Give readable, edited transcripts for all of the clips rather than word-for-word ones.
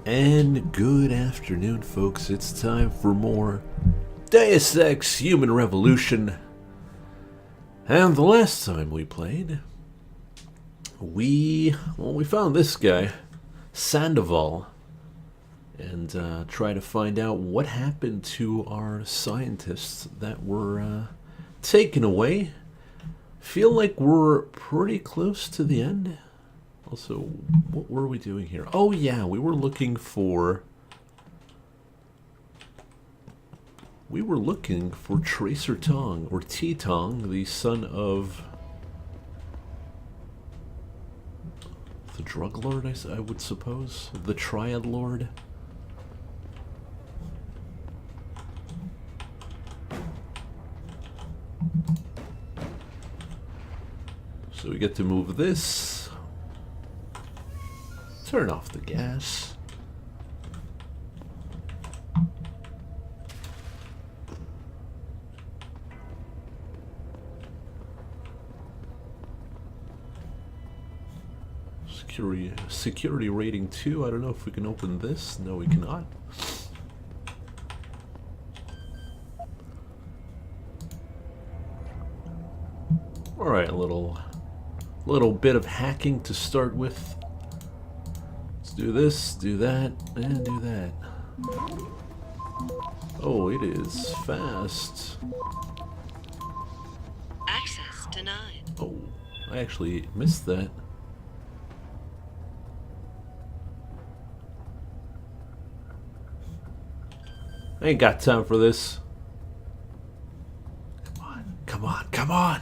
And good afternoon, folks. It's time for more Deus Ex Human Revolution. And the last time we played, we found this guy, Sandoval, and tried to find out what happened to our scientists that were taken away. Feel like we're pretty close to the end. Also, what were we doing here? Oh yeah, we were looking for Tracer Tong, or T-Tong, the son of the drug lord, I would suppose, the Triad Lord. So we get to move this. Turn off the gas. Security rating 2. I don't know if we can open this. No, we cannot. Alright, a little bit of hacking to start with. Do this, do that, and do that. Oh, it is fast. Access denied. Oh, I actually missed that. I ain't got time for this. Come on, come on, come on!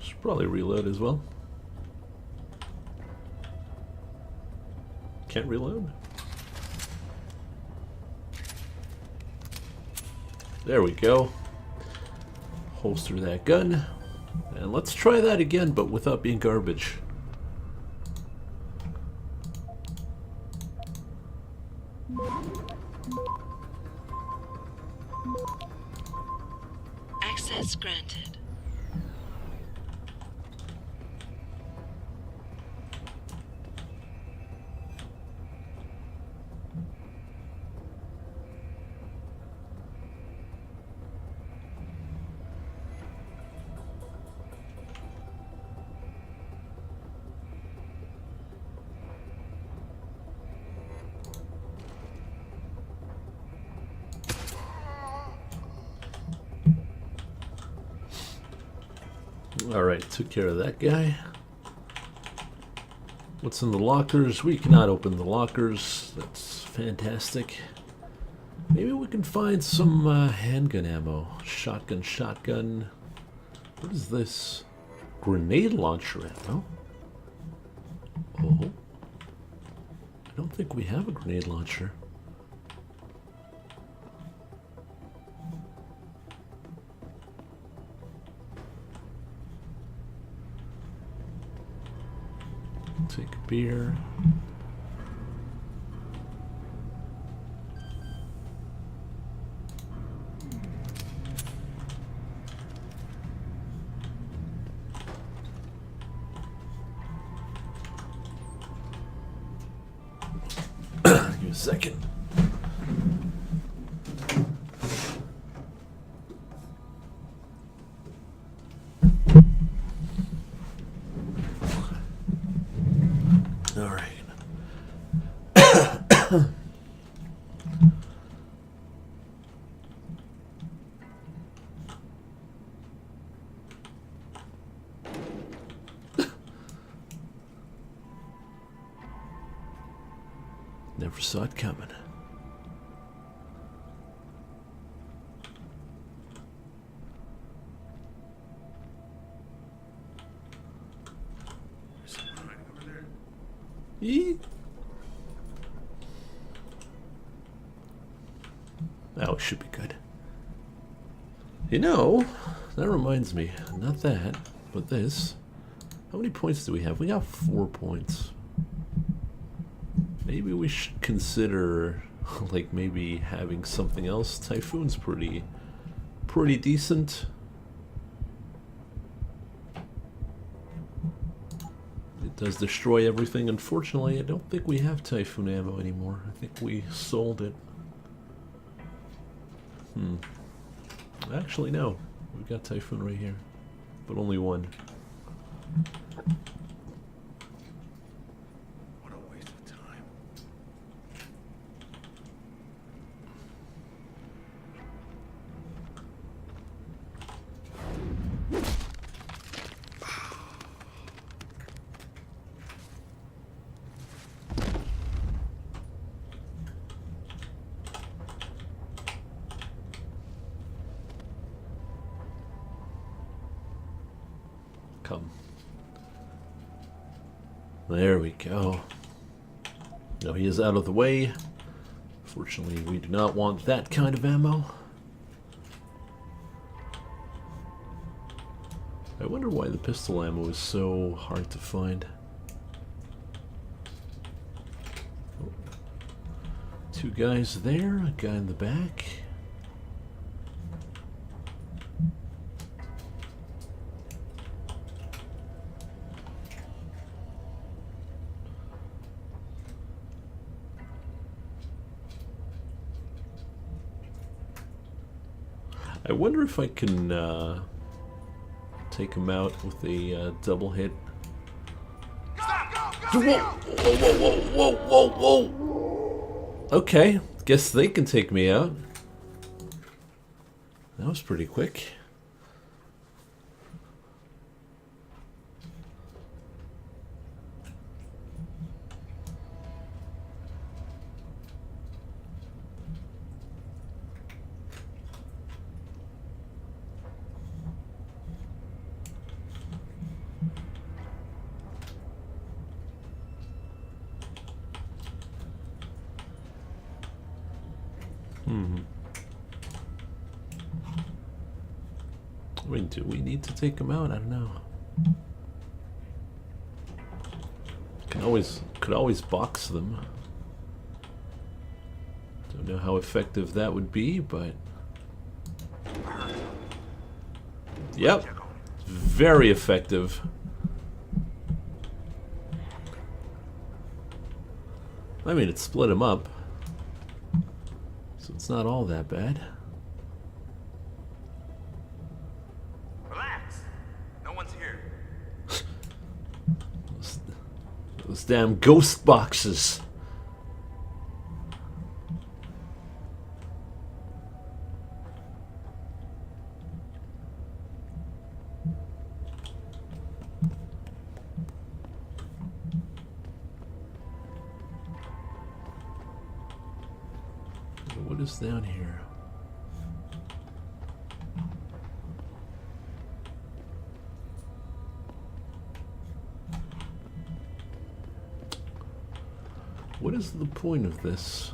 Should probably reload as well. Can't reload. There we go. Holster that gun. And let's try that again, but without being garbage. Access granted. Alright, took care of that guy. What's in the lockers? We cannot open the lockers. That's fantastic. Maybe we can find some handgun ammo. Shotgun. What is this? Grenade launcher ammo? Oh. I don't think we have a grenade launcher. Take a beer. Give me a second. Never saw it coming. Eee. Oh, should be good. You know, that reminds me. Not that. But this... How many points do we have? We got 4 points. Maybe we should consider, like, maybe having something else. Typhoon's pretty decent. It does destroy everything. Unfortunately, I don't think we have Typhoon ammo anymore. I think we sold it. Actually, no. We've got Typhoon right here. But only one. What a waste of time. Come. There we go. Now he is out of the way. Fortunately, we do not want that kind of ammo. I wonder why the pistol ammo is so hard to find. Oh. 2 guys there, a guy in the back. I wonder if I can take him out with a double hit. Whoa, whoa, whoa, whoa, whoa, whoa, whoa! Okay, guess they can take me out. That was pretty quick. I mean, do we need to take them out? I don't know. Could always box them. Don't know how effective that would be, but yep, very effective. I mean, it split him up, so it's not all that bad. Relax. No one's here. Those damn ghost boxes. What is down here? What is the point of this?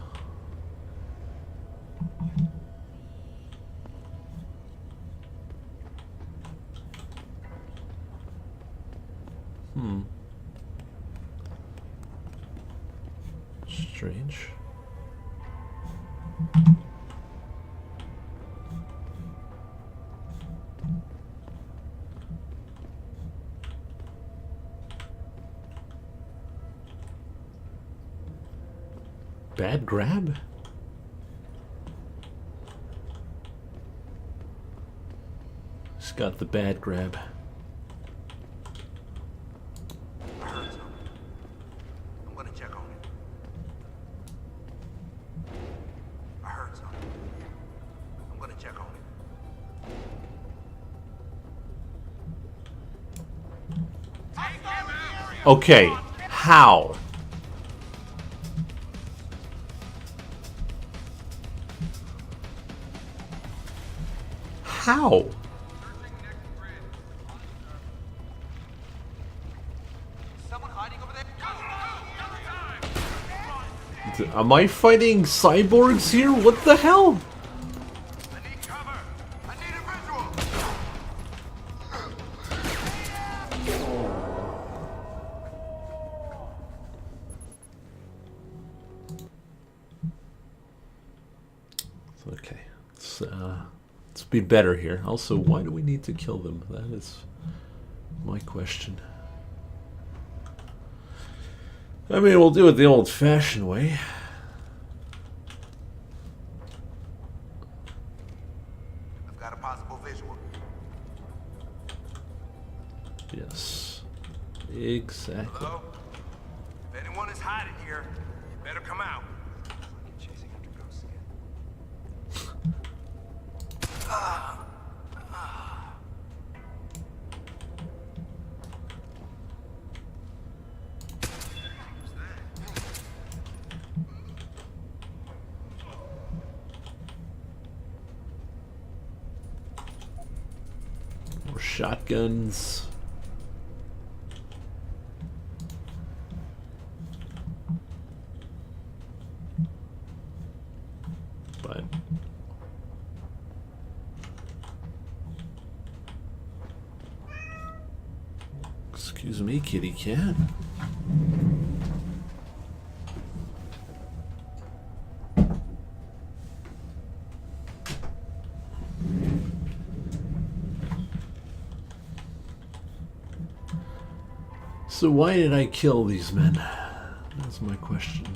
Strange. Bad grab? He's got the bad grab. I heard something. I'm gonna check on it. I heard something. I'm gonna check on it. Okay, how? How? Someone hiding over there? Am I fighting cyborgs here? What the hell? I need cover. I need a visual. let's be better here. Also, why do we need to kill them? That is my question. I mean, we'll do it the old-fashioned way. I've got a possible visual. Yes. Exactly. Hello? If anyone is hiding here, you better come out. Chasing after ghosts again. More shotguns. But excuse me, kitty cat. So why did I kill these men? That's my question.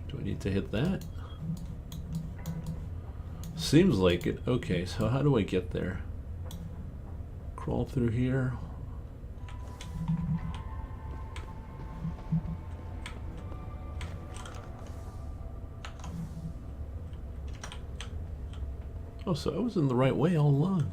Do I need to hit that? Seems like it. Okay, so how do I get there? Crawl through here. Oh, so I was in the right way all along.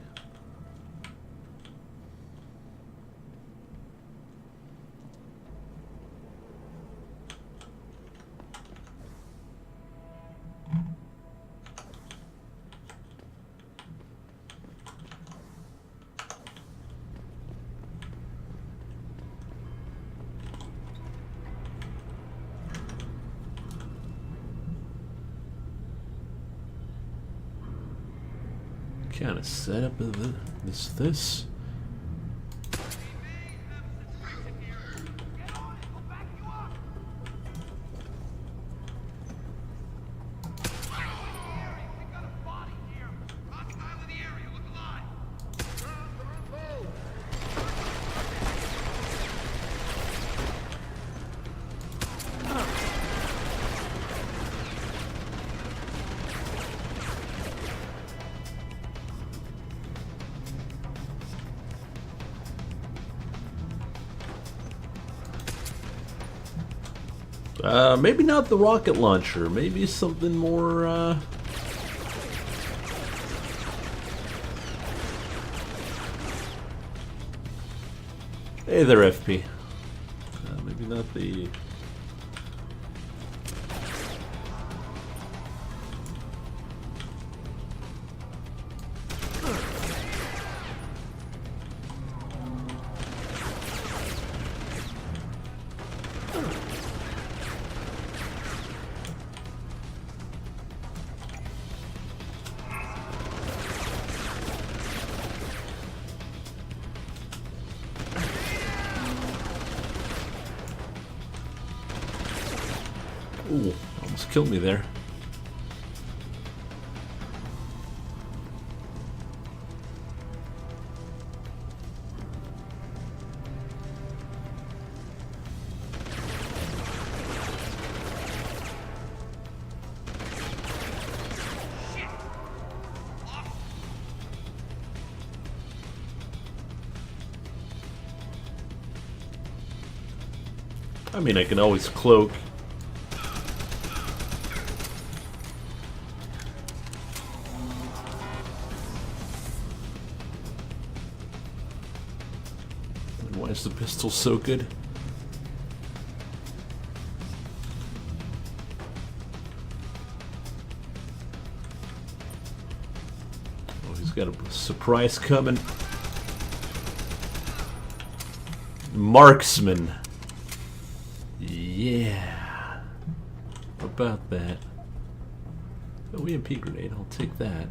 Kind of setup of this. Maybe not the rocket launcher. Maybe something more, Hey there, FP. Maybe not the... Ooh, almost killed me there. I mean, I can always cloak. Why is the pistol so good? Oh, he's got a surprise coming. Marksman. Yeah. How about that? EMP grenade, I'll take that.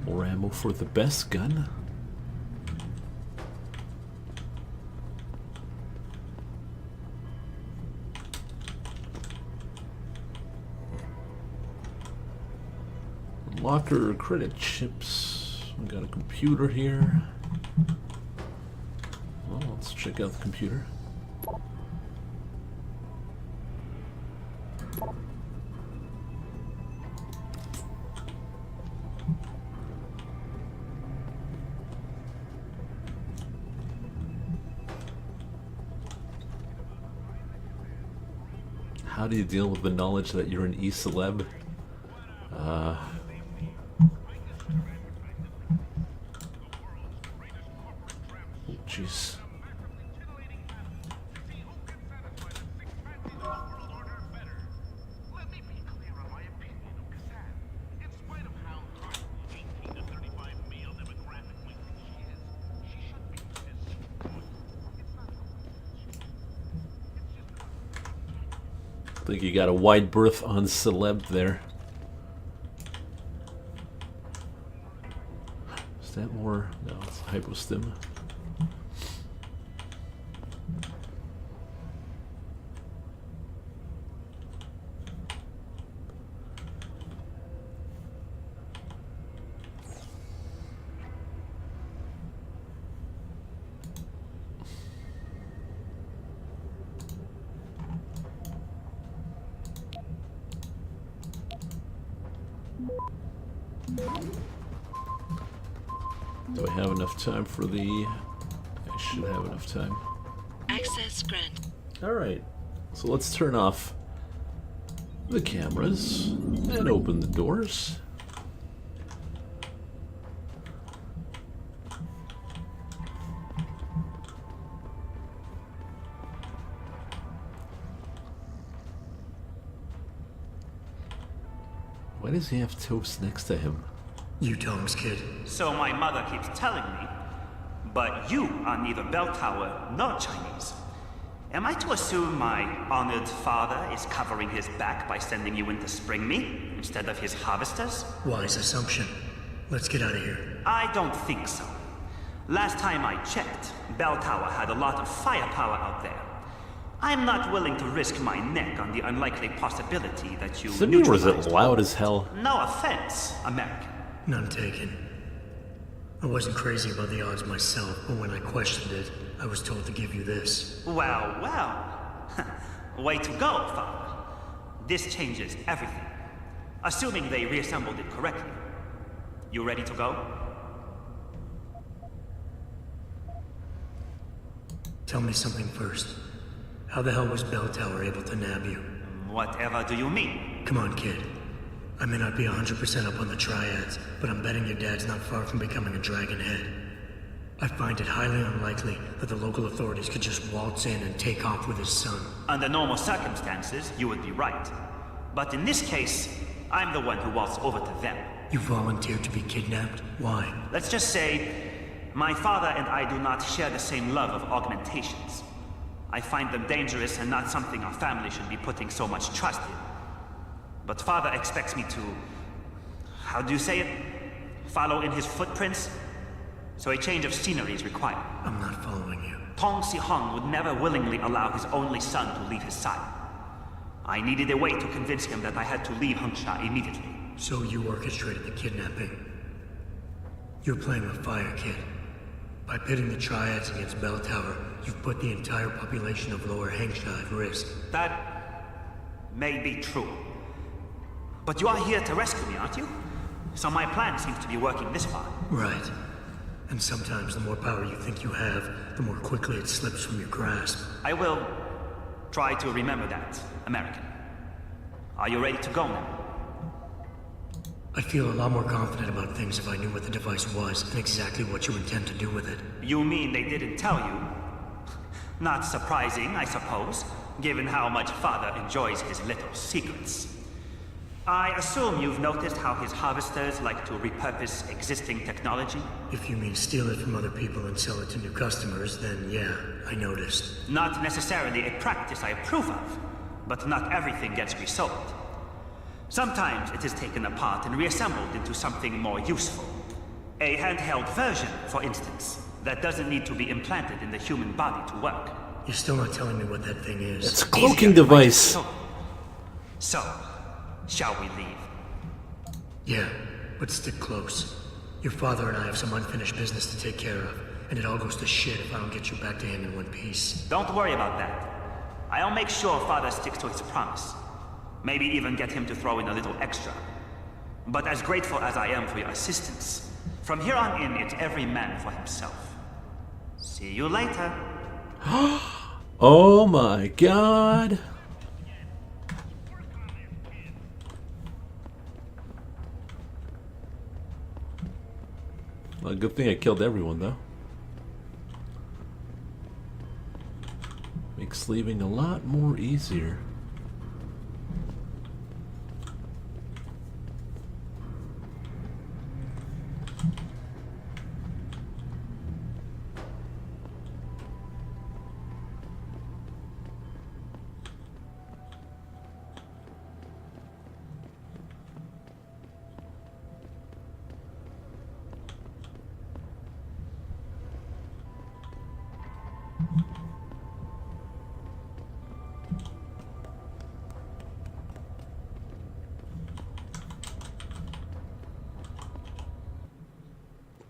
More ammo for the best gun. Locker credit chips. We got a computer here. Well, let's check out the computer. How do you deal with the knowledge that you're an e-celeb? Jeez. I think you got a wide berth on celeb there. Is that more? No, it's hypostim. Do I have enough time for the... I should have enough time. Access granted. Alright, so let's turn off the cameras and open the doors. Why does he have toast next to him? You Tom's kid. So my mother keeps telling me. But you are neither bell tower nor Chinese. Am I to assume my honored father is covering his back by sending you in to spring me instead of his harvesters? Wise assumption. Let's get out of here. I don't think so. Last time I checked, Bell Tower had a lot of firepower out there. I'm not willing to risk my neck on the unlikely possibility that you Sydney was neutralized. it loud as hell? No offense, American. None taken. I wasn't crazy about the odds myself, but when I questioned it, I was told to give you this. Well, well. Way to go, Father. This changes everything. Assuming they reassembled it correctly. You ready to go? Tell me something first. How the hell was Bell Tower able to nab you? Whatever do you mean? Come on, kid. I may not be 100% up on the triads, but I'm betting your dad's not far from becoming a dragon head. I find it highly unlikely that the local authorities could just waltz in and take off with his son. Under normal circumstances, you would be right. But in this case, I'm the one who waltzed over to them. You volunteered to be kidnapped? Why? Let's just say, my father and I do not share the same love of augmentations. I find them dangerous and not something our family should be putting so much trust in. But father expects me to... how do you say it? Follow in his footprints? So a change of scenery is required. I'm not following you. Tong Si-hung would never willingly allow his only son to leave his side. I needed a way to convince him that I had to leave Hengsha immediately. So you orchestrated the kidnapping. You're playing with fire, kid. By pitting the triads against Bell Tower, you've put the entire population of Lower Hengsha at risk. That may be true. But you are here to rescue me, aren't you? So my plan seems to be working this far. Right. And sometimes the more power you think you have, the more quickly it slips from your grasp. I will try to remember that, American. Are you ready to go now? I'd feel a lot more confident about things if I knew what the device was and exactly what you intend to do with it. You mean they didn't tell you? Not surprising, I suppose, given how much Father enjoys his little secrets. I assume you've noticed how his harvesters like to repurpose existing technology? If you mean steal it from other people and sell it to new customers, then yeah, I noticed. Not necessarily a practice I approve of, but not everything gets resold. Sometimes it is taken apart and reassembled into something more useful. A handheld version, for instance, that doesn't need to be implanted in the human body to work. You're still not telling me what that thing is. It's a cloaking device. So, shall we leave? Yeah, but stick close. Your father and I have some unfinished business to take care of, and it all goes to shit if I don't get you back to him in one piece. Don't worry about that. I'll make sure Father sticks to his promise. Maybe even get him to throw in a little extra. But as grateful as I am for your assistance, from here on in, it's every man for himself. See you later. Oh my god. Well, good thing I killed everyone, though. Makes leaving a lot more easier.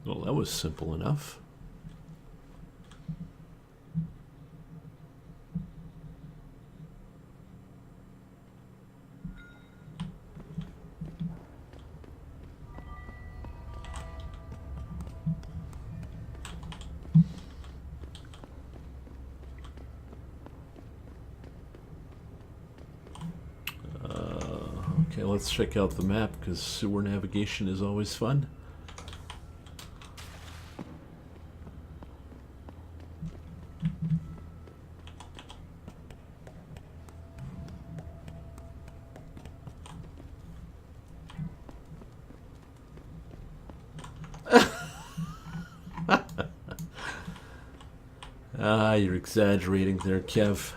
Well, that was simple enough. Okay, let's check out the map because sewer navigation is always fun. Ah, you're exaggerating there, Kev.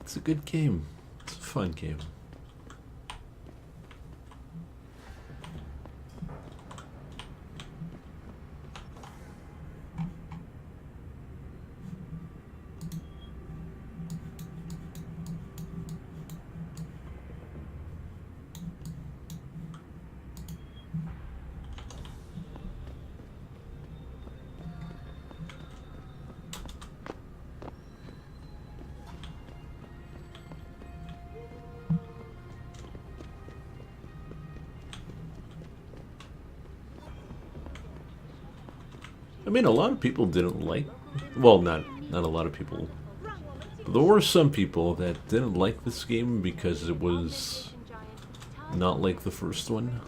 It's a good game. It's a fun game. I mean, a lot of people didn't like... Well, not a lot of people. There were some people that didn't like this game because it was not like the first one.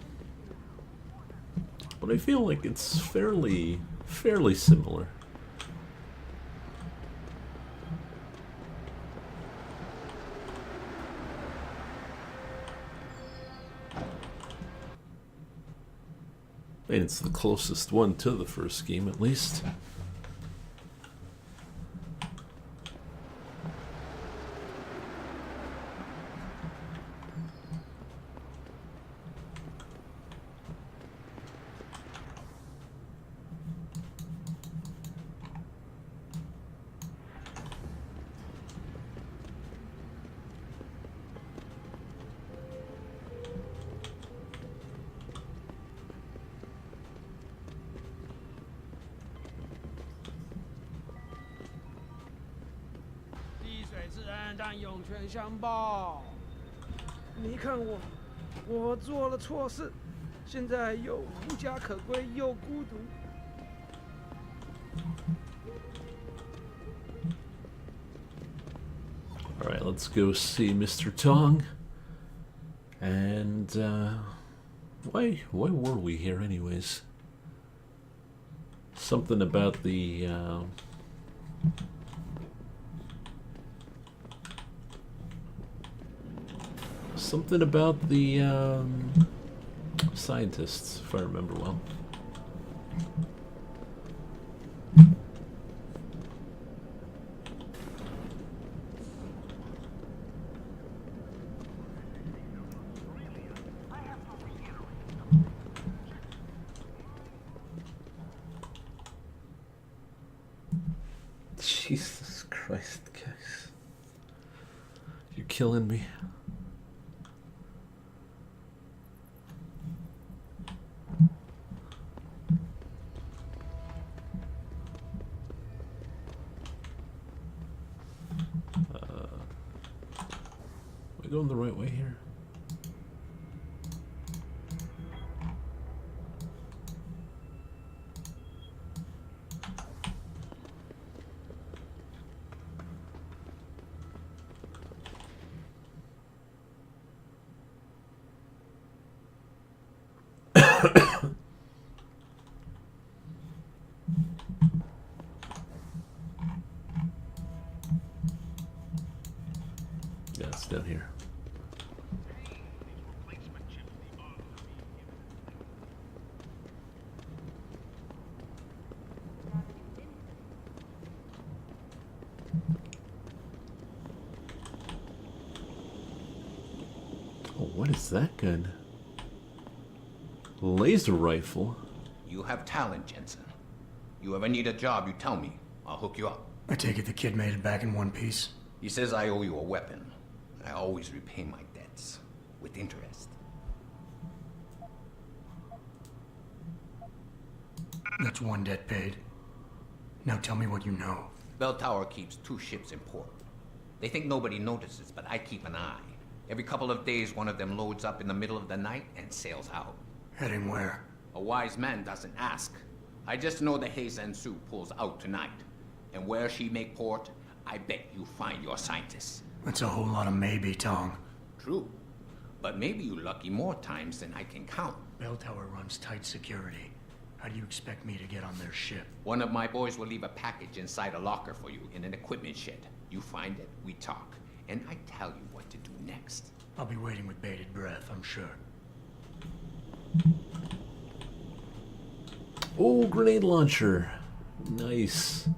But I feel like it's fairly similar. And it's the closest one to the first game, at least.你看我做了错事，现在又无家可归，又孤独。All right, let's go see Mr. Tong. And why were we here, anyways? Something about the scientists, if I remember well. Jesus Christ, guys. You're killing me. Are we going the right way here? Yeah, it's down here. Oh, what is that gun? Laser rifle? You have talent, Jensen. You ever need a job, you tell me. I'll hook you up. I take it the kid made it back in one piece. He says I owe you a weapon. I always repay my debts. With interest. That's one debt paid. Now tell me what you know. Bell Tower keeps 2 ships in port. They think nobody notices, but I keep an eye. Every couple of days, one of them loads up in the middle of the night and sails out. Heading where? A wise man doesn't ask. I just know the Heisan Su pulls out tonight. And where she make port, I bet you find your scientists. That's a whole lot of maybe, Tong. True. But maybe you lucky more times than I can count. Bell Tower runs tight security. How do you expect me to get on their ship? One of my boys will leave a package inside a locker for you in an equipment shed. You find it, we talk, and I tell you what to do next. I'll be waiting with bated breath, I'm sure. Oh, grenade launcher. Nice.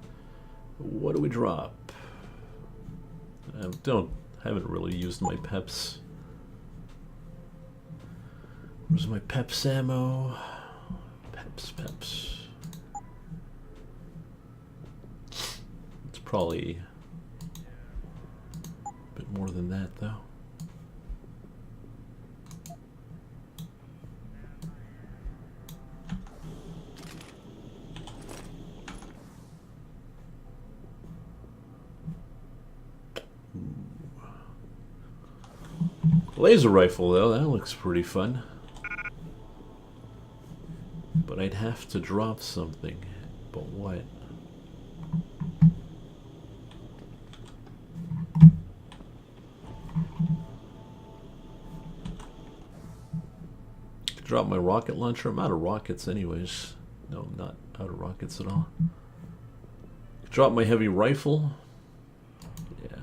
What do we drop? I haven't really used my peps. Where's my peps ammo? Peps. It's probably a bit more than that, though. Laser rifle, though, that looks pretty fun. But I'd have to drop something. But what? Drop my rocket launcher. I'm out of rockets anyways. No, I'm not out of rockets at all. Drop my heavy rifle. Yeah,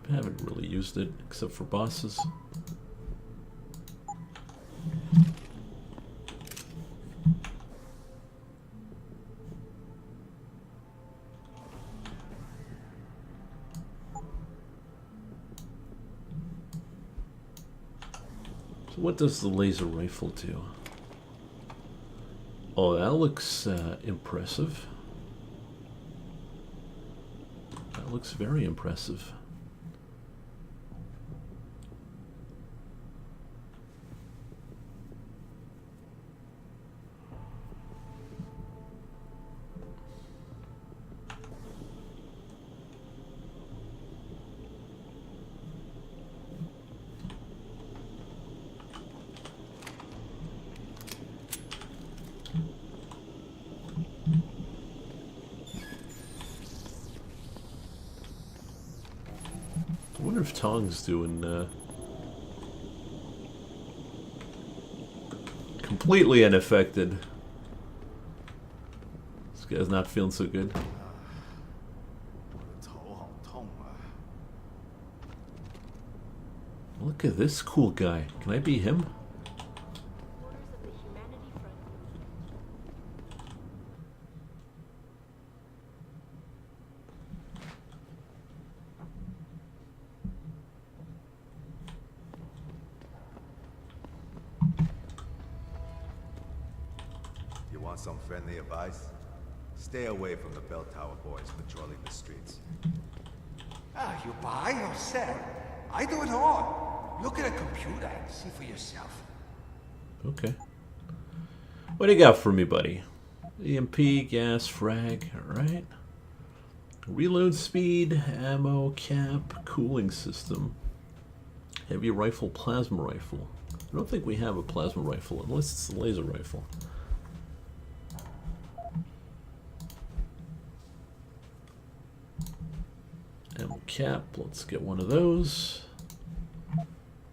I haven't really used it except for bosses. So what does the laser rifle do? Oh, that looks impressive. That looks very impressive. wonder if Tong's doing completely unaffected. This guy's not feeling so good. Look at this cool guy. Can I be him? You want some friendly advice? Stay away from the bell tower boys patrolling the streets. Ah, you buy or sell? I do it all. Look at a computer and see for yourself. Okay. What do you got for me, buddy? EMP, gas, frag, alright. Reload speed, ammo, cap, cooling system. Heavy rifle, plasma rifle. I don't think we have a plasma rifle, unless it's a laser rifle. Ammo cap, let's get one of those.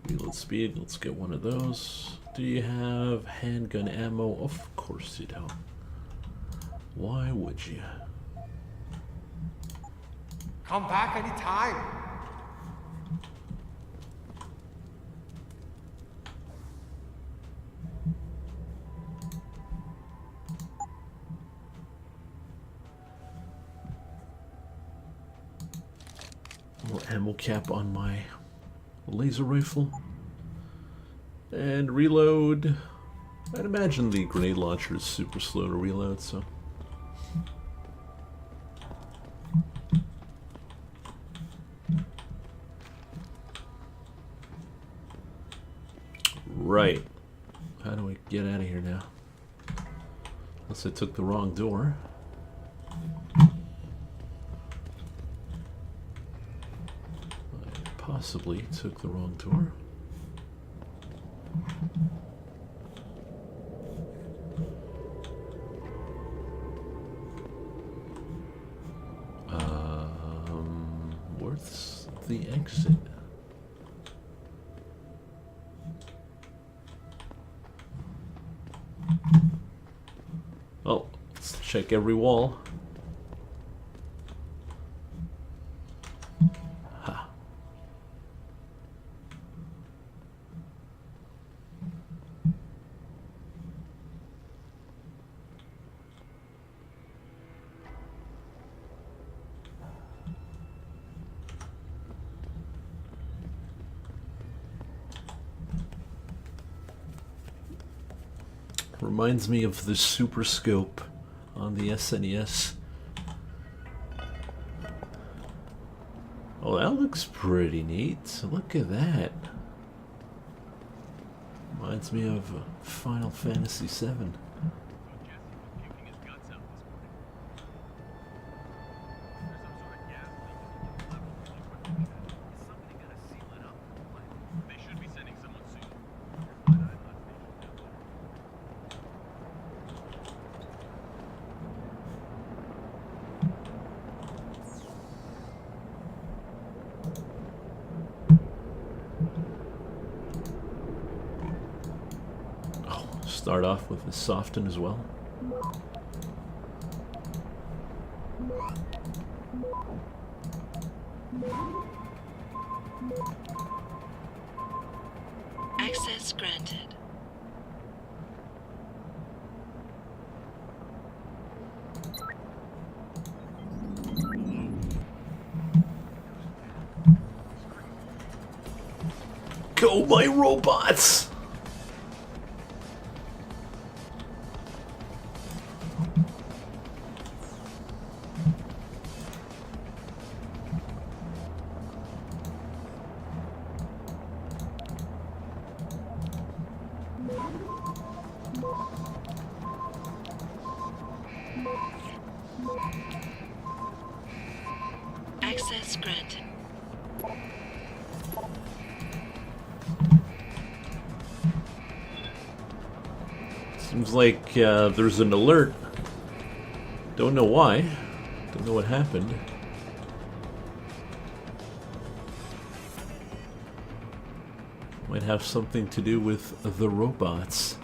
Reload speed, let's get one of those. Do you have handgun ammo? Of course you don't. Why would you? Come back anytime. A little ammo cap on my laser rifle. And reload. I'd imagine the grenade launcher is super slow to reload, so. Right. How do we get out of here now? Unless I took the wrong door. I possibly took the wrong door. Where's the exit? Oh, let's check every wall. Ha. Reminds me of the Super Scope on the SNES. Oh, that looks pretty neat. Look at that. Reminds me of Final Fantasy VII. Start off with the soften as well. Access granted. Go, my robots! Access granted. Seems like there's an alert. Don't know why. Don't know what happened. Might have something to do with the robots.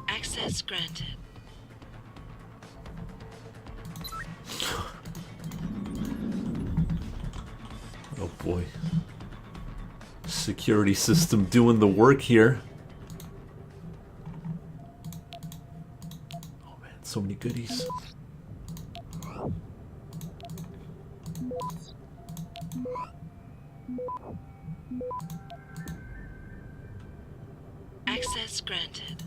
Access granted. Oh boy. Security system doing the work here. Oh man, so many goodies. Access granted.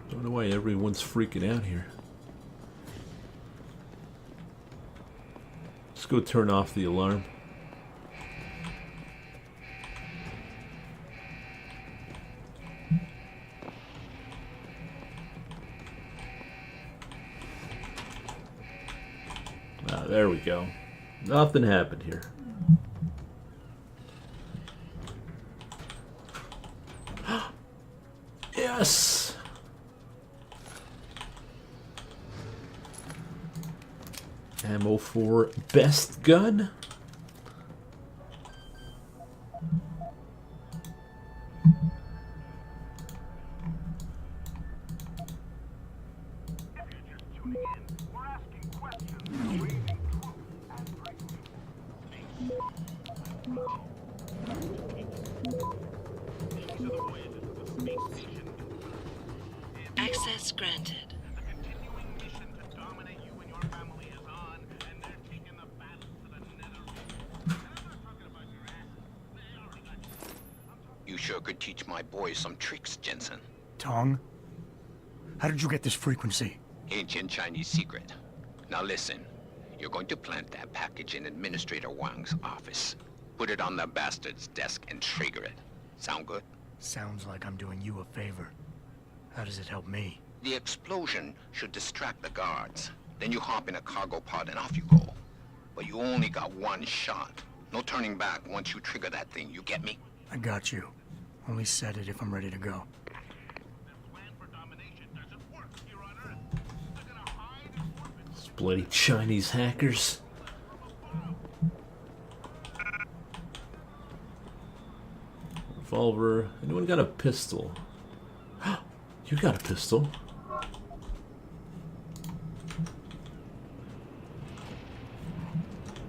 Don't know why everyone's freaking out here. Let's go turn off the alarm. Ah, there we go. Nothing happened here. Yes! Ammo for best gun? Access granted. You sure could teach my boys some tricks, Jensen. Tong? How did you get this frequency? Ancient Chinese secret. Now listen. You're going to plant that package in Administrator Wang's office. Put it on the bastard's desk and trigger it. Sound good? Sounds like I'm doing you a favor. How does it help me? The explosion should distract the guards. Then you hop in a cargo pod and off you go. But you only got one shot. No turning back once you trigger that thing, you get me? I got you. Only set it if I'm ready to go. Those bloody Chinese hackers. Revolver. Anyone got a pistol? You got a pistol.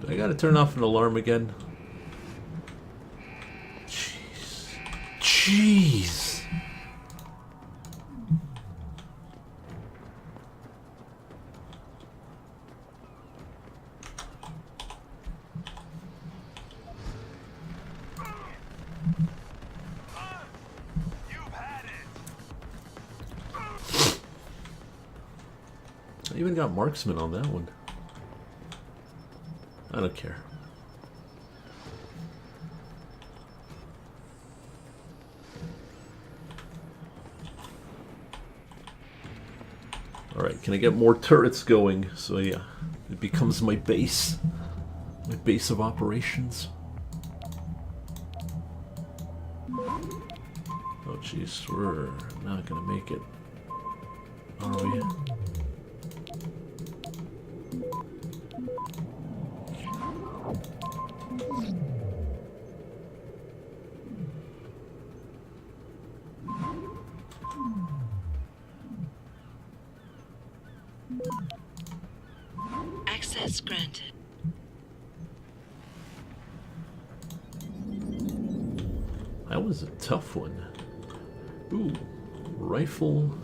Do I gotta turn off an alarm again? Jeez. Jeez. I even got marksman on that one. I don't care. Alright, can I get more turrets going? So yeah, it becomes my base. My base of operations. Oh jeez, we're not gonna make it. Are we? Access granted. That was a tough one. Ooh, rifle.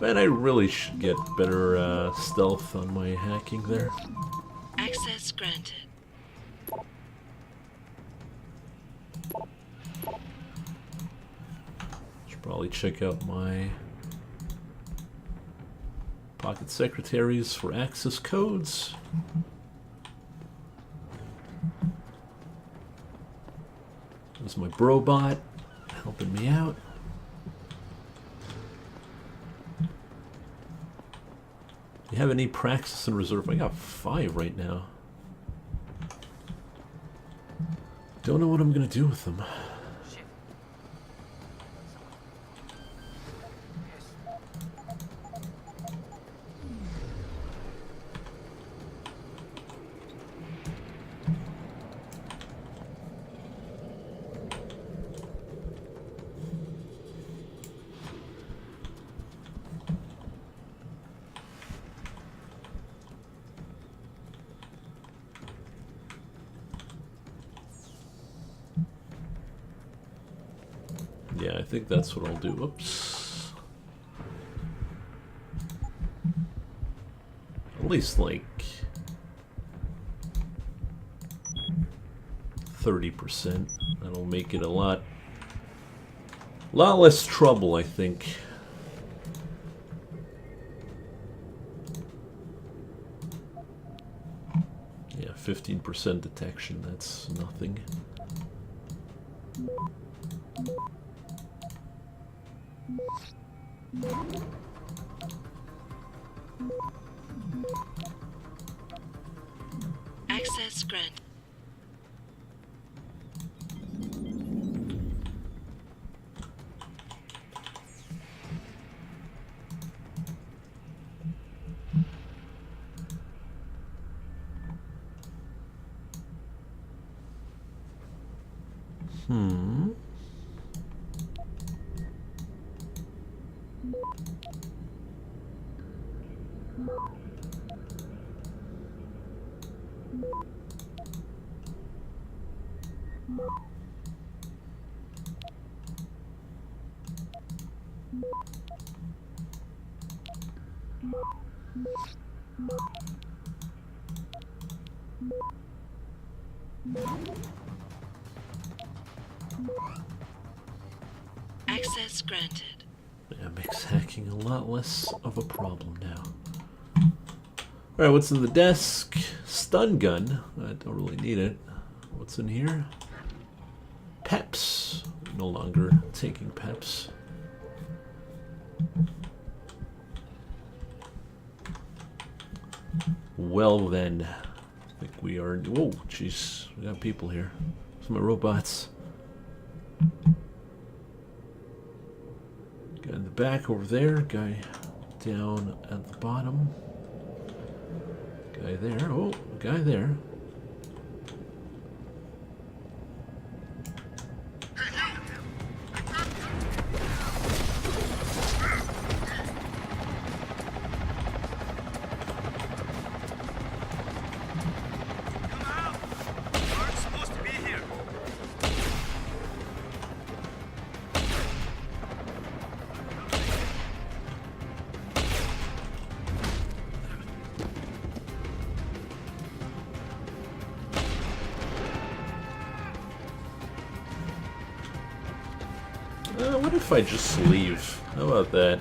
Man, I really should get better stealth on my hacking there. Access granted. Should probably check out my pocket secretaries for access codes. There's my brobot helping me out. You have any praxis in reserve? I got 5 right now. Don't know what I'm gonna do with them. Yeah, I think that's what I'll do. Oops. At least like 30%. That'll make it a lot less trouble, I think. Yeah, 15% detection, that's nothing. Access granted. Access granted. Yeah, makes hacking a lot less of a problem now. Alright, what's in the desk? Stun gun. I don't really need it. What's in here? Peps. No longer taking peps. Well then, I think we are... Whoa, jeez, we got people here. Some of my robots. Guy in the back over there, guy down at the bottom. Guy there, oh, guy there. What if I just leave? How about that?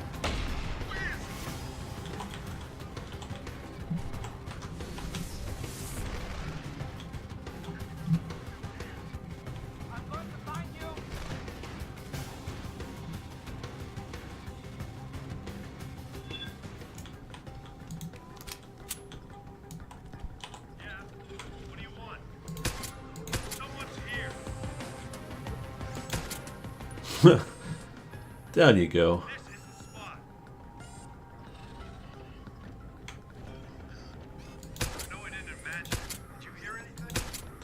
Down you go.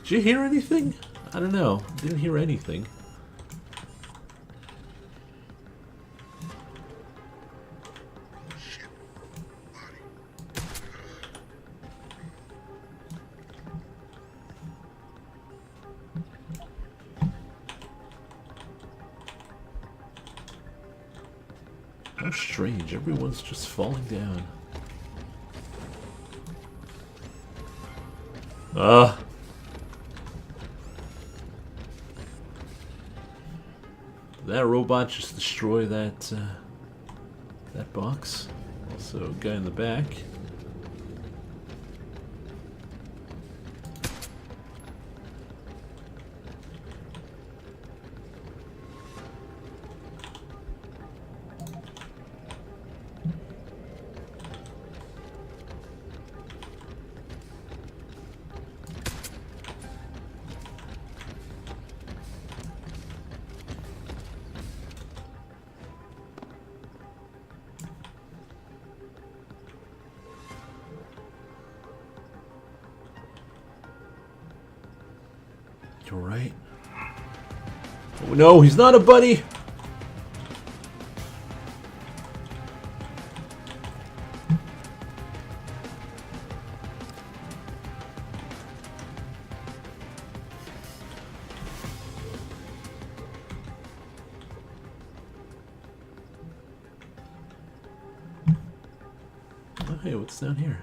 Did you hear anything? I don't know. Didn't hear anything. How strange, everyone's just falling down. That robot just destroy that that box. Also, guy in the back. You're right. Oh no, he's not a bunny! Oh, hey, what's down here?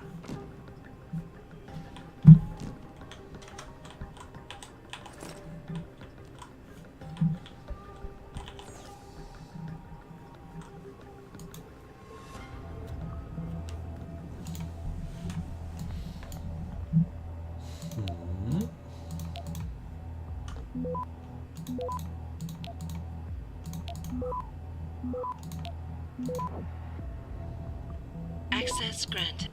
Access granted.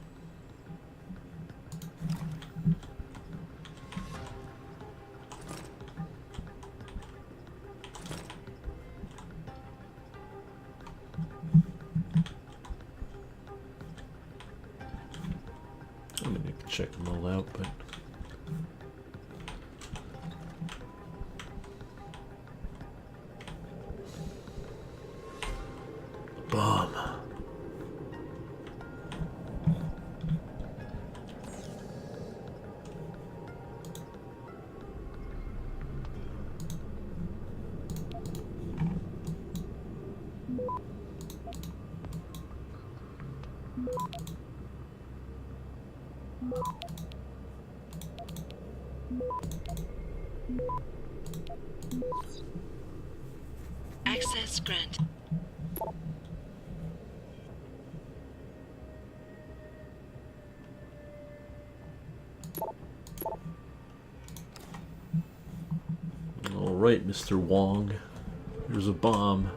I mean, I can check them all out, but... Bomb. Access granted. All right, Mr. Wong. Here's a bomb.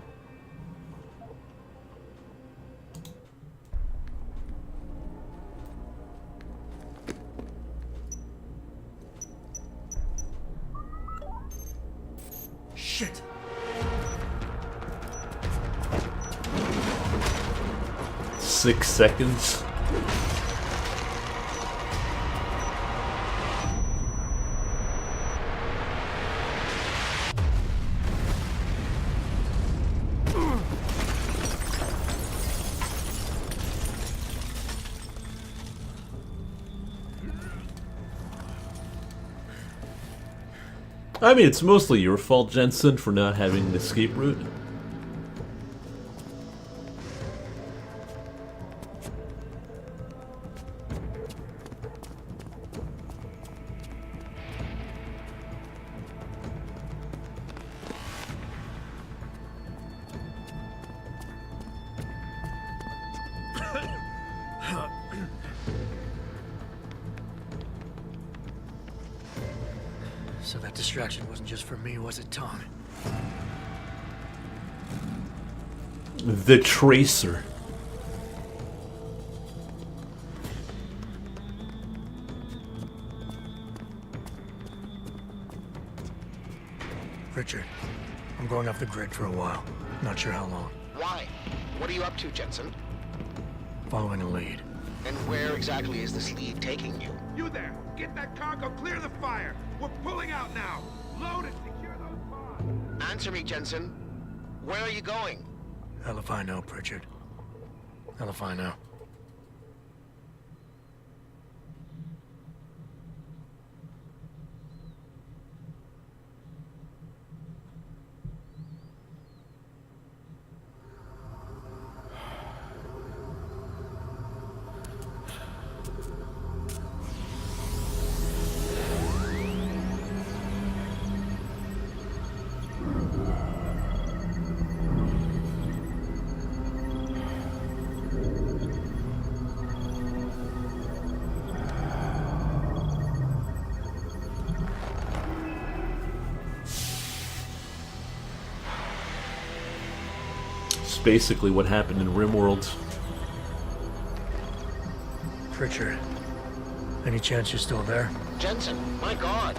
Shit! 6 seconds. I mean, it's mostly your fault, Jensen, for not having an escape route. So that distraction wasn't just for me, was it, Tom? The Tracer. Richard, I'm going off the grid for a while. Not sure how long. Why? What are you up to, Jensen? Following a lead. And where exactly is this lead taking you? You there! Get that cargo, clear the fire! We're pulling out now! Load and secure those bombs! Answer me, Jensen. Where are you going? Hell if I know, Pritchard. Hell if I know. basically what happened in RimWorld. Pritchard, any chance you're still there? Jensen, my God.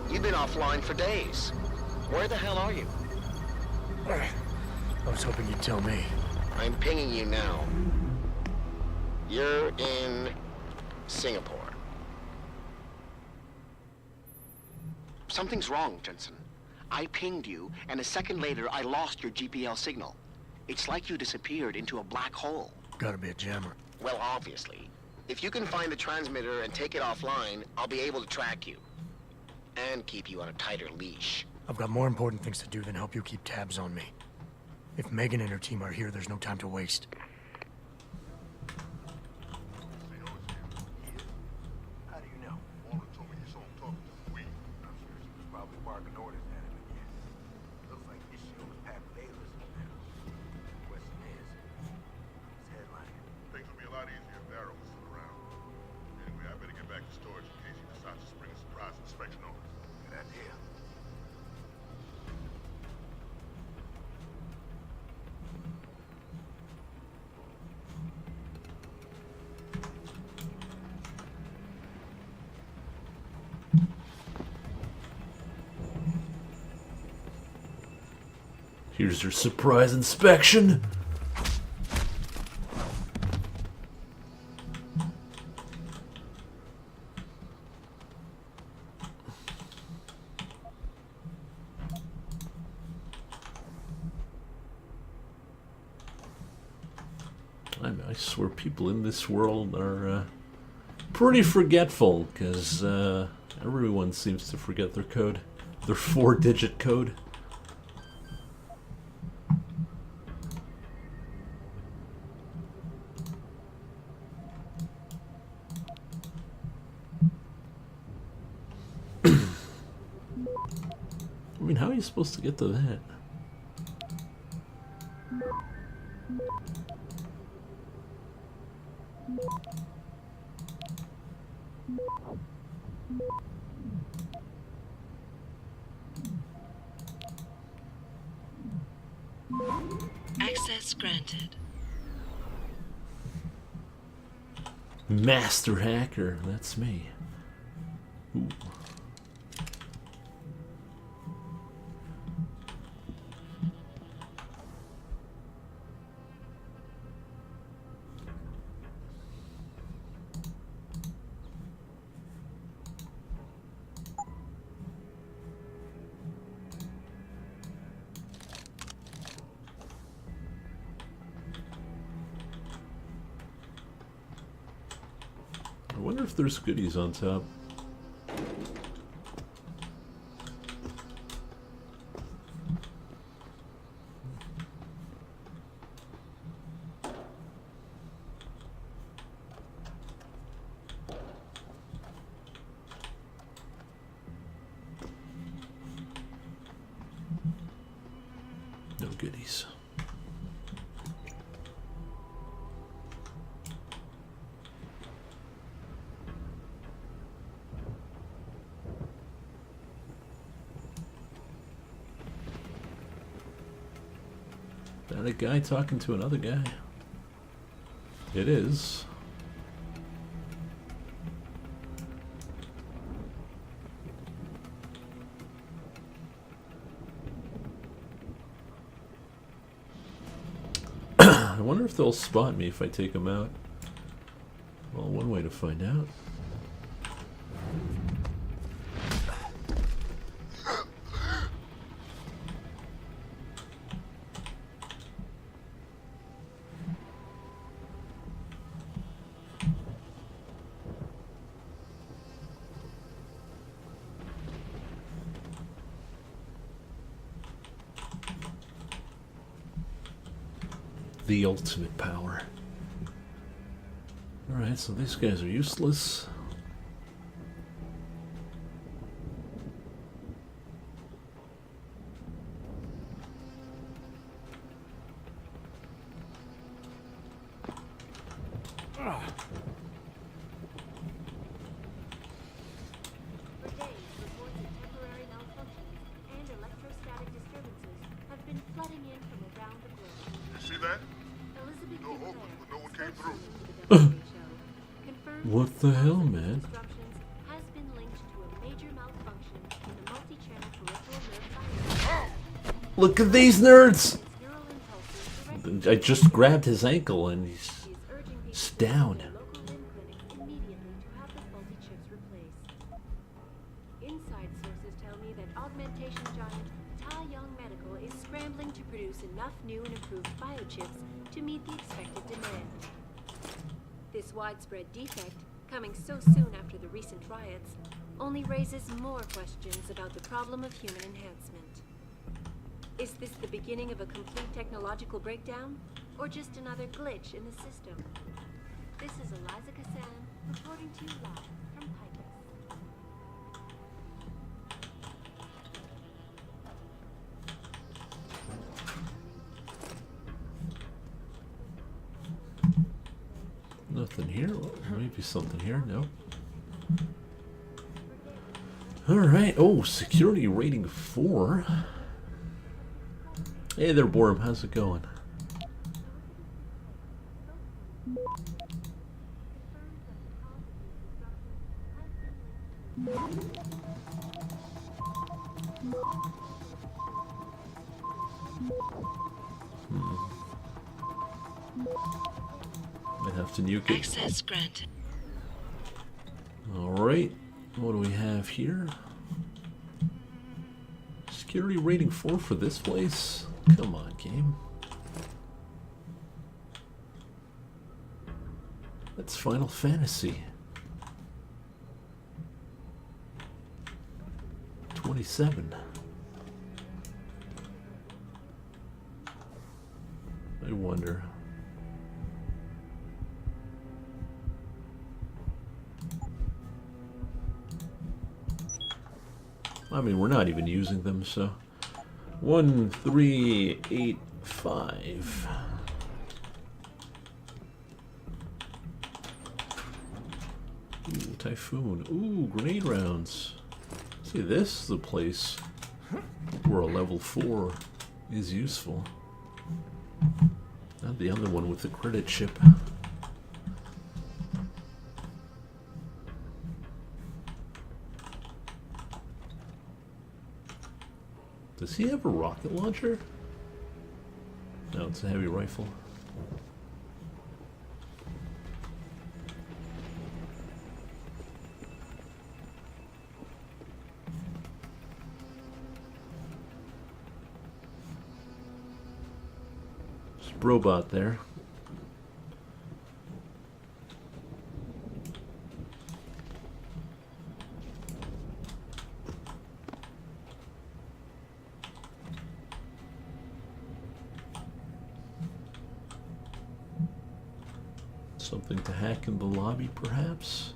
You've been offline for days. Where the hell are you? I was hoping you'd tell me. I'm pinging you now. You're in Singapore. Something's wrong, Jensen. I pinged you, and a second later, I lost your GPL signal. It's like you disappeared into a black hole. Gotta be a jammer. Well, obviously. If you can find the transmitter and take it offline, I'll be able to track you. And keep you on a tighter leash. I've got more important things to do than help you keep tabs on me. If Megan and her team are here, there's no time to waste. How do you know? Walter told me you saw him talking to the Queen. I'm sure she was probably barking orders at him again. Looks like this show was packed with A-listers now. The question is, who's headlining? Things would be a lot easier if Darrow was still around. Anyway, I better get back to storage in case he decides to spring a surprise inspection on us. Good idea. Here's your surprise inspection. I swear people in this world are pretty forgetful, because everyone seems to forget their code, their 4-digit code. I mean, how are you supposed to get to that? Access granted. Master hacker, that's me. Ooh. I wonder if there's goodies on top. No goodies. That a guy talking to another guy? It is. I wonder if they'll spot me if I take them out. Well, one way to find out. The ultimate power. Alright, so these guys are useless. For days, reports of temporary malfunctions and electrostatic disturbances have been flooding in from around the globe. You see that? What the hell, man? Has been linked to a major malfunction in the multi-channel peripheral nerve firing. Look at these nerds! Neural impulses directed I just grabbed his ankle and he's is urging people it's to down. visit local limb clinics immediately to have the faulty chips replaced. Inside sources tell me that augmentation giant Ta Young Medical is scrambling to produce enough new and improved biochips to meet the expected demand. This widespread defect, coming so soon after the recent riots, only raises more questions about the problem of human enhancement. Is this the beginning of a complete technological breakdown, or just another glitch in the system? This is Eliza Kassan, reporting to you live from Picus. Nothing here. Well, maybe something here. No. Alright. Oh, security rating 4. Hey there, Borm. How's it going? Might have to nuke it. Access granted. Alright, what do we have here? Security rating 4 for this place? Come on, game. That's Final Fantasy. 27. I wonder. I mean, we're not even using them, so 1, 3, 8, 5. Ooh, Typhoon. Ooh, grenade rounds. See, this is the place where a level 4 is useful. Not the other one with the credit chip. Does he have a rocket launcher? No, it's a heavy rifle. There's a robot there. Something to hack in the lobby, perhaps?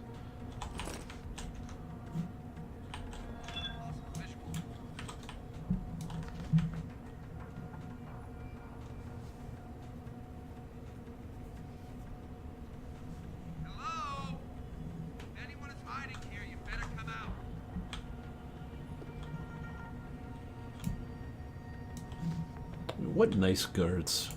Hello? If anyone is hiding here, you better come out. What nice guards.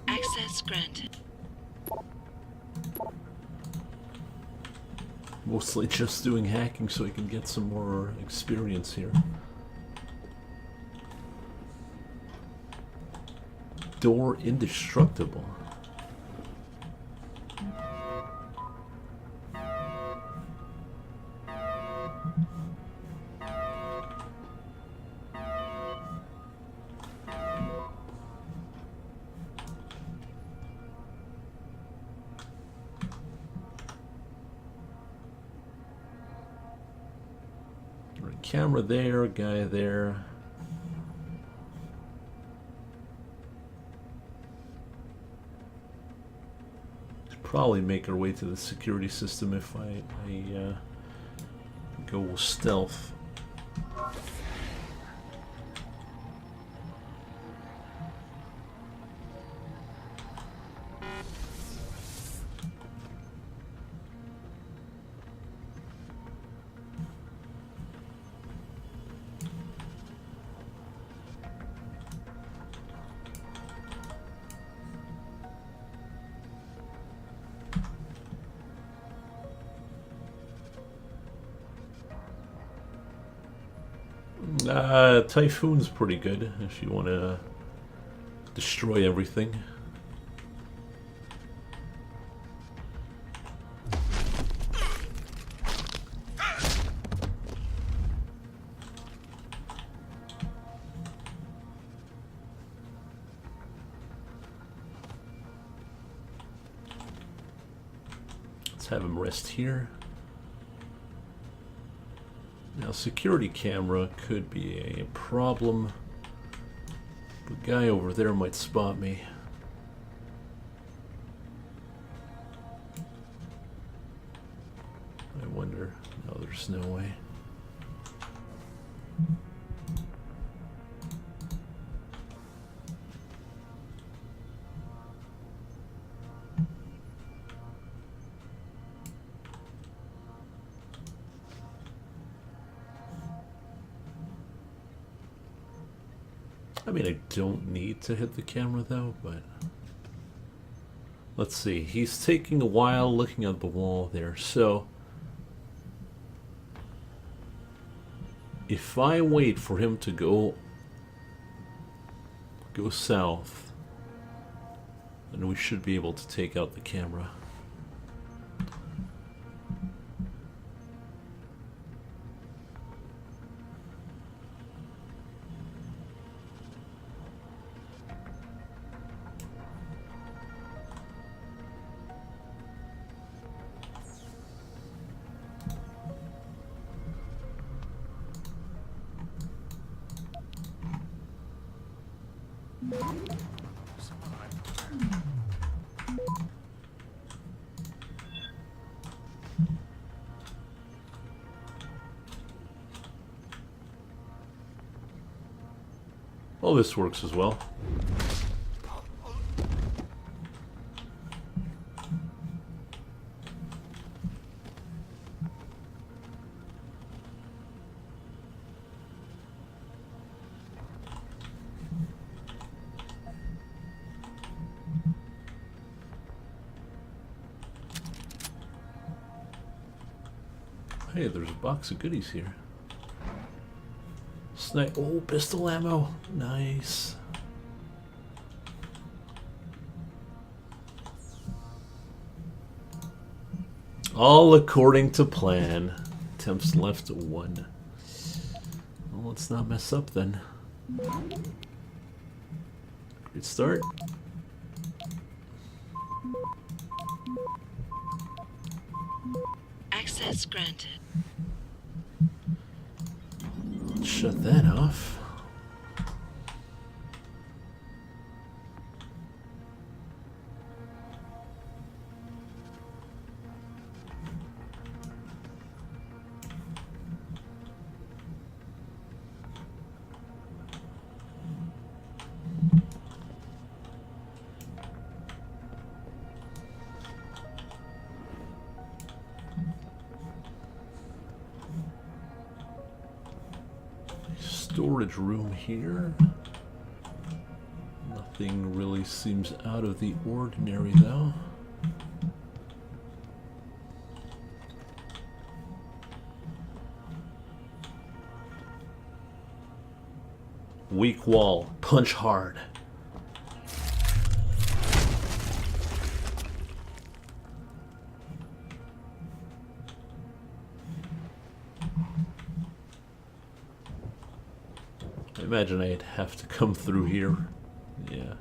Access granted. Mostly just doing hacking so I can get some more experience here. Door indestructible. Camera there, guy there. Should probably make our way to the security system if I go stealth. Typhoon's pretty good if you want to destroy everything. Let's have him rest here. Now, security camera could be a problem. The guy over there might spot me. I wonder. No, there's no way. I mean, I don't need to hit the camera though, but let's see. He's taking a while looking at the wall there. So if I wait for him to go south, then we should be able to take out the camera. Well, this works as well. Hey, there's a box of goodies here. Snipe. Oh, pistol ammo. Nice. All according to plan. Attempts left 1. Well, let's not mess up then. Great start. Access granted. Shut that off. Storage room here. Nothing really seems out of the ordinary though. Weak wall. Punch hard. I imagine I'd have to come through here. Yeah. Did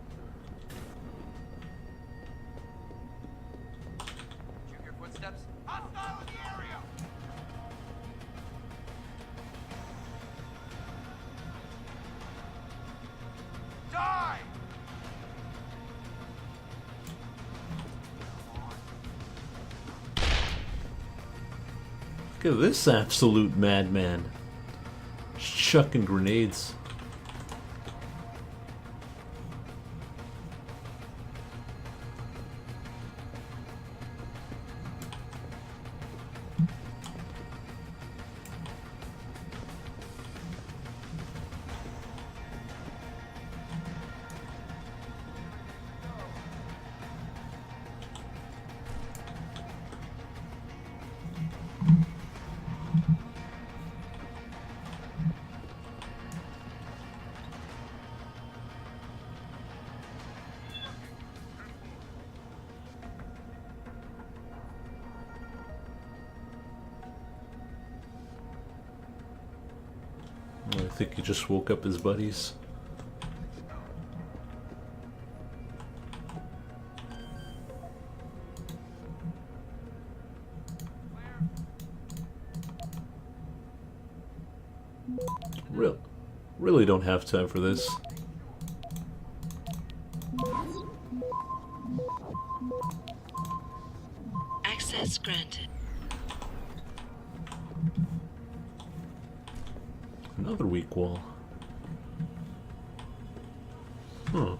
you hear footsteps? Hostile in the area! Look at this absolute madman. Chucking grenades. I think he just woke up his buddies. Really don't have time for this. Access granted. Another weak wall. Huh.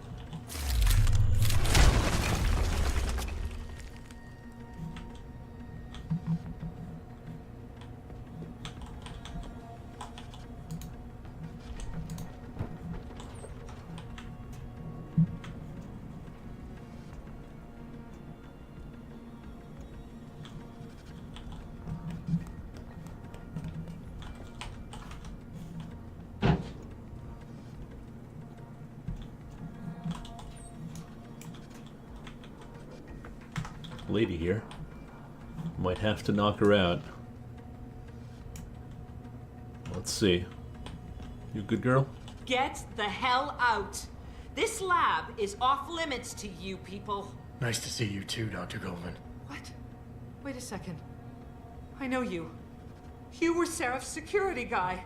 Lady here. Might have to knock her out. Let's see. You good girl? Get the hell out! This lab is off limits to you people. Nice to see you too, Dr. Goldman. What? Wait a second. I know you. You were Seraph's security guy.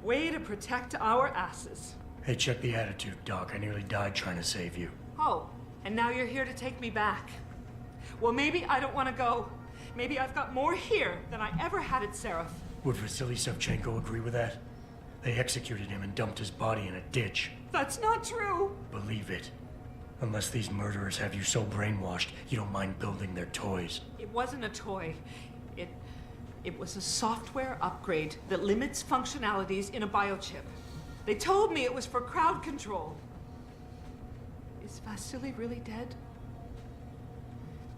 Way to protect our asses. Hey, check the attitude, Doc. I nearly died trying to save you. Oh, and now you're here to take me back. Well, maybe I don't want to go. Maybe I've got more here than I ever had at Seraph. Would Vasily Savchenko agree with that? They executed him and dumped his body in a ditch. That's not true. Believe it. Unless these murderers have you so brainwashed, you don't mind building their toys. It wasn't a toy. It was a software upgrade that limits functionalities in a biochip. They told me it was for crowd control. Is Vasily really dead?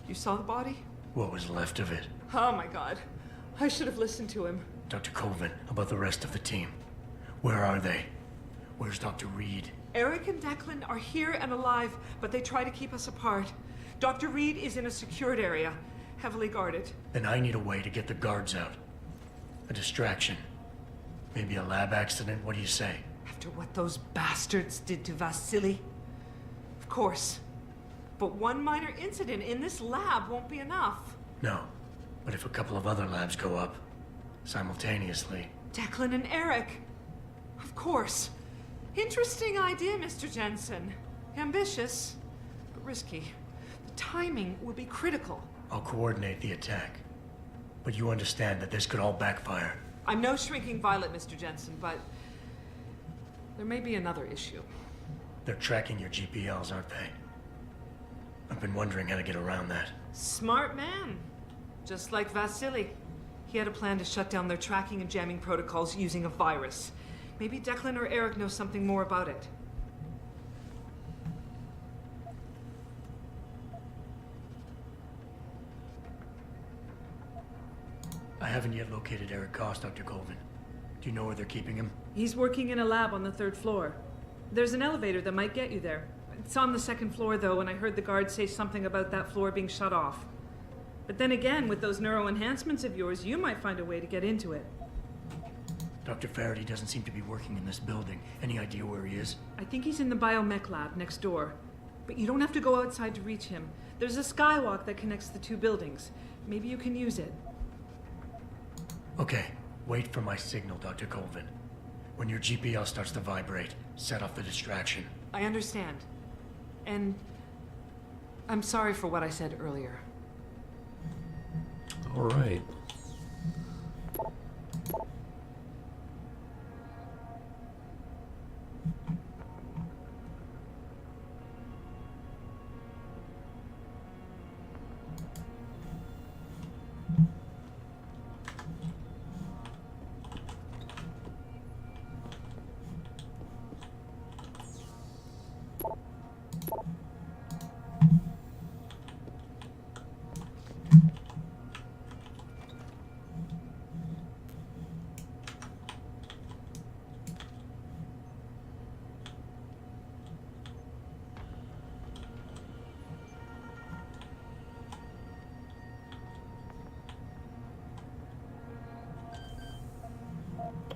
You saw the body? What was left of it? Oh my god. I should have listened to him. Dr. Colvin, about the rest of the team. Where are they? Where's Dr. Reed? Eric and Declan are here and alive, but they try to keep us apart. Dr. Reed is in a secured area, heavily guarded. Then I need a way to get the guards out. A distraction. Maybe a lab accident, what do you say? After what those bastards did to Vasily? Of course. But one minor incident in this lab won't be enough. No, but if a couple of other labs go up, simultaneously... Declan and Eric. Of course. Interesting idea, Mr. Jensen. Ambitious, but risky. The timing will be critical. I'll coordinate the attack. But you understand that this could all backfire. I'm no shrinking violet, Mr. Jensen, but there may be another issue. They're tracking your GPLs, aren't they? I've been wondering how to get around that. Smart man. Just like Vasily. He had a plan to shut down their tracking and jamming protocols using a virus. Maybe Declan or Eric know something more about it. I haven't yet located Eric Koss, Dr. Colvin. Do you know where they're keeping him? He's working in a lab on the 3rd floor. There's an elevator that might get you there. It's on the 2nd floor, though, and I heard the guards say something about that floor being shut off. But then again, with those neuroenhancements of yours, you might find a way to get into it. Dr. Faraday doesn't seem to be working in this building. Any idea where he is? I think he's in the biomech lab next door. But you don't have to go outside to reach him. There's a skywalk that connects the 2 buildings. Maybe you can use it. Okay, wait for my signal, Dr. Colvin. When your GPL starts to vibrate, set off the distraction. I understand. And I'm sorry for what I said earlier. All right.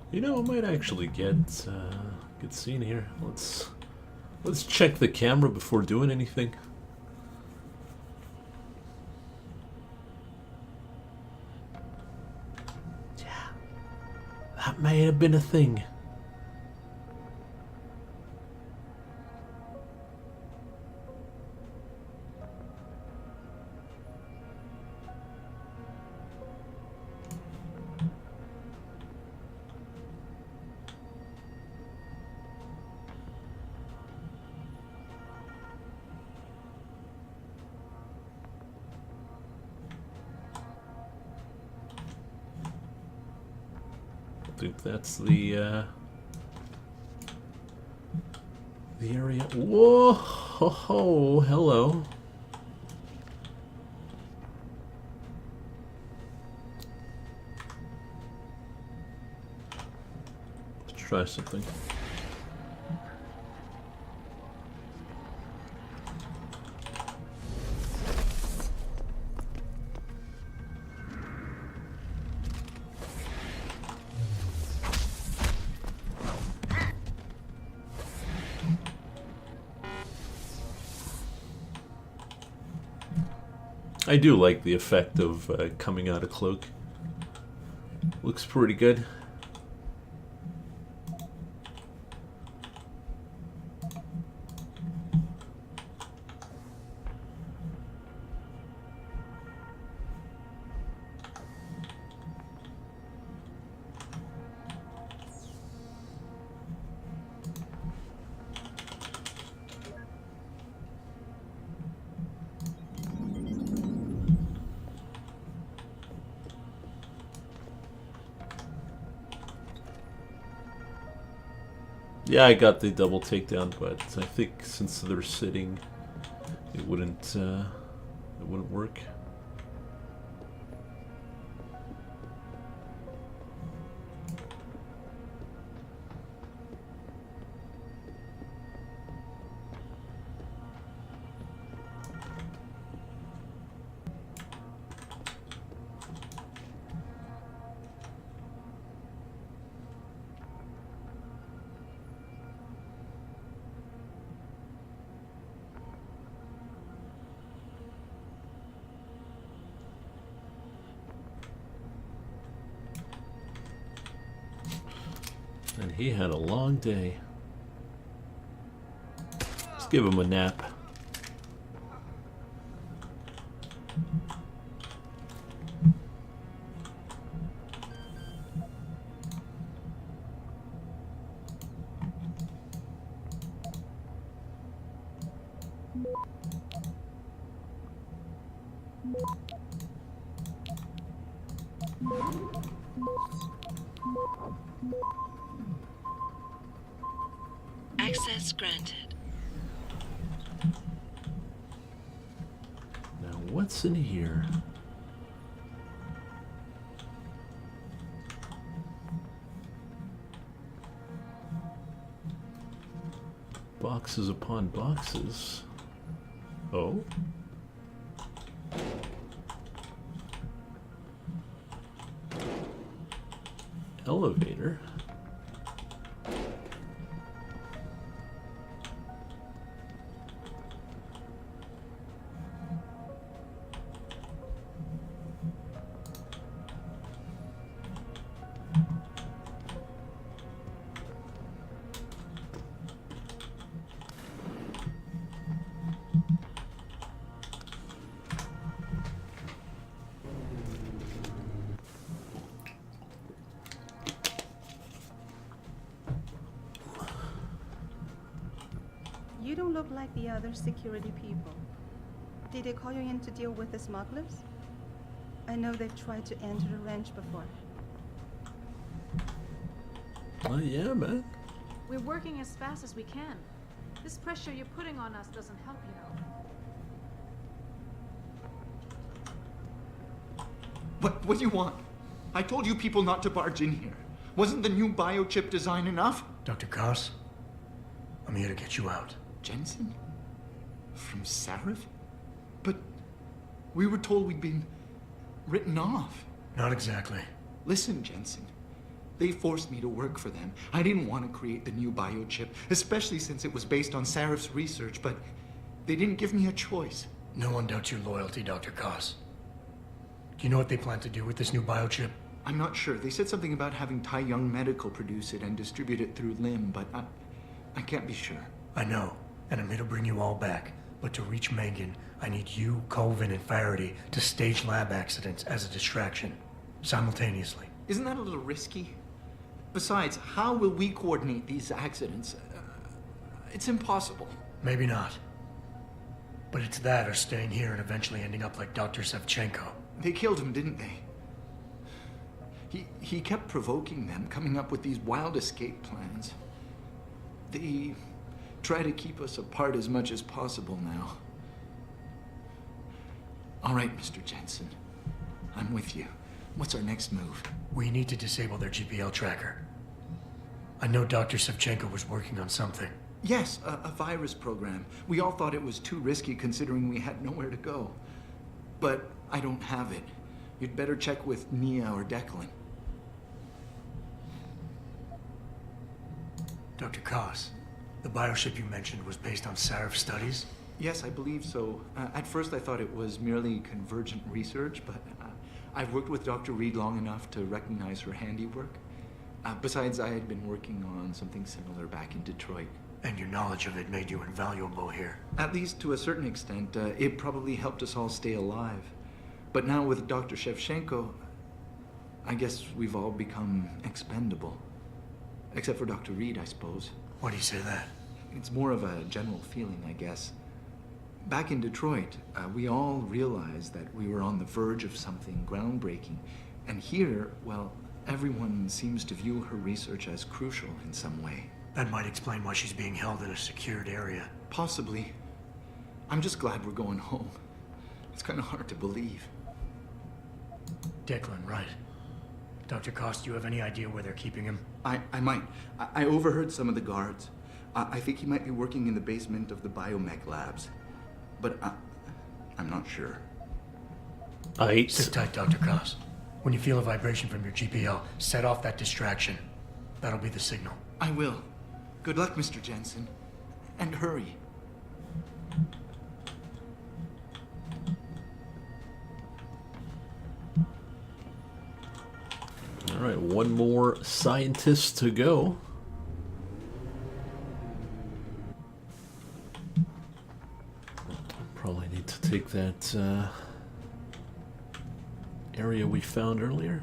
You know, I might actually get seen here. Let's check the camera before doing anything. Yeah, that may have been a thing. I think that's the area. Whoa, ho, ho, hello. Let's try something. I do like the effect of coming out of cloak. Looks pretty good. Yeah, I got the double takedown, but I think since they're sitting, it wouldn't work. And he had a long day. Let's give him a nap. Access granted. Now, what's in here? Boxes upon boxes. Oh? Elevator. You don't look like the other security people. Did they call you in to deal with the smugglers? I know they've tried to enter the ranch before. Oh, yeah, man. We're working as fast as we can. This pressure you're putting on us doesn't help, you know. What do you want? I told you people not to barge in here. Wasn't the new biochip design enough? Dr. Koss, I'm here to get you out. Jensen? From Sarif? But we were told we'd been written off. Not exactly. Listen, Jensen. They forced me to work for them. I didn't want to create the new biochip, especially since it was based on Sarif's research, but they didn't give me a choice. No one doubts your loyalty, Dr. Koss. Do you know what they plan to do with this new biochip? I'm not sure. They said something about having Tai Young Medical produce it and distribute it through LIM, but I can't be sure. I know, and I'm here to bring you all back. But to reach Megan, I need you, Colvin, and Faraday to stage lab accidents as a distraction, simultaneously. Isn't that a little risky? Besides, how will we coordinate these accidents? It's impossible. Maybe not. But it's that or staying here and eventually ending up like Dr. Sevchenko. They killed him, didn't they? He kept provoking them, coming up with these wild escape plans. They try to keep us apart as much as possible now. All right, Mr. Jensen. I'm with you. What's our next move? We need to disable their GPL tracker. I know Dr. Sevchenko was working on something. Yes, a virus program. We all thought it was too risky considering we had nowhere to go. But I don't have it. You'd better check with Nia or Declan. Dr. Koss, the biochip you mentioned was based on Sarif studies? Yes, I believe so. At first I thought it was merely convergent research, but I've worked with Dr. Reed long enough to recognize her handiwork. Besides, I had been working on something similar back in Detroit. And your knowledge of it made you invaluable here. At least to a certain extent, it probably helped us all stay alive. But now with Dr. Shevchenko, I guess we've all become expendable. Except for Dr. Reed, I suppose. Why do you say that? It's more of a general feeling, I guess. Back in Detroit, we all realized that we were on the verge of something groundbreaking. And here, well, everyone seems to view her research as crucial in some way. That might explain why she's being held in a secured area. Possibly. I'm just glad we're going home. It's kind of hard to believe. Declan, right. Dr. Koss, do you have any idea where they're keeping him? I might. I overheard some of the guards. I think he might be working in the basement of the biomech labs. But I'm not sure. Sit tight, Dr. Koss. When you feel a vibration from your GPL, set off that distraction. That'll be the signal. I will. Good luck, Mr. Jensen. And hurry. All right, one more scientist to go. Probably need to take that area we found earlier.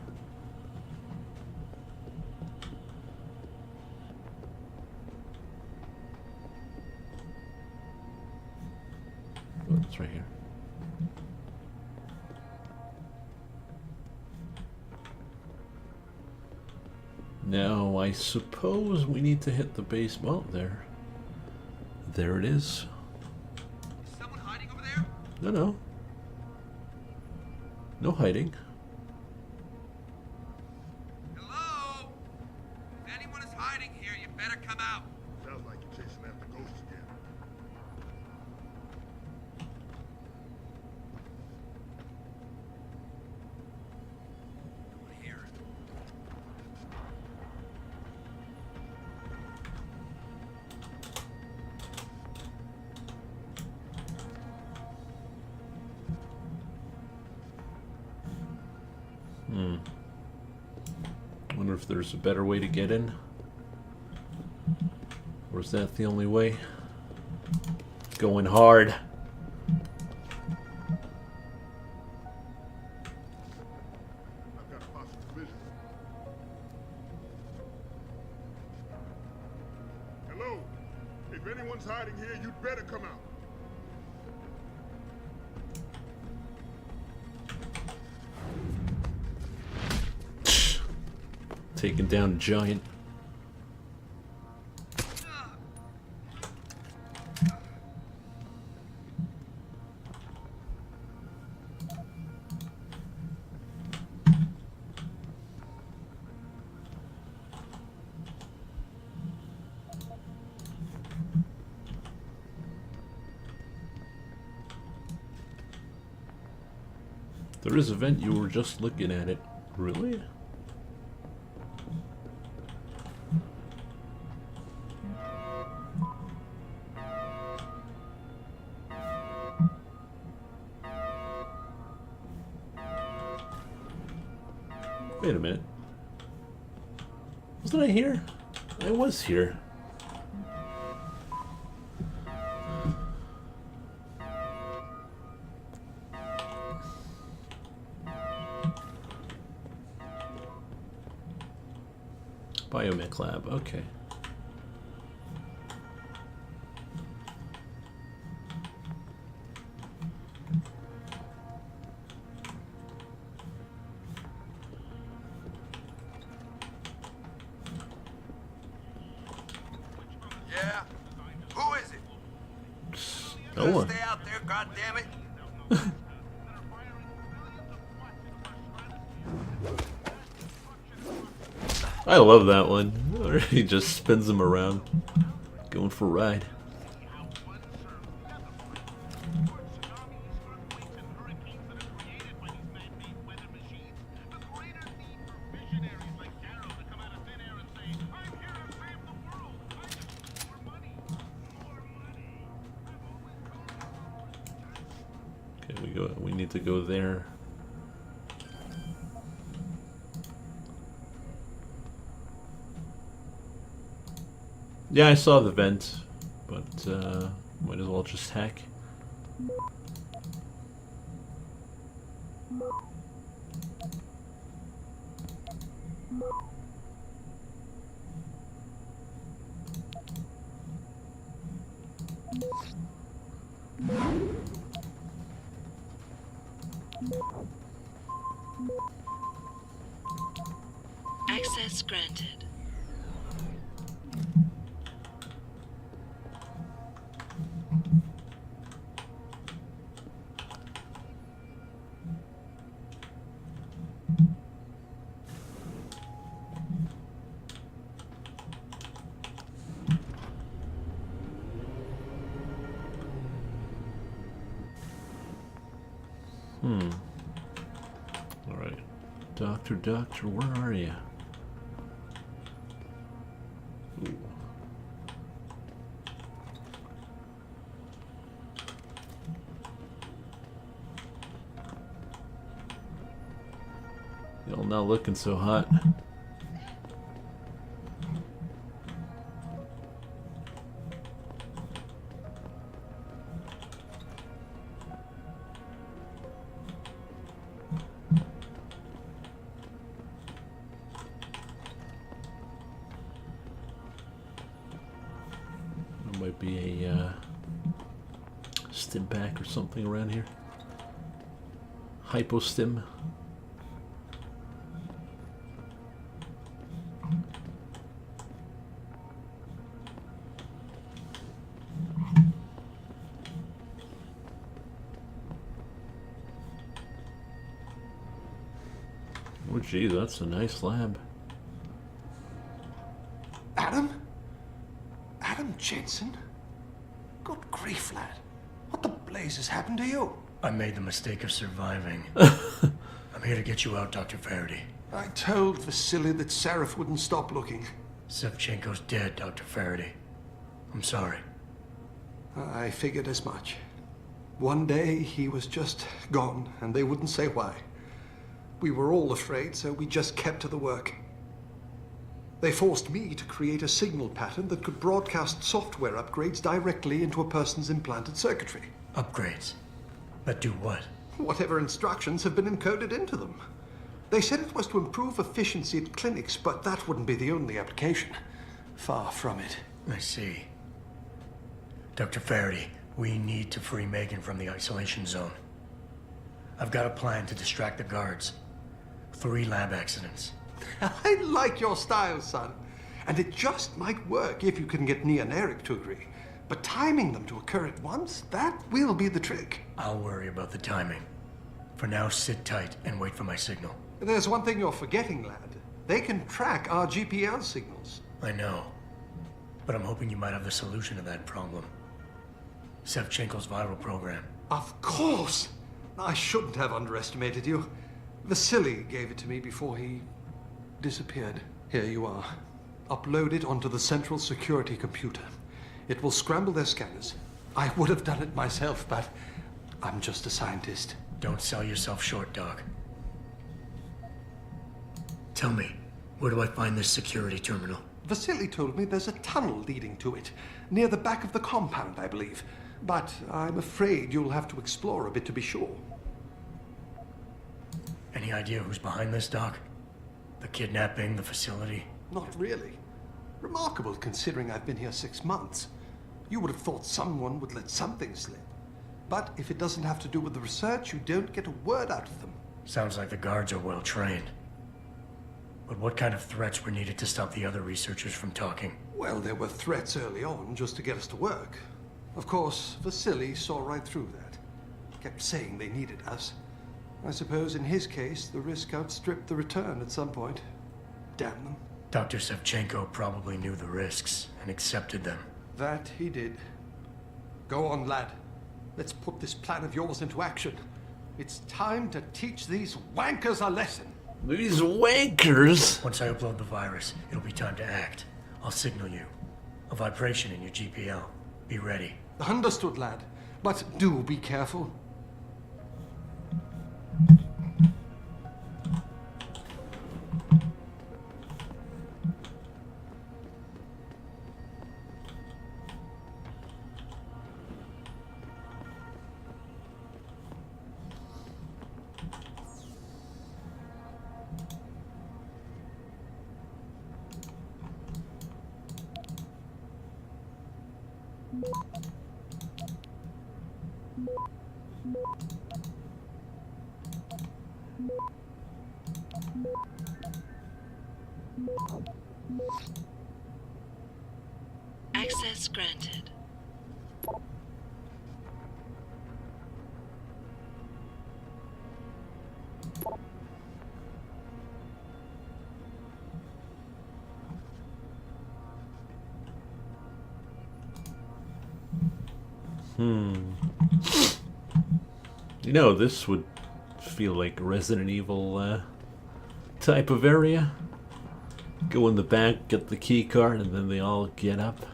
Oh, it's right here. Now, I suppose we need to hit the base. Well, there it is. Is someone hiding over there? No. No hiding. Hello? If anyone is hiding here, you better come out. Sounds like you're chasing after ghosts again. Don't want to hear it. Wonder if there's a better way to get in. Or is that the only way? Going hard. I've got a possible vision. Hello? If anyone someone's hiding here, you'd better come out. Taking down a giant. There is a vent, you were just looking at it. Really? Wait a minute. Wasn't I here? I was here. Biomech lab, okay. Yeah? Who is it? No one. Stay out there, goddammit. I love that one. Where he just spins them around. Going for a ride. Okay, we need to go there. Yeah, I saw the vent, but might as well just hack. Access granted. Alright. Doctor, where are you? Ooh. Y'all not looking so hot. Might be a stim pack or something around here. Hypostim. Oh gee, that's a nice lab. Adam? Adam Jensen? Good grief, lad. What the blazes happened to you? I made the mistake of surviving. I'm here to get you out, Dr. Faraday. I told Vasily that Seraph wouldn't stop looking. Sevchenko's dead, Dr. Faraday. I'm sorry. I figured as much. One day he was just gone, and they wouldn't say why. We were all afraid, so we just kept to the work. They forced me to create a signal pattern that could broadcast software upgrades directly into a person's implanted circuitry. Upgrades? That do what? Whatever instructions have been encoded into them. They said it was to improve efficiency at clinics, but that wouldn't be the only application. Far from it. I see. Dr. Faraday, we need to free Megan from the isolation zone. I've got a plan to distract the guards. 3 lab accidents. I like your style, son. And it just might work if you can get Nia and Eric to agree. But timing them to occur at once, that will be the trick. I'll worry about the timing. For now, sit tight and wait for my signal. There's one thing you're forgetting, lad. They can track our GPL signals. I know. But I'm hoping you might have the solution to that problem. Sevchenko's viral program. Of course! I shouldn't have underestimated you. Vasily gave it to me before he disappeared. Here you are. Upload it onto the central security computer. It will scramble their scanners. I would have done it myself, but I'm just a scientist. Don't sell yourself short, Doc. Tell me, where do I find this security terminal? Vasily told me there's a tunnel leading to it, near the back of the compound, I believe. But I'm afraid you'll have to explore a bit to be sure. Any idea who's behind this, Doc? The kidnapping, the facility? Not really. Remarkable considering I've been here 6 months. You would have thought someone would let something slip. But if it doesn't have to do with the research, you don't get a word out of them. Sounds like the guards are well trained. But what kind of threats were needed to stop the other researchers from talking? Well, there were threats early on just to get us to work. Of course, Vasily saw right through that. Kept saying they needed us. I suppose in his case, the risk outstripped the return at some point. Damn them. Dr. Sevchenko probably knew the risks and accepted them. That he did. Go on, lad. Let's put this plan of yours into action. It's time to teach these wankers a lesson. These wankers? Once I upload the virus, it'll be time to act. I'll signal you. A vibration in your GPL. Be ready. Understood, lad. But do be careful. Access granted. You know, this would feel like Resident Evil type of area. Go in the back, get the key card, and then they all get up.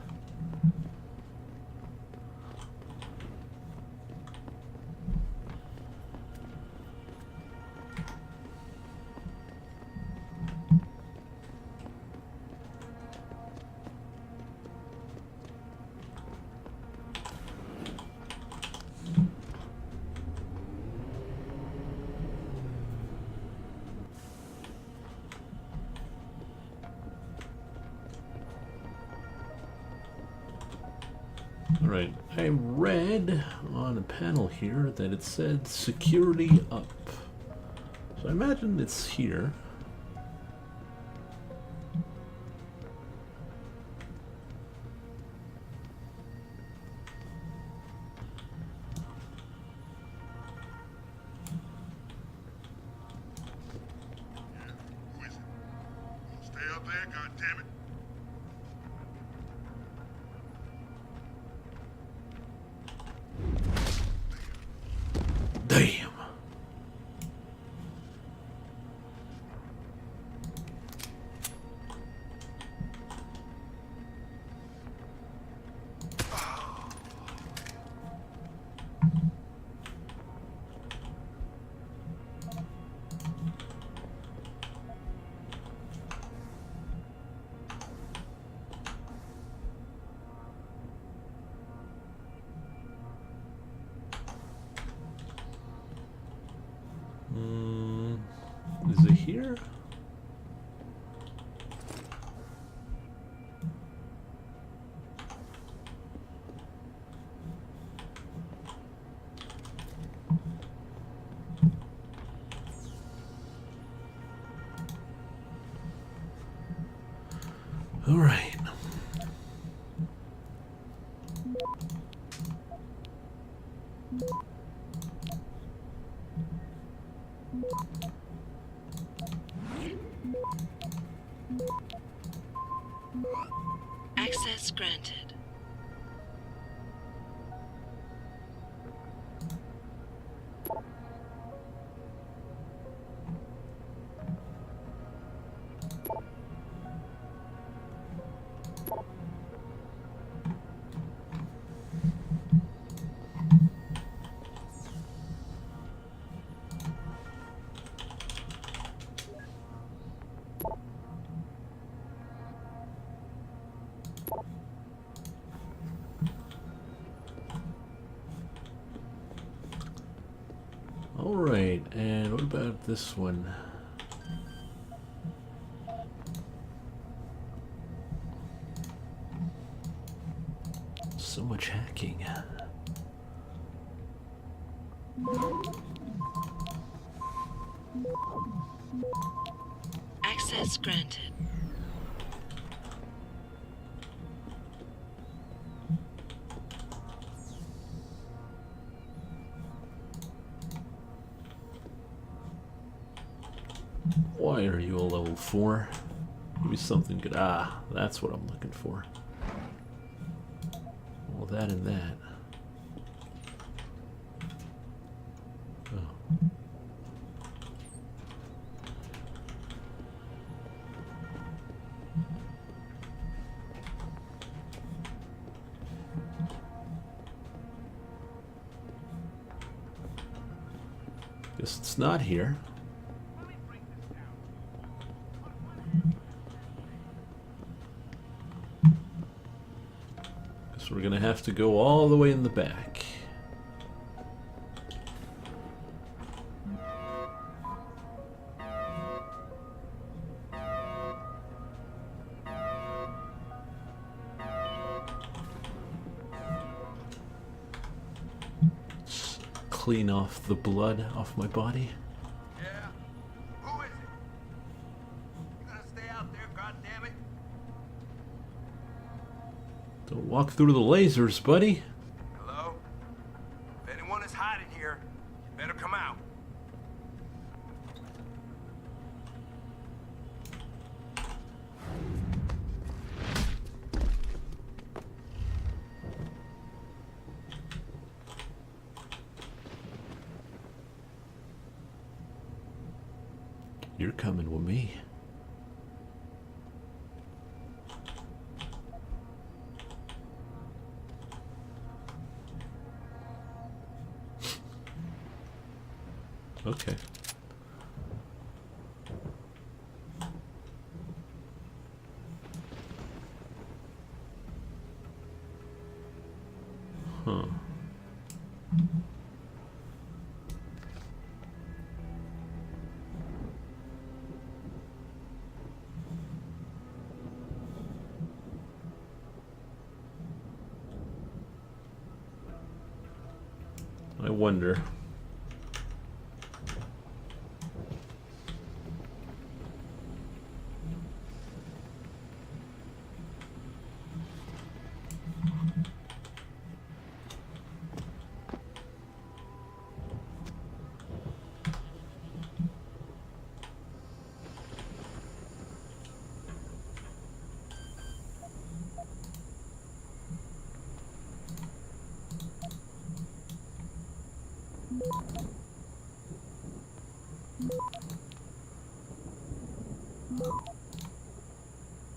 Alright, I read on a panel here that it said security up. So I imagine it's here. Who is it? Gonna stay up there, goddammit? Damn. right. Access granted. All right, and what about this one? So much hacking. Access granted. Why are you a level 4? Maybe something good. Ah, that's what I'm looking for. Well, that and that. Oh. Guess it's not here. Guess we're gonna have to go all the way in the back. Clean off the blood off my body. Yeah? Who is it? You gonna stay out there, goddammit? Don't walk through the lasers, buddy. Hello? If anyone is hiding here, you better come out. You're coming with me. Okay. Huh. I wonder.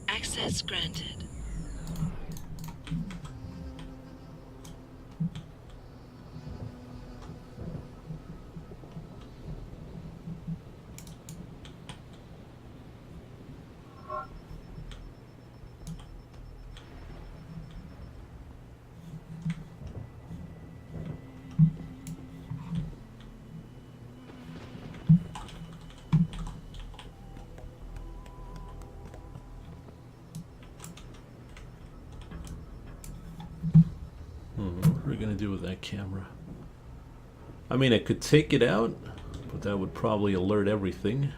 Access granted. What are we gonna do with that camera? I mean, I could take it out, but that would probably alert everything.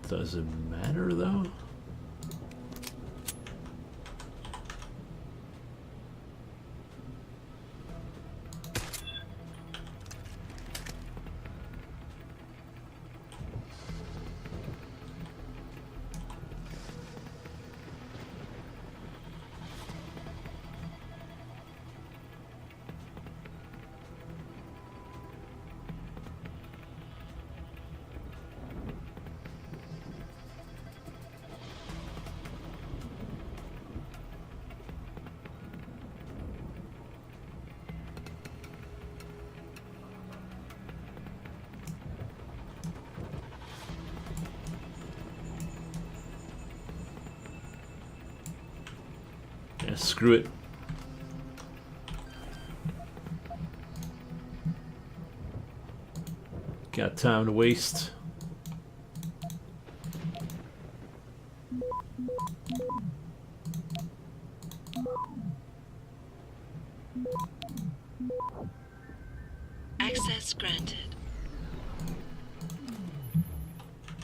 Does it matter though? Yeah, screw it. Got time to waste. Access granted.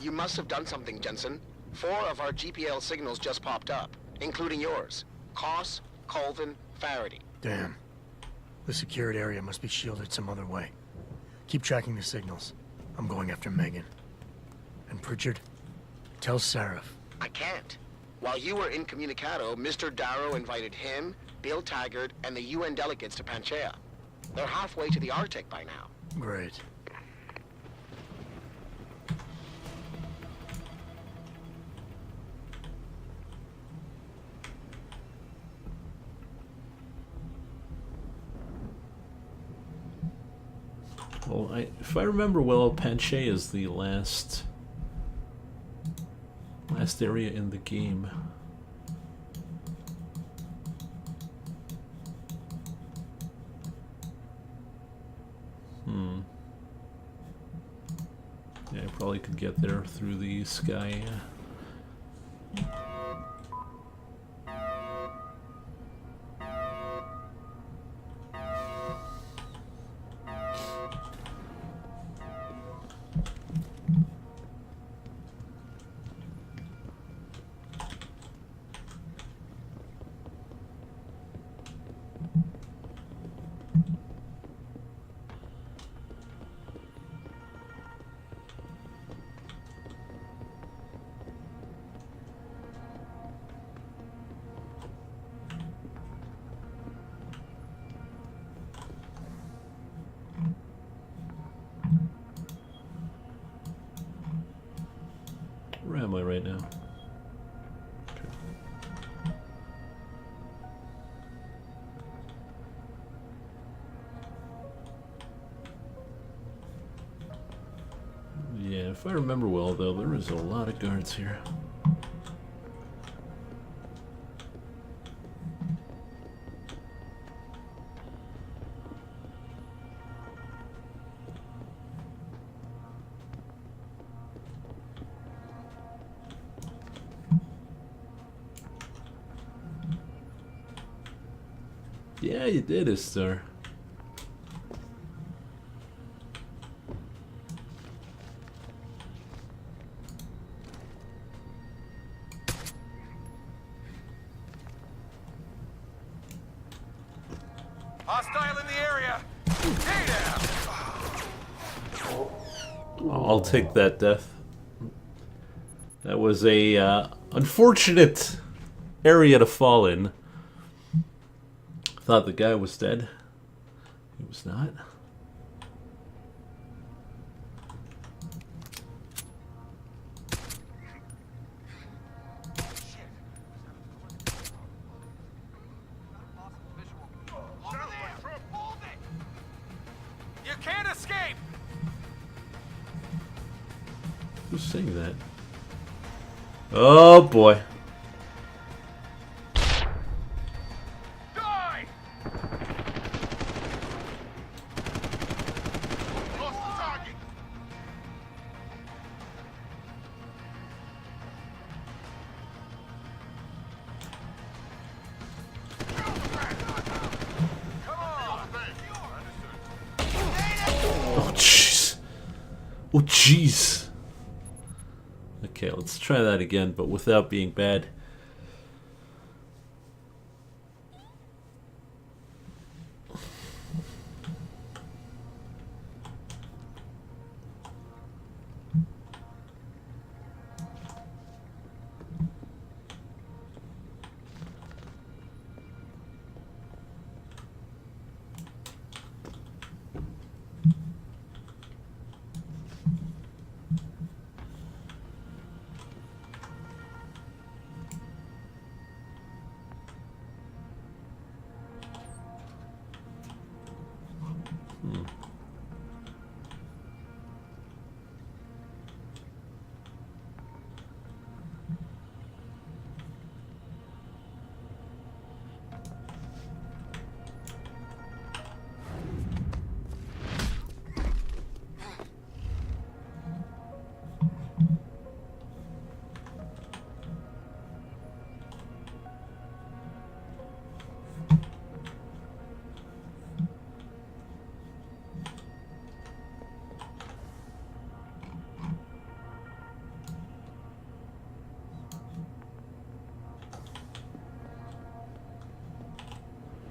You must have done something, Jensen. 4 of our GPL signals just popped up, including yours. Koss, Colvin, Faraday. Damn. The secured area must be shielded some other way. Keep tracking the signals. I'm going after Megan. And Pritchard, tell Sarif. I can't. While you were incommunicado, Mr. Darrow invited him, Bill Taggart, and the UN delegates to Panchea. They're halfway to the Arctic by now. Great. Well, if I remember well, Panchea is the last area in the game. Yeah, I probably could get there through the sky. Where am I right now? Yeah, if I remember well, though, there is a lot of guards here. Yeah, you did it, sir. Hostile in the area. Hey now. I'll take that death. That was a unfortunate area to fall in. Thought the guy was dead. He was not. You can't escape. Who's saying that? Oh boy. Oh jeez. Okay, let's try that again, but without being bad.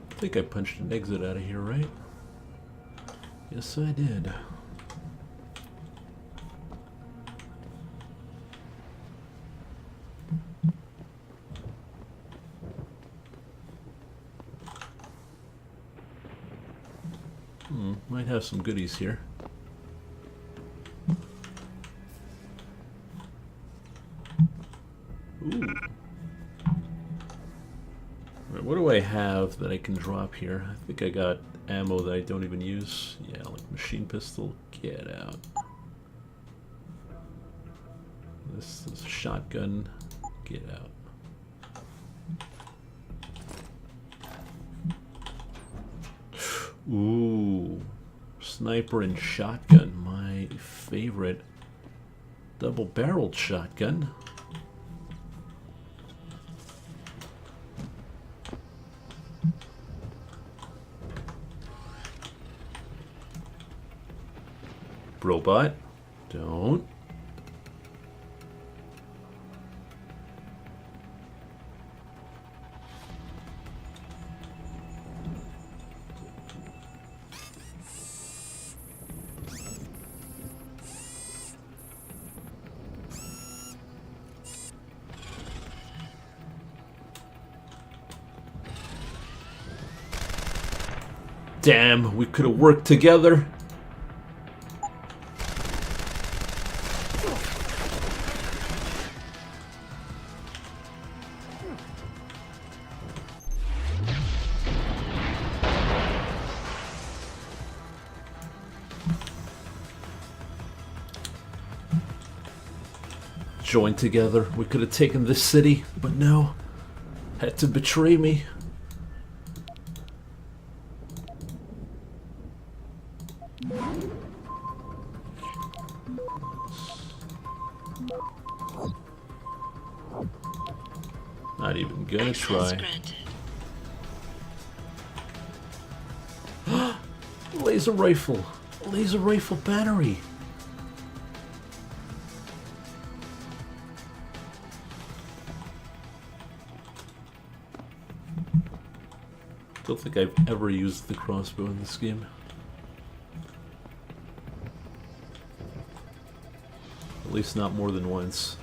I think I punched an exit out of here, right? Yes, I did. Might have some goodies here. Ooh. Right, what do I have that I can drop here? I think I got ammo that I don't even use. Yeah, like machine pistol. Get out. This is a shotgun. Get out. Ooh. Sniper and shotgun. My favorite. Double-barreled shotgun. Robot, don't. Damn, we could have worked together. Joined together, we could have taken this city, but no, had to betray me. Not even gonna try. Laser rifle! Laser rifle battery! Don't think I've ever used the crossbow in this game. At least not more than once.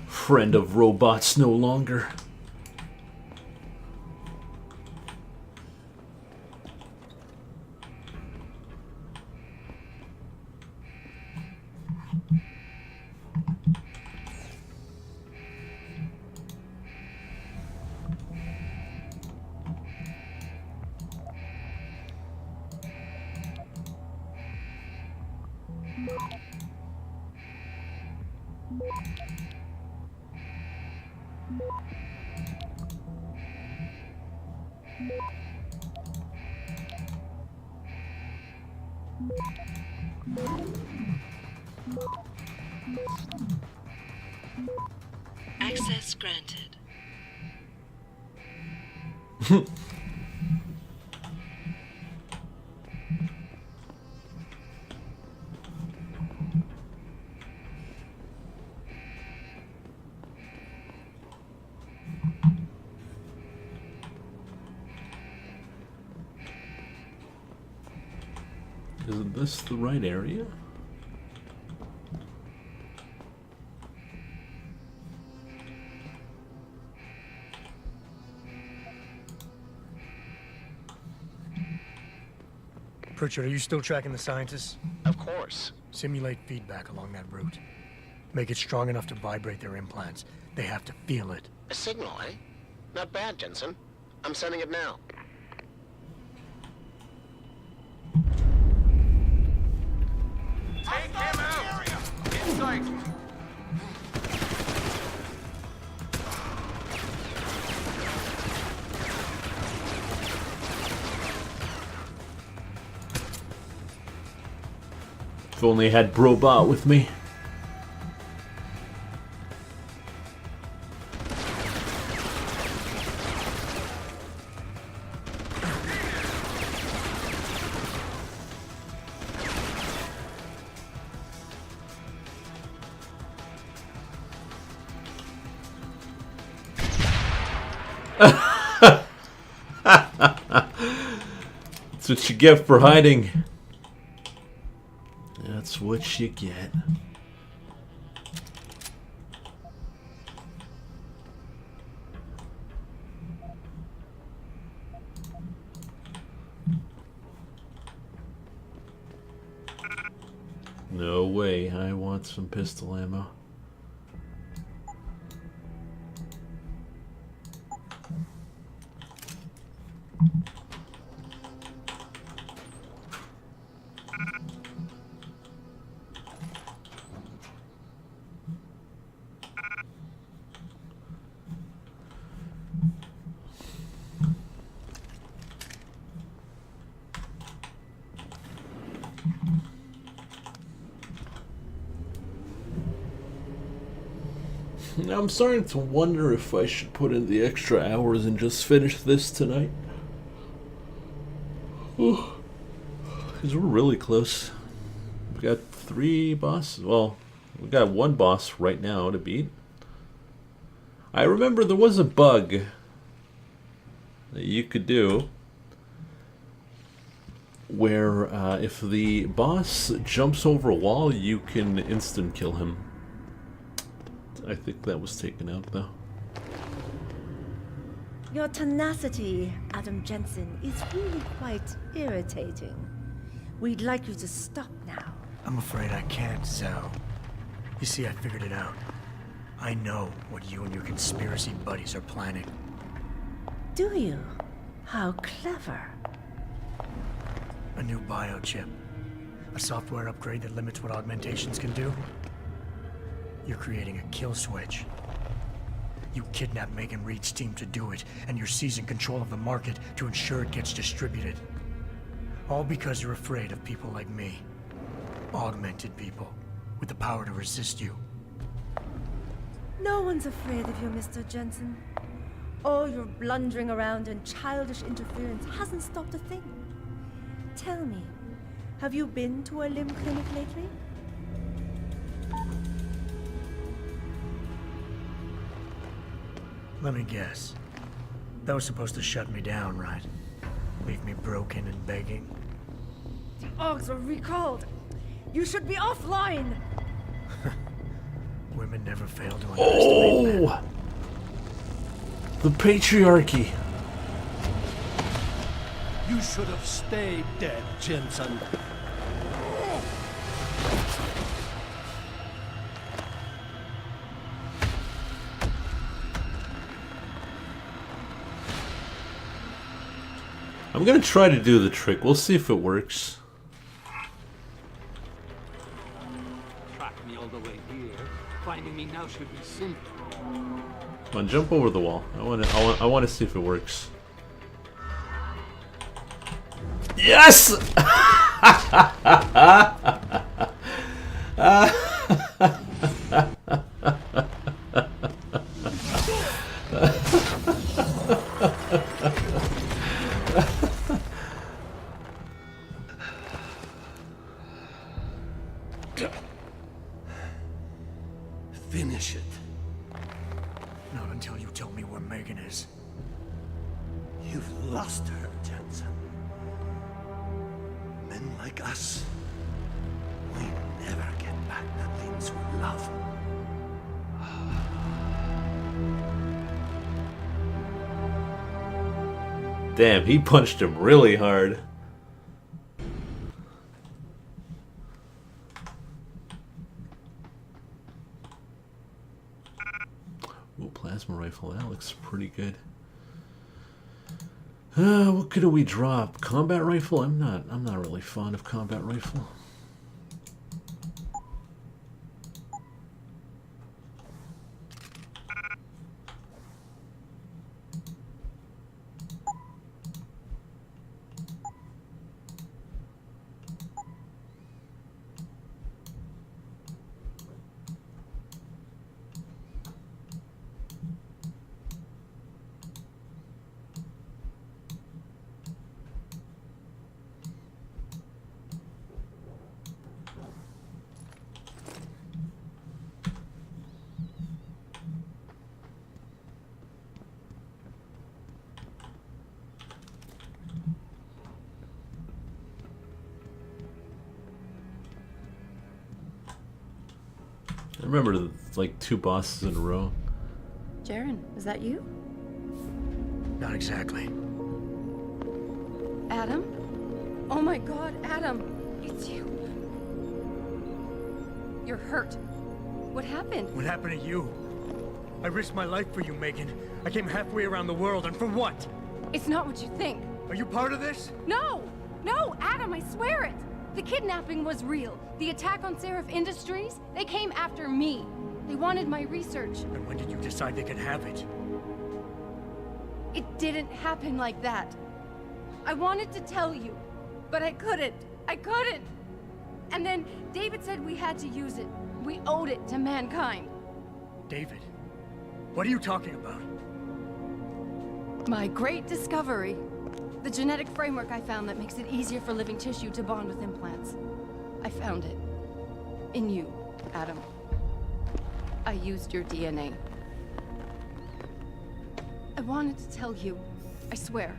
Friend of robots no longer. Access granted. Isn't this the right area? Pritchard, are you still tracking the scientists? Of course. Simulate feedback along that route. Make it strong enough to vibrate their implants. They have to feel it. A signal, eh? Not bad, Jensen. I'm sending it now. Take him out! In sight! If only I had Brobot with me. That's what you get for hiding. That's what you get. No way, I want some pistol ammo. I'm starting to wonder if I should put in the extra hours and just finish this tonight. Because we're really close. We got 3 bosses. Well, we got 1 boss right now to beat. I remember there was a bug that you could do where if the boss jumps over a wall, you can instant kill him. I think that was taken out, though. Your tenacity, Adam Jensen, is really quite irritating. We'd like you to stop now. I'm afraid I can't, Zhao. You see, I figured it out. I know what you and your conspiracy buddies are planning. Do you? How clever. A new biochip. A software upgrade that limits what augmentations can do. You're creating a kill switch. You kidnapped Megan Reed's team to do it, and you're seizing control of the market to ensure it gets distributed. All because you're afraid of people like me. Augmented people, with the power to resist you. No one's afraid of you, Mr. Jensen. All your blundering around and childish interference hasn't stopped a thing. Tell me, have you been to a limb clinic lately? Let me guess. That was supposed to shut me down, right? Leave me broken and begging. The Augs are recalled. You should be offline. Women never fail to underestimate men. The patriarchy. You should have stayed dead, Jensen. I'm gonna try to do the trick. We'll see if it works. Try. tracked me all the way here. Finding me now should be simple. Come on, jump over the wall. I want to see if it works. Yes! Finish it. Not until you tell me where Megan is. You've lost her, Jensen. Men like us, we never get back the things we love. Damn, he punched him really hard. Ooh, plasma rifle. That looks pretty good. What could we drop? Combat rifle? I'm not really fond of combat rifle. I remember like 2 bosses in a row. Jaren, is that you? Not exactly. Adam? Oh my god, Adam! It's you. You're hurt. What happened? What happened to you? I risked my life for you, Megan. I came halfway around the world, and for what? It's not what you think. Are you part of this? No! No, Adam, I swear it! The kidnapping was real. The attack on Seraph Industries, they came after me. They wanted my research. And when did you decide they could have it? It didn't happen like that. I wanted to tell you, but I couldn't. I couldn't! And then David said we had to use it. We owed it to mankind. David? What are you talking about? My great discovery. The genetic framework I found that makes it easier for living tissue to bond with implants. I found it. In you, Adam. I used your DNA. I wanted to tell you, I swear.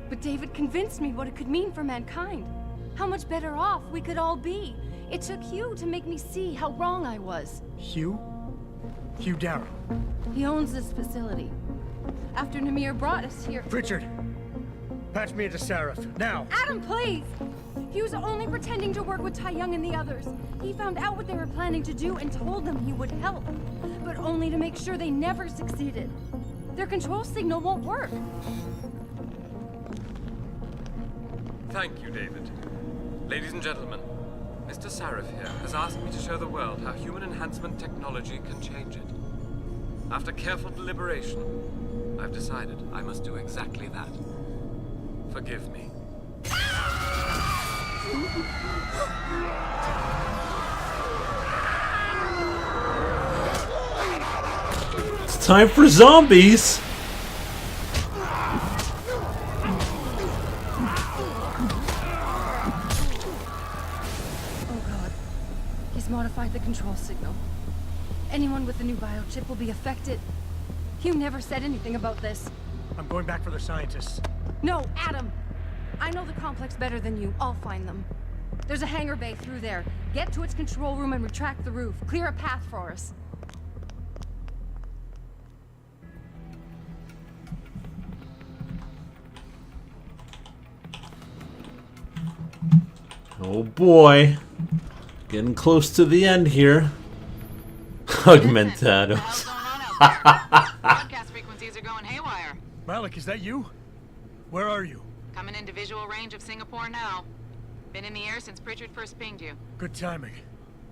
But David convinced me what it could mean for mankind. How much better off we could all be. It took Hugh to make me see how wrong I was. Hugh? Hugh Darrow. He owns this facility. After Namir brought us here... Pritchard! Patch me into Seraph, now! Adam, please! He was only pretending to work with Tai Young and the others. He found out what they were planning to do and told them he would help. But only to make sure they never succeeded. Their control signal won't work. Thank you, David. Ladies and gentlemen, Mr. Seraph here has asked me to show the world how human enhancement technology can change it. After careful deliberation, I've decided I must do exactly that. Forgive me. It's time for zombies! Oh god. He's modified the control signal. Anyone with the new biochip will be affected. Hugh never said anything about this. I'm going back for the scientists. No, Adam! I know the complex better than you. I'll find them. There's a hangar bay through there. Get to its control room and retract the roof. Clear a path for us. Oh boy. Getting close to the end here. Augmentados. Broadcast frequencies are going haywire. Malik, is that you? Where are you? Coming into visual range of Singapore now. Been in the air since Pritchard first pinged you. Good timing.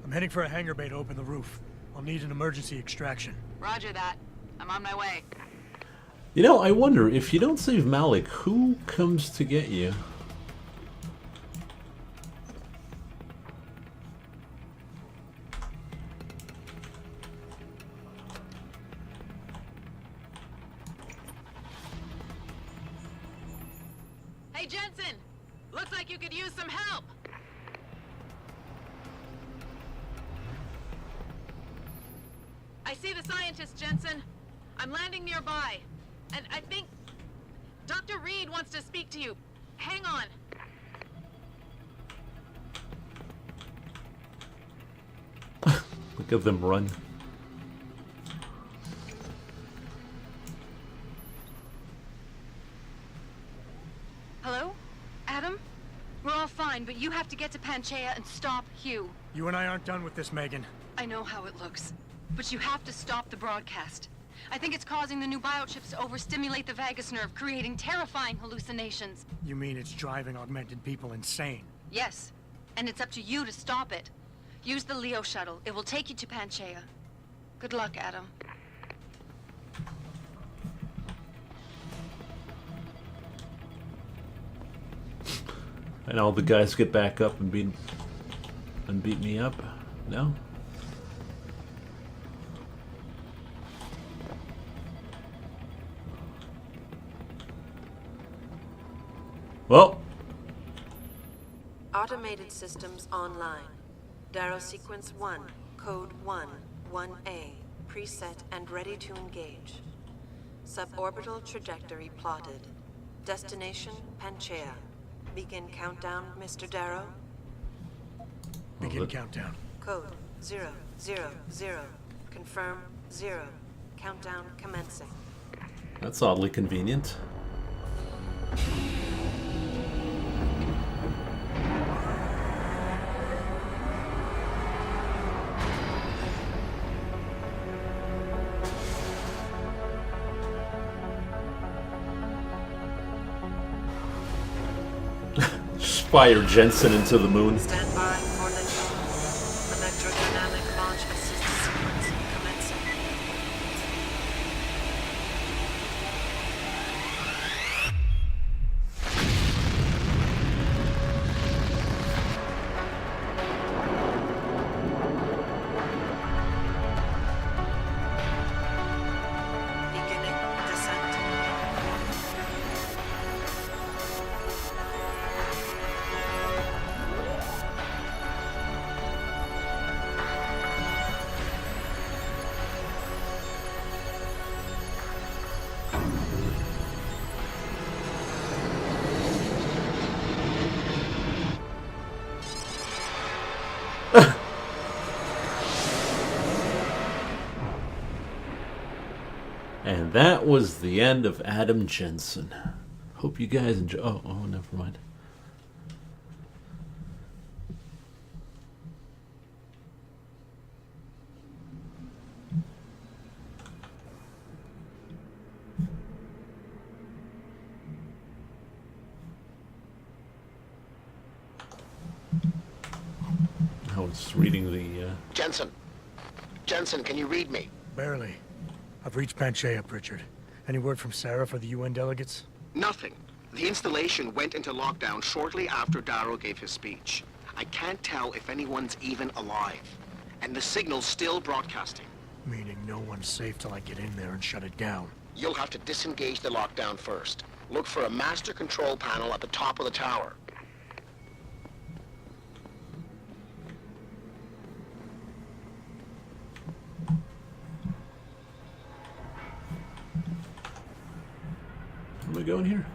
I'm heading for a hangar bay to open the roof. I'll need an emergency extraction. Roger that. I'm on my way. You know, I wonder, if you don't save Malik, who comes to get you? Hey, Jensen! Looks like you could use some help! I see the scientist, Jensen. I'm landing nearby. And I think Dr. Reed wants to speak to you. Hang on. Look at them run. Hello? Adam? We're all fine, but you have to get to Panchaea and stop Hugh. You and I aren't done with this, Megan. I know how it looks, but you have to stop the broadcast. I think it's causing the new biochips to overstimulate the vagus nerve, creating terrifying hallucinations. You mean it's driving augmented people insane? Yes, and it's up to you to stop it. Use the Leo shuttle. It will take you to Panchaea. Good luck, Adam. And all the guys get back up and beat me up? No? Well. Automated systems online. Darrow sequence 1, code 1, 1A, preset and ready to engage. Suborbital trajectory plotted. Destination Panchaea. Begin countdown, Mr. Darrow. Begin countdown. Code 000. Confirm 0. Countdown commencing. That's oddly convenient. Fire Jensen into the moon. Stand by for electrodynamic launch assist sequence commencing. Beginning descent. And that was the end of Adam Jensen. Hope you guys enjoy. Oh, never mind. I was reading the. Jensen. Jensen, can you read me? Barely. I've reached Panchaea, Pritchard. Any word from Sarah for the UN delegates? Nothing. The installation went into lockdown shortly after Darrow gave his speech. I can't tell if anyone's even alive. And the signal's still broadcasting. Meaning no one's safe till I get in there and shut it down. You'll have to disengage the lockdown first. Look for a master control panel at the top of the tower. Am I going here?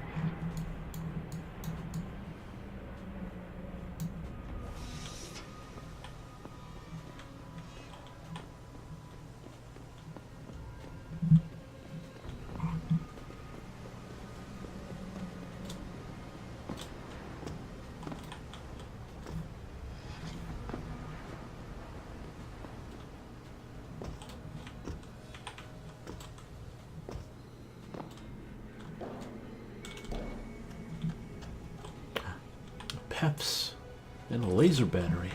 Peps and a laser battery.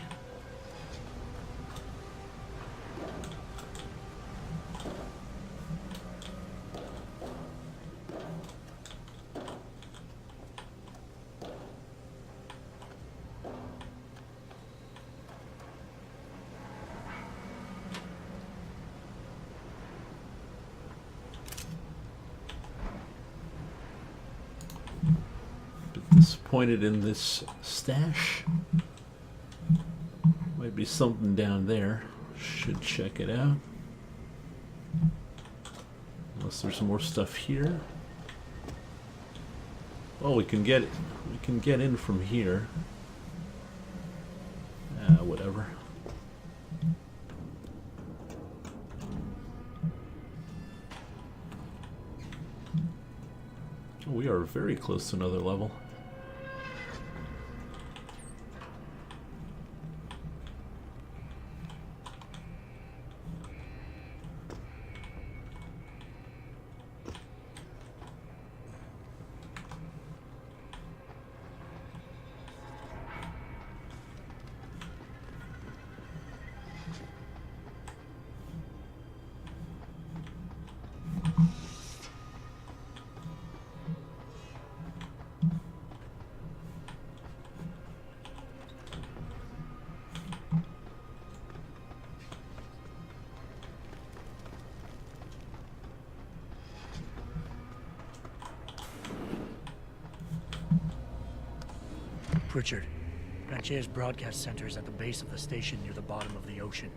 disappointed in this stash. Might be something down there. Should check it out. Unless there's more stuff here. Oh, we can get in from here. Whatever. We are very close to another level. Richard, Rancher's broadcast center is at the base of the station near the bottom of the ocean.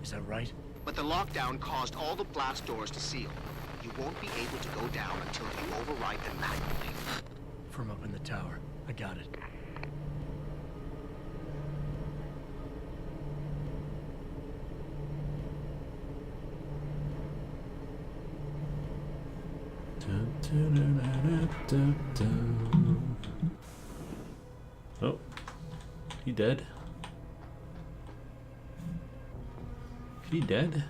Is that right? But the lockdown caused all the blast doors to seal. You won't be able to go down until you override them manually. From up in the tower. I got it. Oh, he dead? He dead?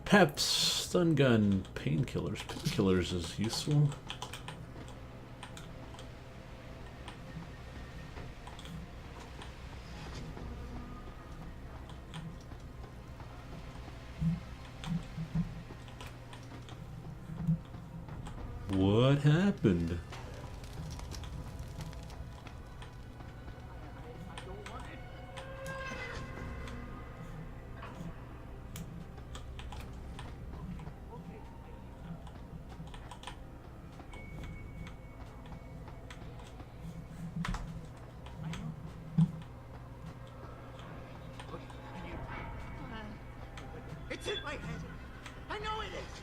Peps, stun gun, painkillers. Painkillers is useful. What happened? It's in my head. I know it is.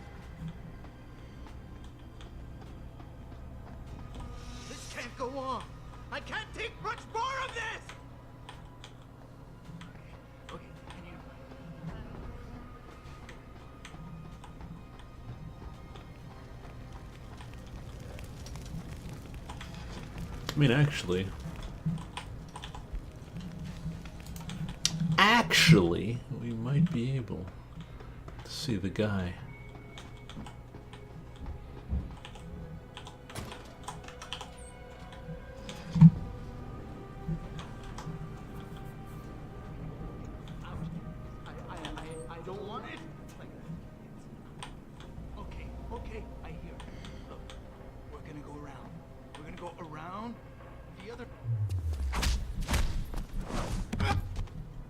This can't go on. I can't take much more of this. Okay, can you? I mean, actually, we might be able to see the guy. I don't want it. Okay, okay, I hear. Look, we're gonna go around. We're gonna go around the other.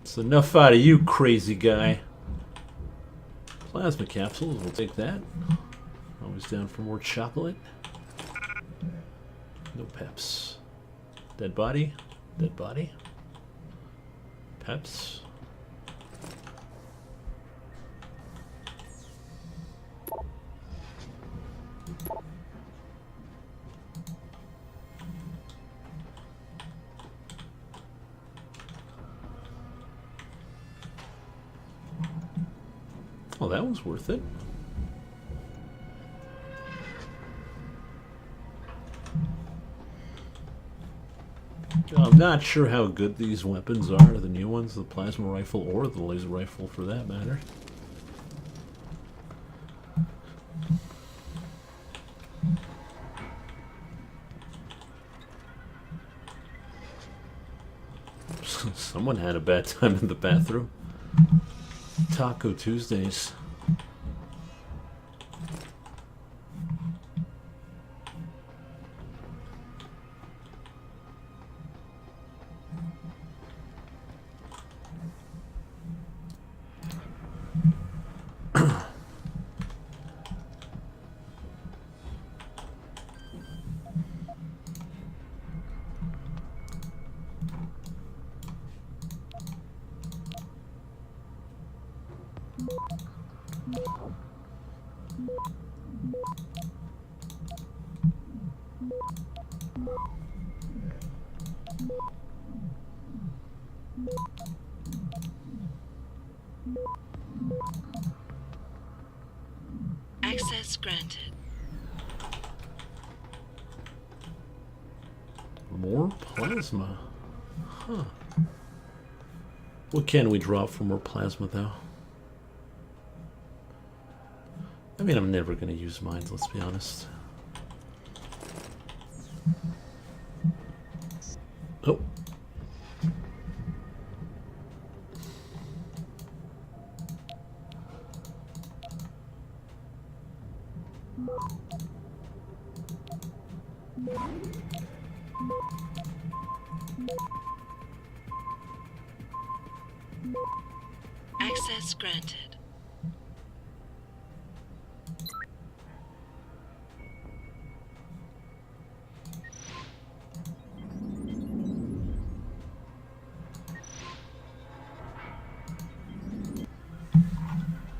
It's enough out of you, crazy guy. Plasma capsules, we'll take that. Always down for more chocolate. No peps. Dead body. Dead body. Peps. Well, that was worth it. I'm not sure how good these weapons are, the new ones, the plasma rifle or the laser rifle for that matter. Someone had a bad time in the bathroom. Taco Tuesdays. granted. More plasma. Huh. What can we drop for more plasma, though? I mean, I'm never going to use mines, let's be honest. Oh. Access granted.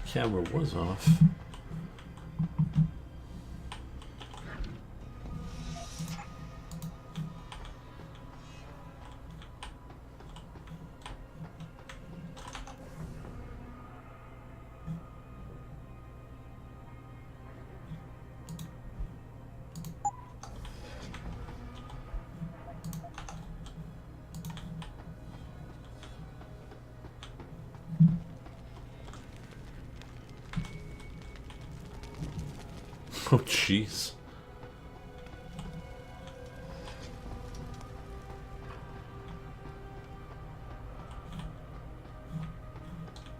Camera was off. Oh, jeez.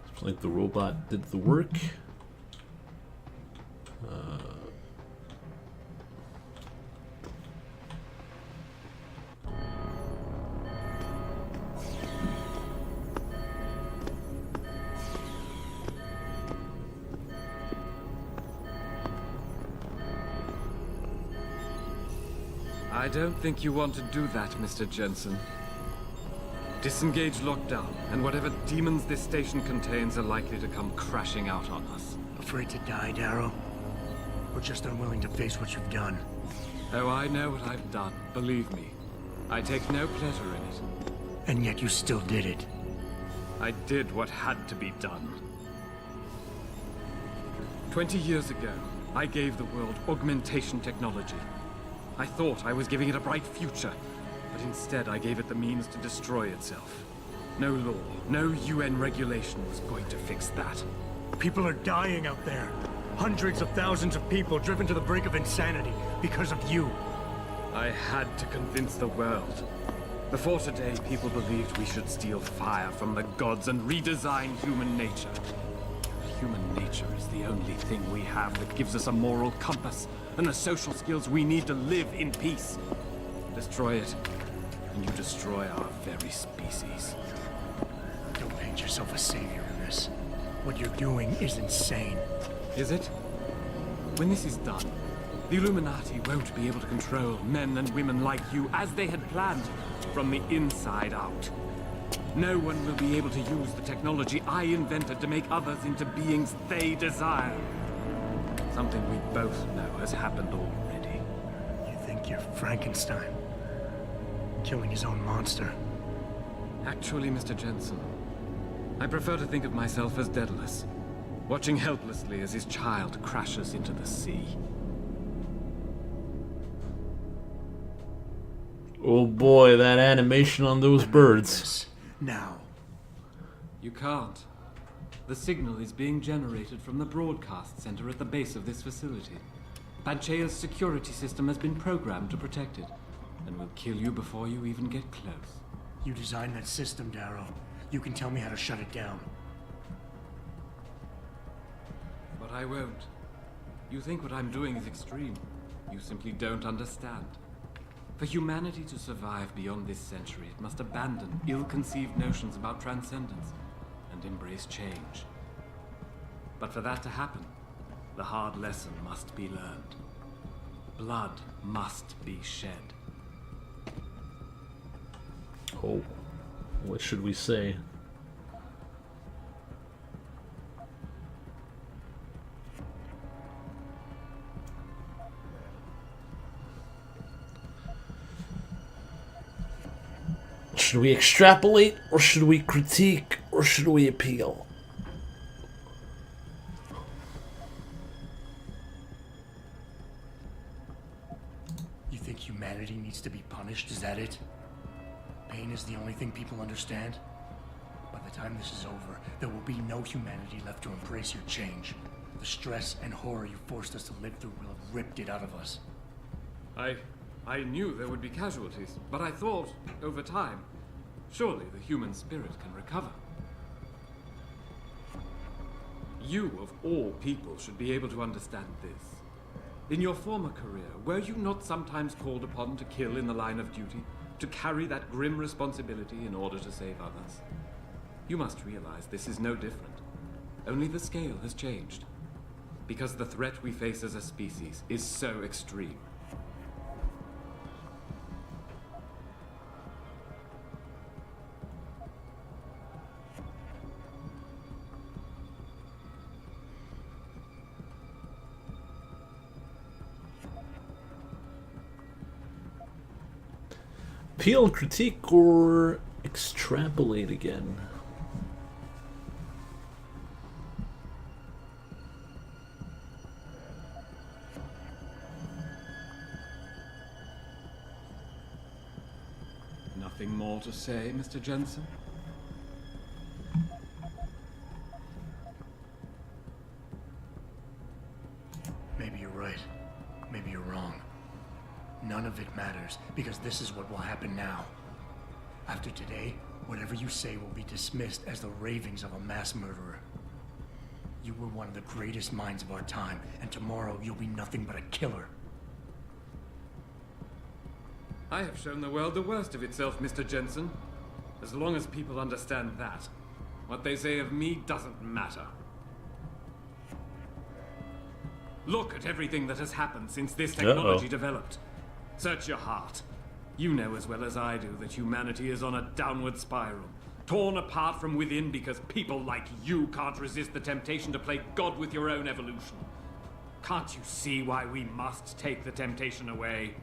Looks like the robot did the work. I don't think you want to do that, Mr. Jensen. Disengage lockdown, and whatever demons this station contains are likely to come crashing out on us. Afraid to die, Darrow? Or just unwilling to face what you've done? Oh, I know what I've done, believe me. I take no pleasure in it. And yet you still did it. I did what had to be done. 20 years ago, I gave the world augmentation technology. I thought I was giving it a bright future, but instead I gave it the means to destroy itself. No law, no UN regulation was going to fix that. People are dying out there. Hundreds of thousands of people driven to the brink of insanity because of you. I had to convince the world. Before today, people believed we should steal fire from the gods and redesign human nature. Human nature is the only thing we have that gives us a moral compass and the social skills we need to live in peace. Destroy it, and you destroy our very species. Don't paint yourself a savior in this. What you're doing is insane. Is it? When this is done, the Illuminati won't be able to control men and women like you as they had planned, from the inside out. No one will be able to use the technology I invented to make others into beings they desire. Something we both know has happened already. You think you're Frankenstein? Killing his own monster? Actually, Mr. Jensen, I prefer to think of myself as Daedalus, watching helplessly as his child crashes into the sea. Oh boy, that animation on those birds. Now. You can't. The signal is being generated from the broadcast center at the base of this facility. Panchea's security system has been programmed to protect it, and will kill you before you even get close. You designed that system, Darrow. You can tell me how to shut it down. But I won't. You think what I'm doing is extreme. You simply don't understand. For humanity to survive beyond this century, it must abandon ill-conceived notions about transcendence and embrace change. But for that to happen, the hard lesson must be learned. Blood must be shed. Oh, what should we say? Should we extrapolate, or should we critique, or should we appeal? that it? Pain is the only thing people understand? By the time this is over, there will be no humanity left to embrace your change. The stress and horror you forced us to live through will have ripped it out of us. I knew there would be casualties, but I thought, over time, surely the human spirit can recover. You, of all people, should be able to understand this. In your former career, were you not sometimes called upon to kill in the line of duty? To carry that grim responsibility in order to save others? You must realize this is no different. Only the scale has changed. Because the threat we face as a species is so extreme. Appeal, critique, or extrapolate again? Nothing more to say, Mr. Jensen? Maybe you're right. Maybe you're wrong. None of it matters, because this is what will happen now. After today, whatever you say will be dismissed as the ravings of a mass murderer. You were one of the greatest minds of our time, and tomorrow you'll be nothing but a killer. I have shown the world the worst of itself, Mr. Jensen. As long as people understand that, what they say of me doesn't matter. Look at everything that has happened since this technology developed. Search your heart. You know as well as I do that humanity is on a downward spiral, torn apart from within because people like you can't resist the temptation to play God with your own evolution. Can't you see why we must take the temptation away?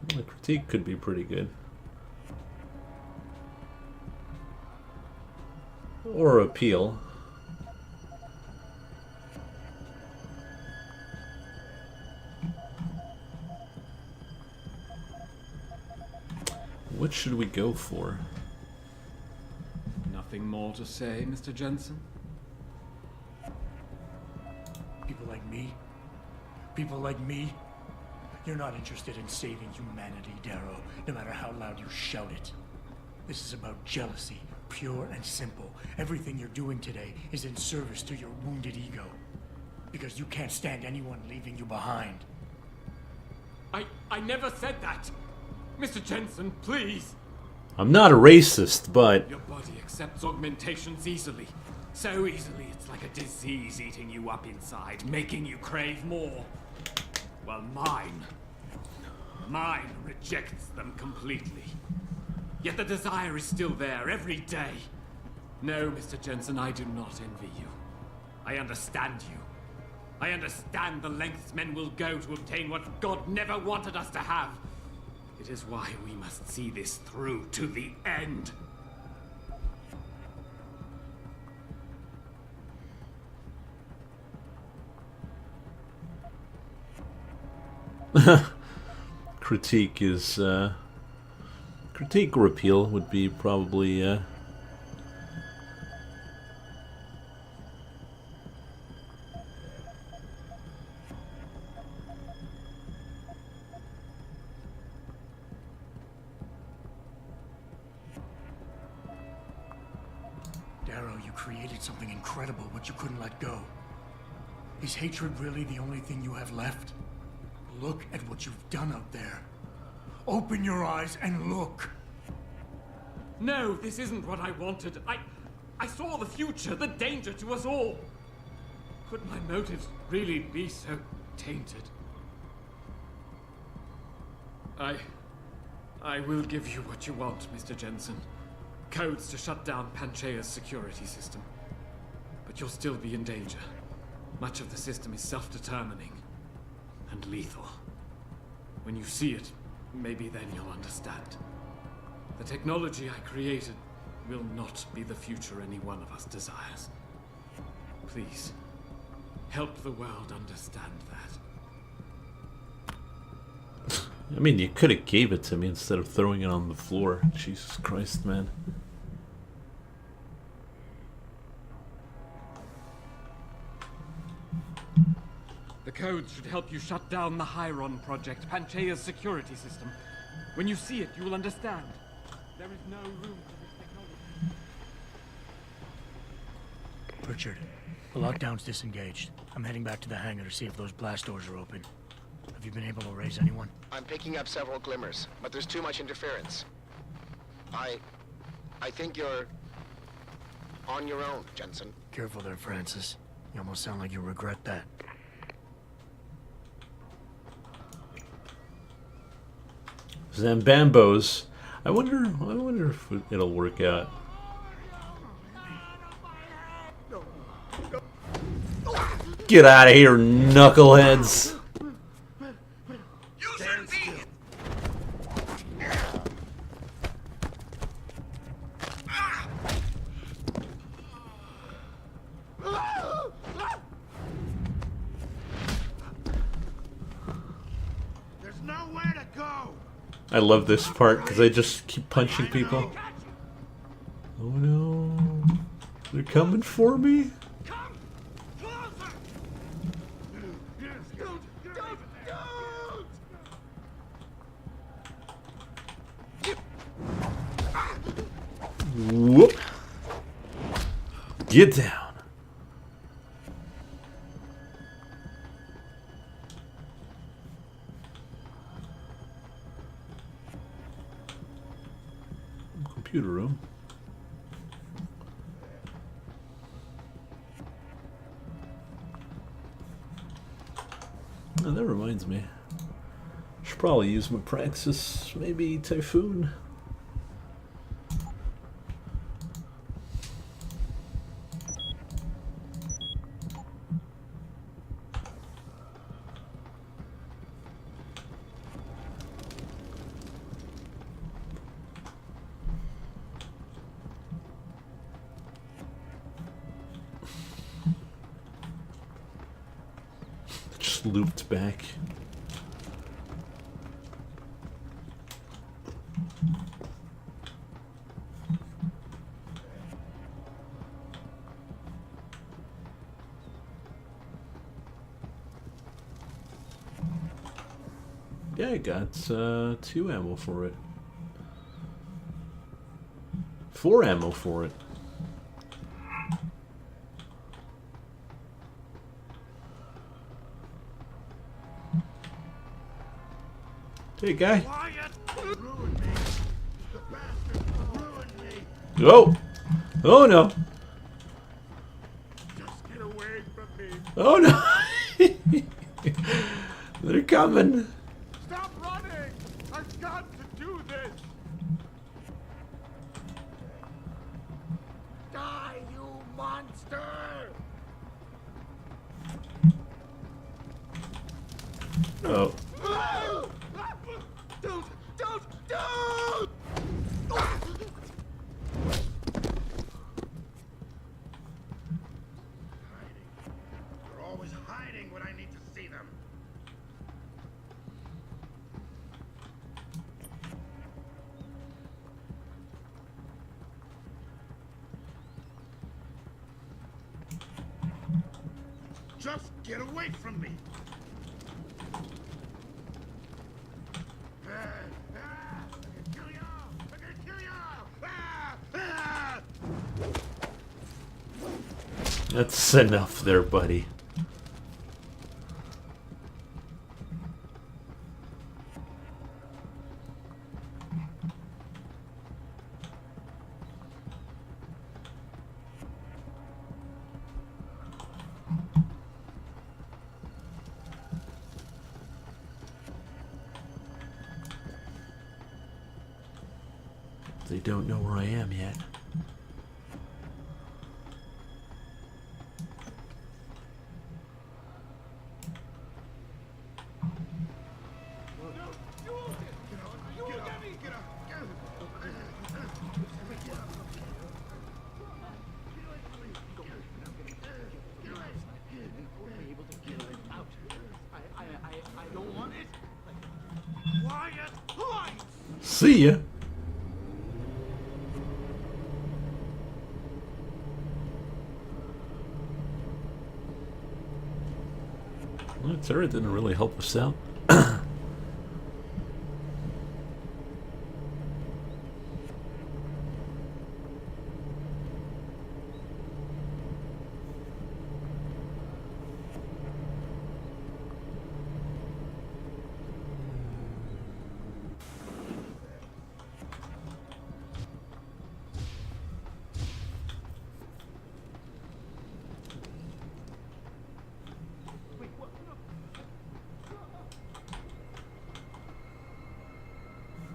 The critique could be pretty good. Or appeal. What should we go for? Nothing more to say, Mr. Jensen? People like me? People like me? You're not interested in saving humanity, Darrow, no matter how loud you shout it. This is about jealousy, pure and simple. Everything you're doing today is in service to your wounded ego. Because you can't stand anyone leaving you behind. I never said that! Mr. Jensen, please! I'm not a racist, but... Your body accepts augmentations easily. So easily, it's like a disease eating you up inside, making you crave more. Well, mine rejects them completely. Yet the desire is still there every day. No, Mr. Jensen, I do not envy you. I understand you. I understand the lengths men will go to obtain what God never wanted us to have. It is why we must see this through to the end. Critique is, critique or appeal would be probably, Darrow, you created something incredible, but you couldn't let go. Is hatred really the only thing you have left? Look at what you've done out there. Open your eyes and look. No, this isn't what I wanted. I saw the future, the danger to us all. Could my motives really be so tainted? I will give you what you want, Mr. Jensen. Codes to shut down Panchaea's security system. But you'll still be in danger. Much of the system is self-determining and lethal. When you see it, maybe then you'll understand. The technology I created will not be the future any one of us desires. Please, help the world understand that. I mean, you could have gave it to me instead of throwing it on the floor. Jesus Christ, man. The codes should help you shut down the Hyron project, Panchaea's security system. When you see it, you will understand. There is no room for this technology. Richard, the lockdown's disengaged. I'm heading back to the hangar to see if those blast doors are open. Have you been able to raise anyone? I'm picking up several glimmers, but there's too much interference. I think you're on your own, Jensen. Careful there, Francis. You almost sound like you regret that. Zambambos. I wonder if it'll work out. Get out of here, knuckleheads! There's nowhere to go. I love this part because I just keep punching people. Oh no. They're coming for me. Whoop. Get down. Computer room. Oh, that reminds me. Should probably use my Praxis, maybe Typhoon. Just looped back. Yeah, I got 2 ammo for it. 4 ammo for it. Hey, guy. Oh! Oh no! Just get away from me. Oh no! They're coming. Stop running! I've got to do this. Die, you monster! Oh. Don't! They're always hiding when I need to see them. Just get away from me! That's enough there, buddy. They don't know where I am yet. See ya. Well, the turret didn't really help us out.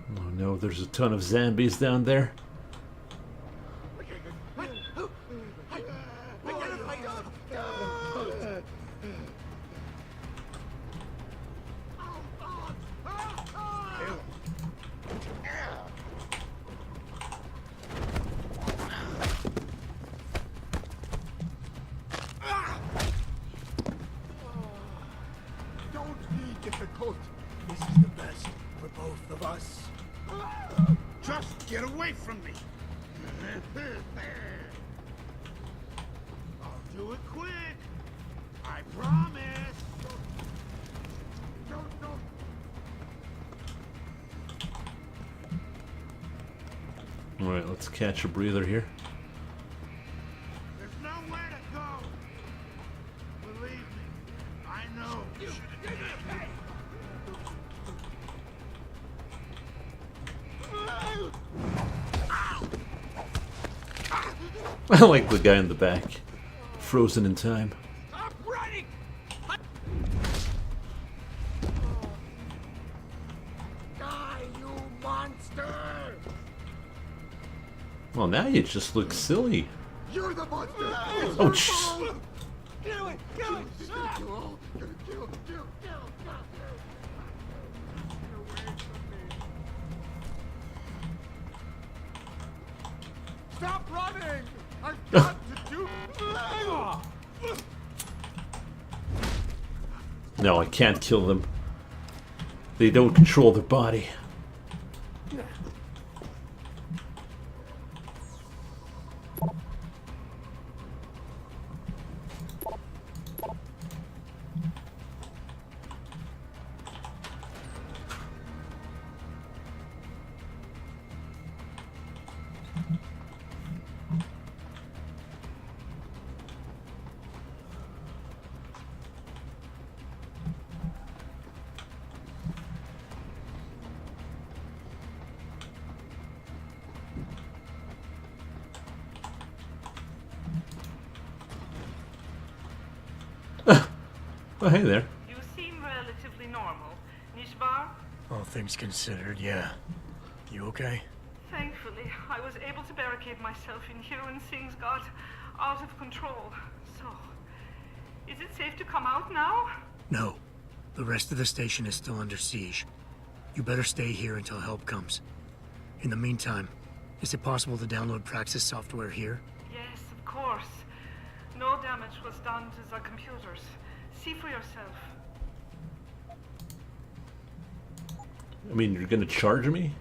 Oh no, there's a ton of zombies down there. Don't be difficult. This is the best for both of us. Just get away from me. I'll do it quick. I promise. Don't. All right, let's catch a breather here. There's nowhere to go. Believe me, I know. I like the guy in the back, frozen in time. Stop running! Die, you monster! Well, now you just look silly. You're the monster! Oh, shh. Get away! Get away! Kill! Stop running! I've got to do. No, I can't kill them. They don't control their body. Oh, hey there. You seem relatively normal, Nishbar? All things considered, yeah. You okay? Thankfully, I was able to barricade myself in here when things got out of control. So, is it safe to come out now? No. The rest of the station is still under siege. You better stay here until help comes. In the meantime, is it possible to download Praxis software here? Yes, of course. No damage was done to the computers. See for yourself. I mean, you're gonna charge me?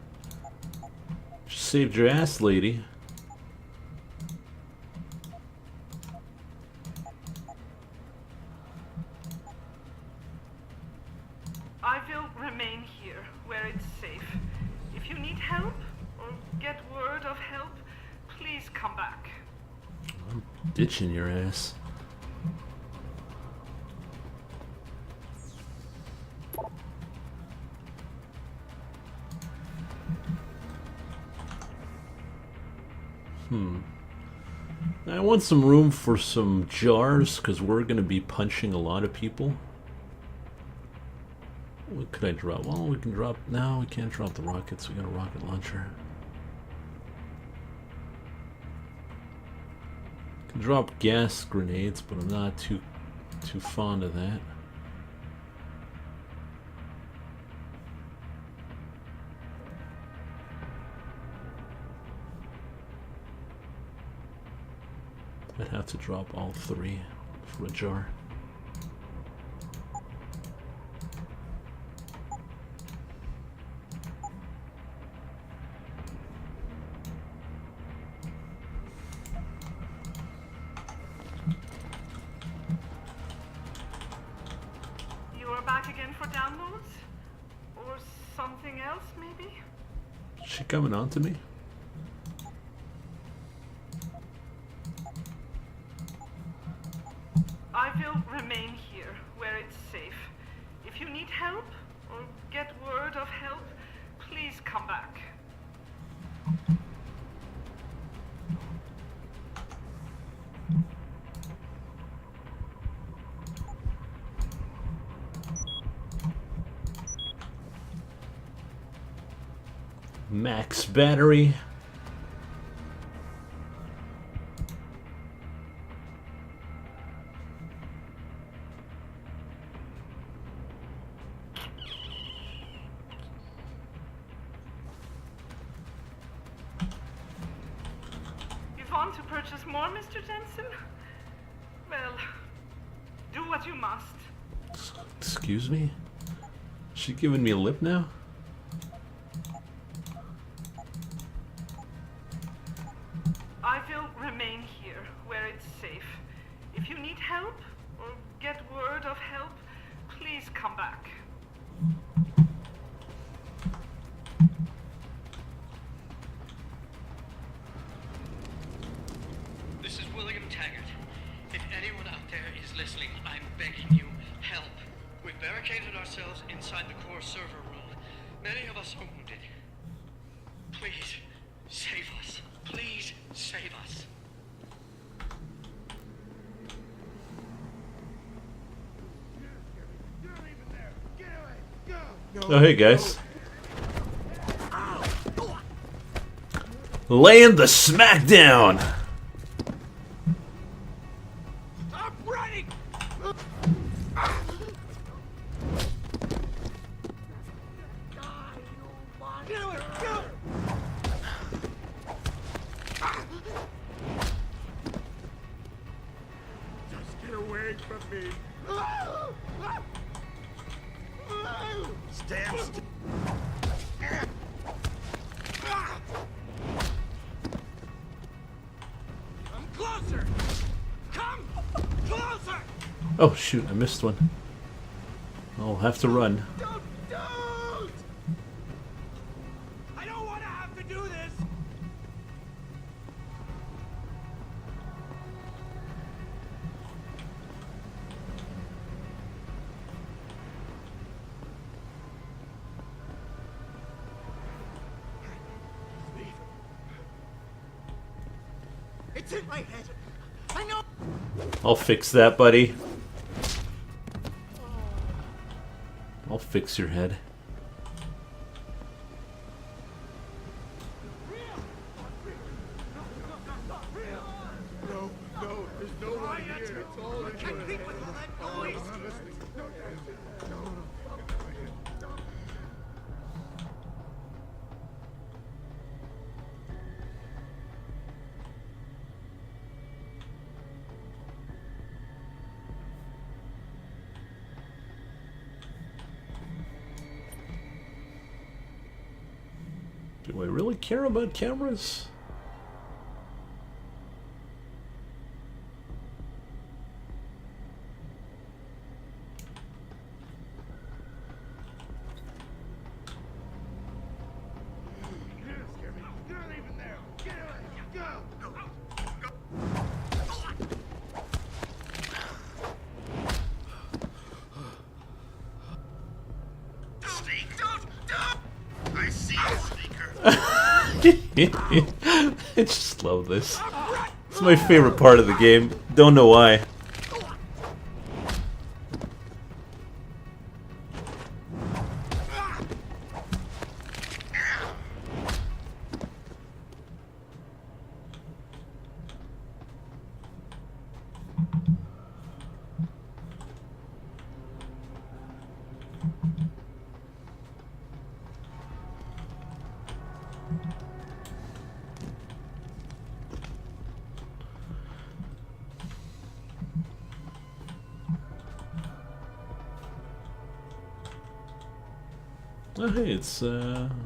Just saved your ass, lady. I will remain here, where it's safe. If you need help, or get word of help, please come back. I'm ditching your ass. I want some room for some jars, because we're going to be punching a lot of people. What could I drop? Well, we can drop... No, we can't drop the rockets. We got a rocket launcher. Can drop gas grenades, but I'm not too fond of that. I'd have to drop all three for a jar. else, maybe? Is she coming on to me? I will remain here, where it's safe. If you need help, or get word of help, please come back. Max battery. You want to purchase more, Mr. Jensen? Well, do what you must. Excuse me? She giving me a lip now? I will remain here, where it's safe. If you need help, or get word of help, please come back. This is William Taggart. If anyone out there is listening, I'm begging you, help. We've barricaded ourselves inside the core server room. Many of us are wounded. Please, save us. Please, save us. Oh, hey guys. Laying the smackdown. Stop running! Just get away from me. Stand still. Come closer! Come closer! Oh shoot, I missed one. I'll have to run. Don't! I don't want to have to do this! It's in my head. I know. I'll fix that, buddy. I'll fix your head. No, there's no one here. It's all in here. I'm listening. No. Do I really care about cameras? I see you, sneaker. I just love this. It's my favorite part of the game. Don't know why. Oh hey, it's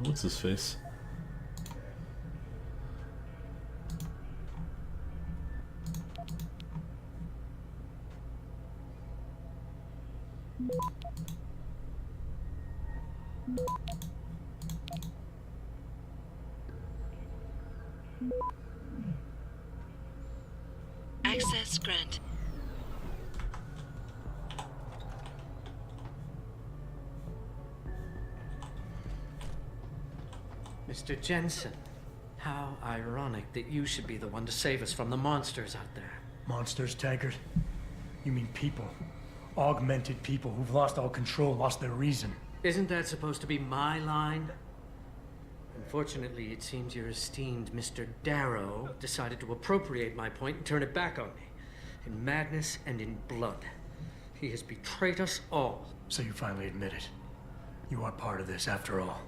what's his face? Access granted. Mr. Jensen, how ironic that you should be the one to save us from the monsters out there. Monsters, Taggart? You mean people. Augmented people who've lost all control, lost their reason. Isn't that supposed to be my line? Unfortunately, it seems your esteemed Mr. Darrow decided to appropriate my point and turn it back on me. In madness and in blood. He has betrayed us all. So you finally admit it. You are part of this after all.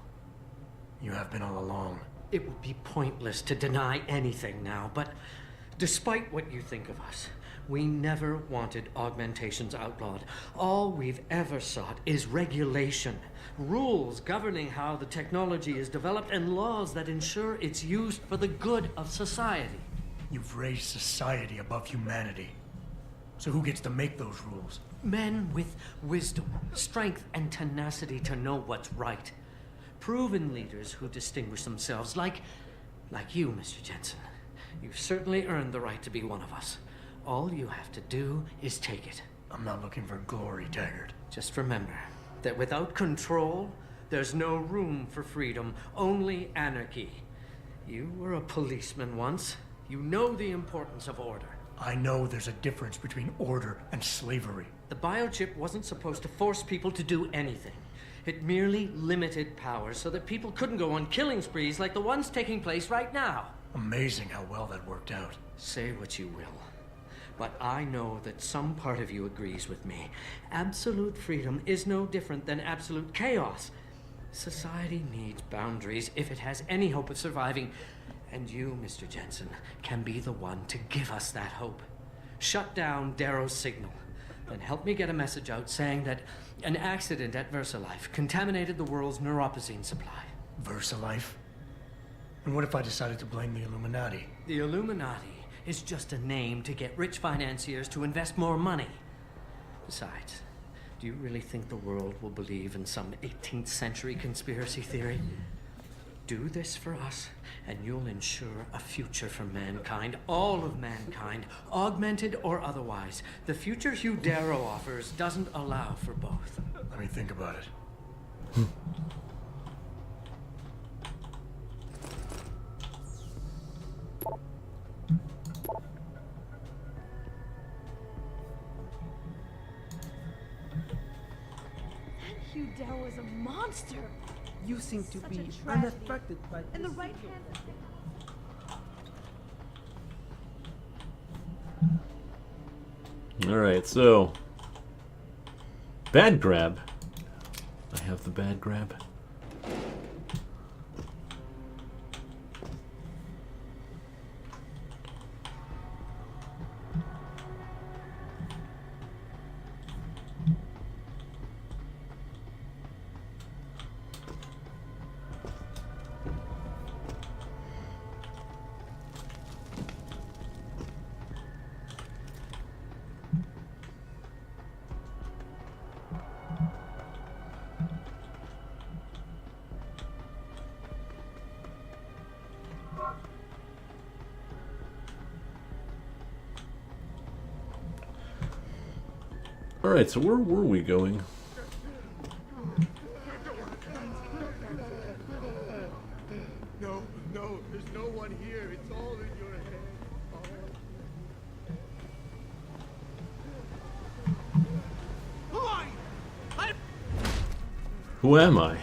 You have been all along. It would be pointless to deny anything now, but despite what you think of us, we never wanted augmentations outlawed. All we've ever sought is regulation. Rules governing how the technology is developed and laws that ensure it's used for the good of society. You've raised society above humanity. So who gets to make those rules? Men with wisdom, strength, and tenacity to know what's right. Proven leaders who distinguish themselves like you, Mr. Jensen. You've certainly earned the right to be one of us. All you have to do is take it. I'm not looking for glory, Taggart. Just remember that without control, there's no room for freedom, only anarchy. You were a policeman once. You know the importance of order. I know there's a difference between order and slavery. The biochip wasn't supposed to force people to do anything. It merely limited powers so that people couldn't go on killing sprees like the ones taking place right now. Amazing how well that worked out. Say what you will, but I know that some part of you agrees with me. Absolute freedom is no different than absolute chaos. Society needs boundaries if it has any hope of surviving, and you, Mr. Jensen, can be the one to give us that hope. Shut down Darrow's signal, then help me get a message out saying that an accident at VersaLife contaminated the world's neuropozyne supply. VersaLife? And what if I decided to blame the Illuminati? The Illuminati is just a name to get rich financiers to invest more money. Besides, do you really think the world will believe in some 18th century conspiracy theory? Do this for us, and you'll ensure a future for mankind, all of mankind, augmented or otherwise. The future Hugh Darrow offers doesn't allow for both. Let me think about it. Hugh Darrow is a monster. You seem to Such be a tragedy. unaffected by this. And the right hand. Alright, so bad grab. I have the bad grab. Alright, so where were we going? No, there's no one here. It's all in your head. Who are you? Who am I?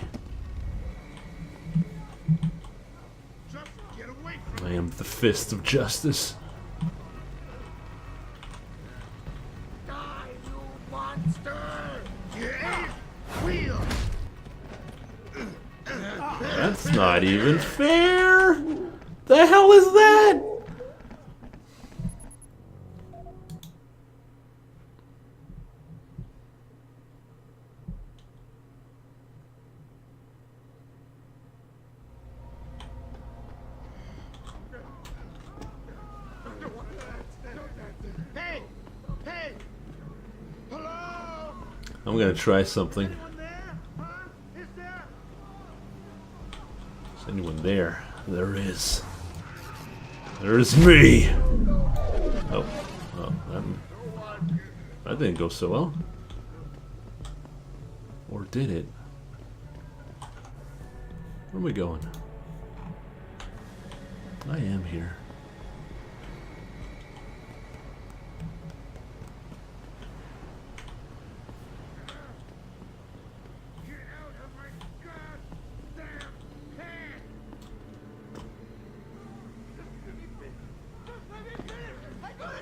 Just get away from I am the fist of justice. Die, you monster! Yeah, wheel! That's not even fair! The hell is that? Hey! Hey! Hello? I'm gonna try something. Anyone there? Huh? Is there? Is anyone there? There is. There's me! Oh. Oh. That didn't go so well. Or did it? Where are we going? I am here.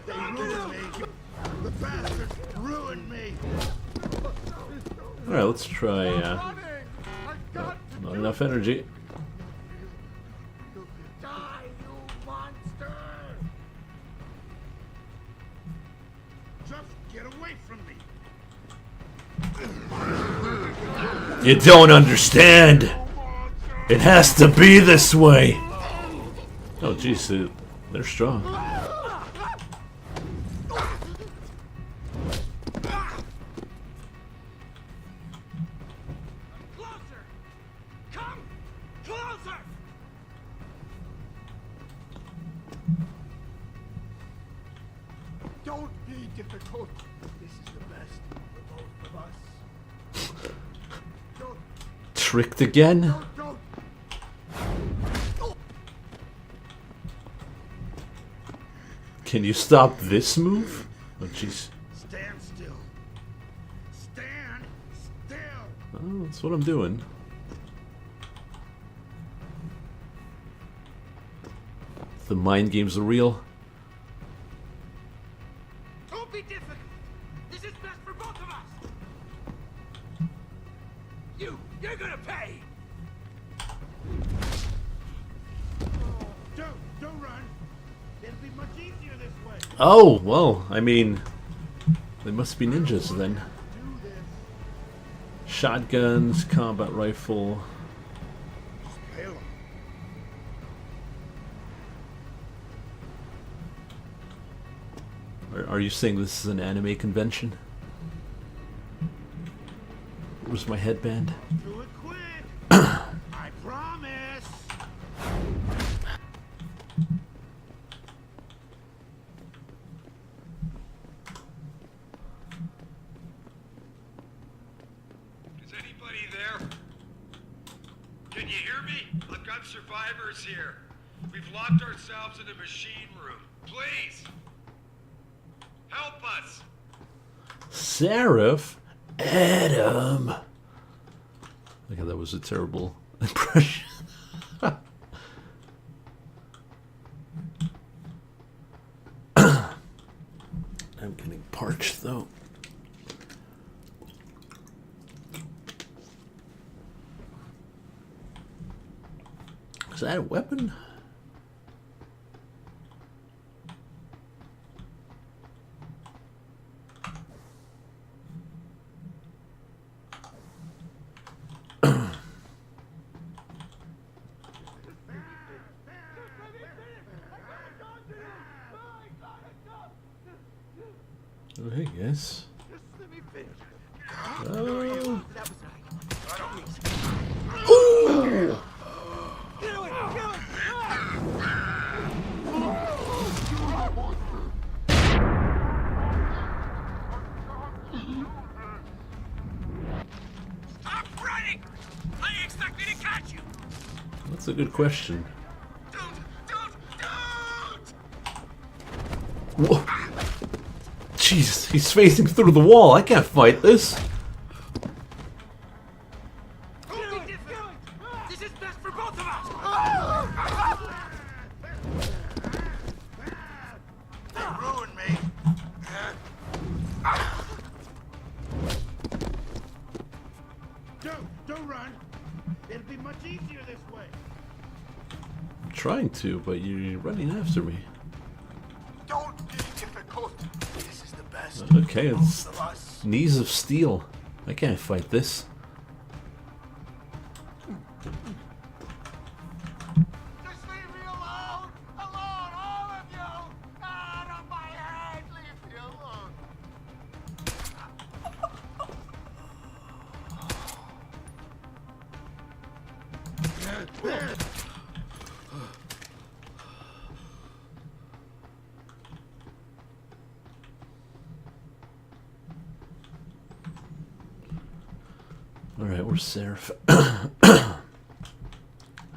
They ruined me. The bastards ruined me. Alright, let's try, not enough energy. Die, you monster! Just get away from me. You don't understand! It has to be this way! Oh jeez, they're strong. Don't be difficult. This is the best for both of us. Tricked again? Don't. Can you stop this move? Oh jeez. Stand still. Stand still. Oh, that's what I'm doing. The mind games are real. Don't be difficult. This is best for both of us. You're gonna pay. Don't run. It'll be much easier this way. Oh, well, I mean, they must be ninjas then. Shotguns, combat rifle. Are you saying this is an anime convention? Where's my headband? Do it quick. I promise. Is anybody there? Can you hear me? I've got survivors here. We've locked ourselves in a machine room. Please! Help us! Seraph? Adam! Look how that was a terrible impression. I'm getting parched though. Is that a weapon? Oh, hey guys. Oh. Ooh. Stop running! How do you expect me to catch you? That's a good question. Whoa. Jeez, he's facing through the wall. I can't fight this. This is best for both of us. They ruined me. Don't run. It'll be much easier this way. I'm trying to, but you're running after me. Don't be difficult. This is the best. Okay, it's knees of steel. I can't fight this. Just leave me alone! Alone, all of you! Out of my head! Leave me alone! Alright, where's Seraph? I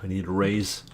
need a raise.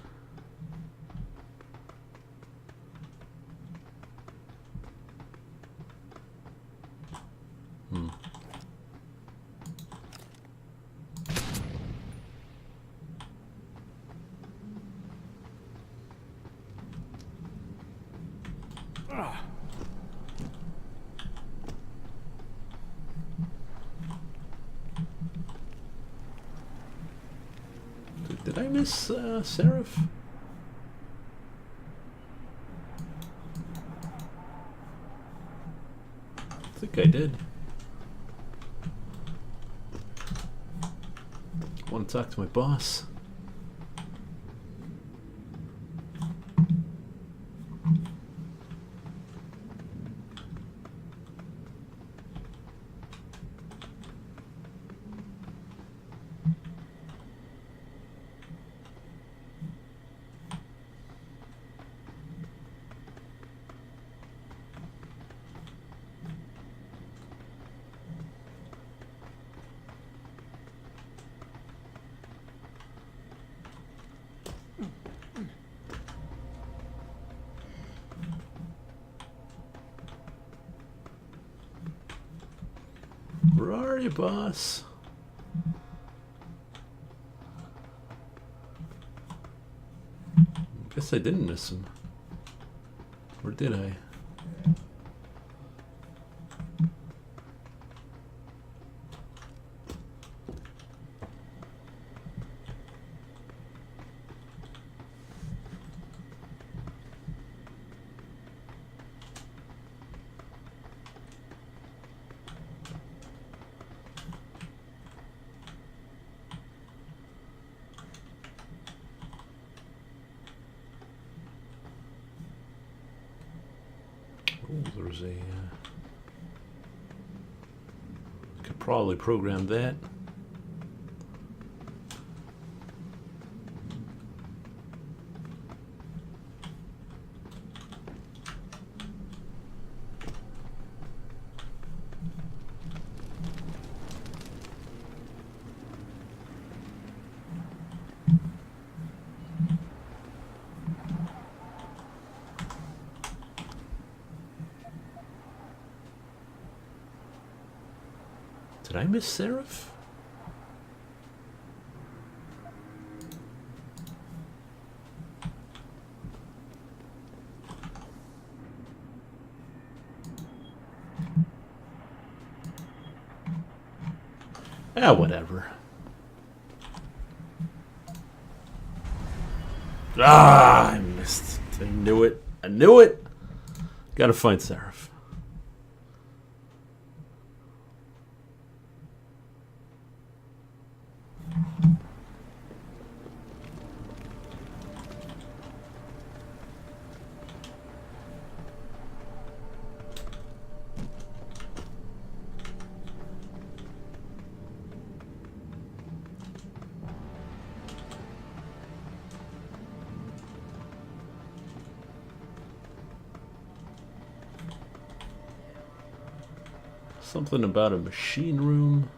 Did I miss Seraph? I think I did. Want to talk to my boss? Where are you, boss? Guess I didn't miss him. Or did I? Oh, there's a... could probably program that. Did I miss Seraph? Ah, whatever. Ah, I missed. I knew it. I knew it. Gotta find Seraph. Something about a machine room.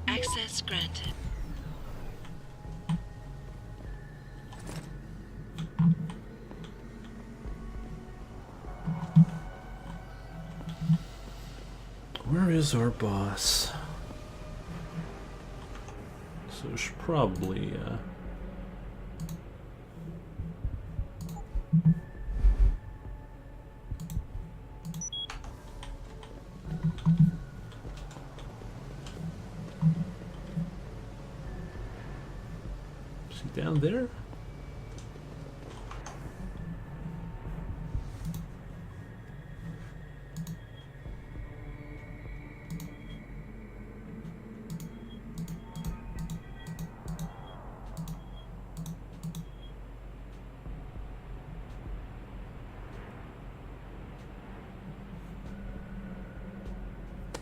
Access granted. Where is our boss? So we should probably is he down there?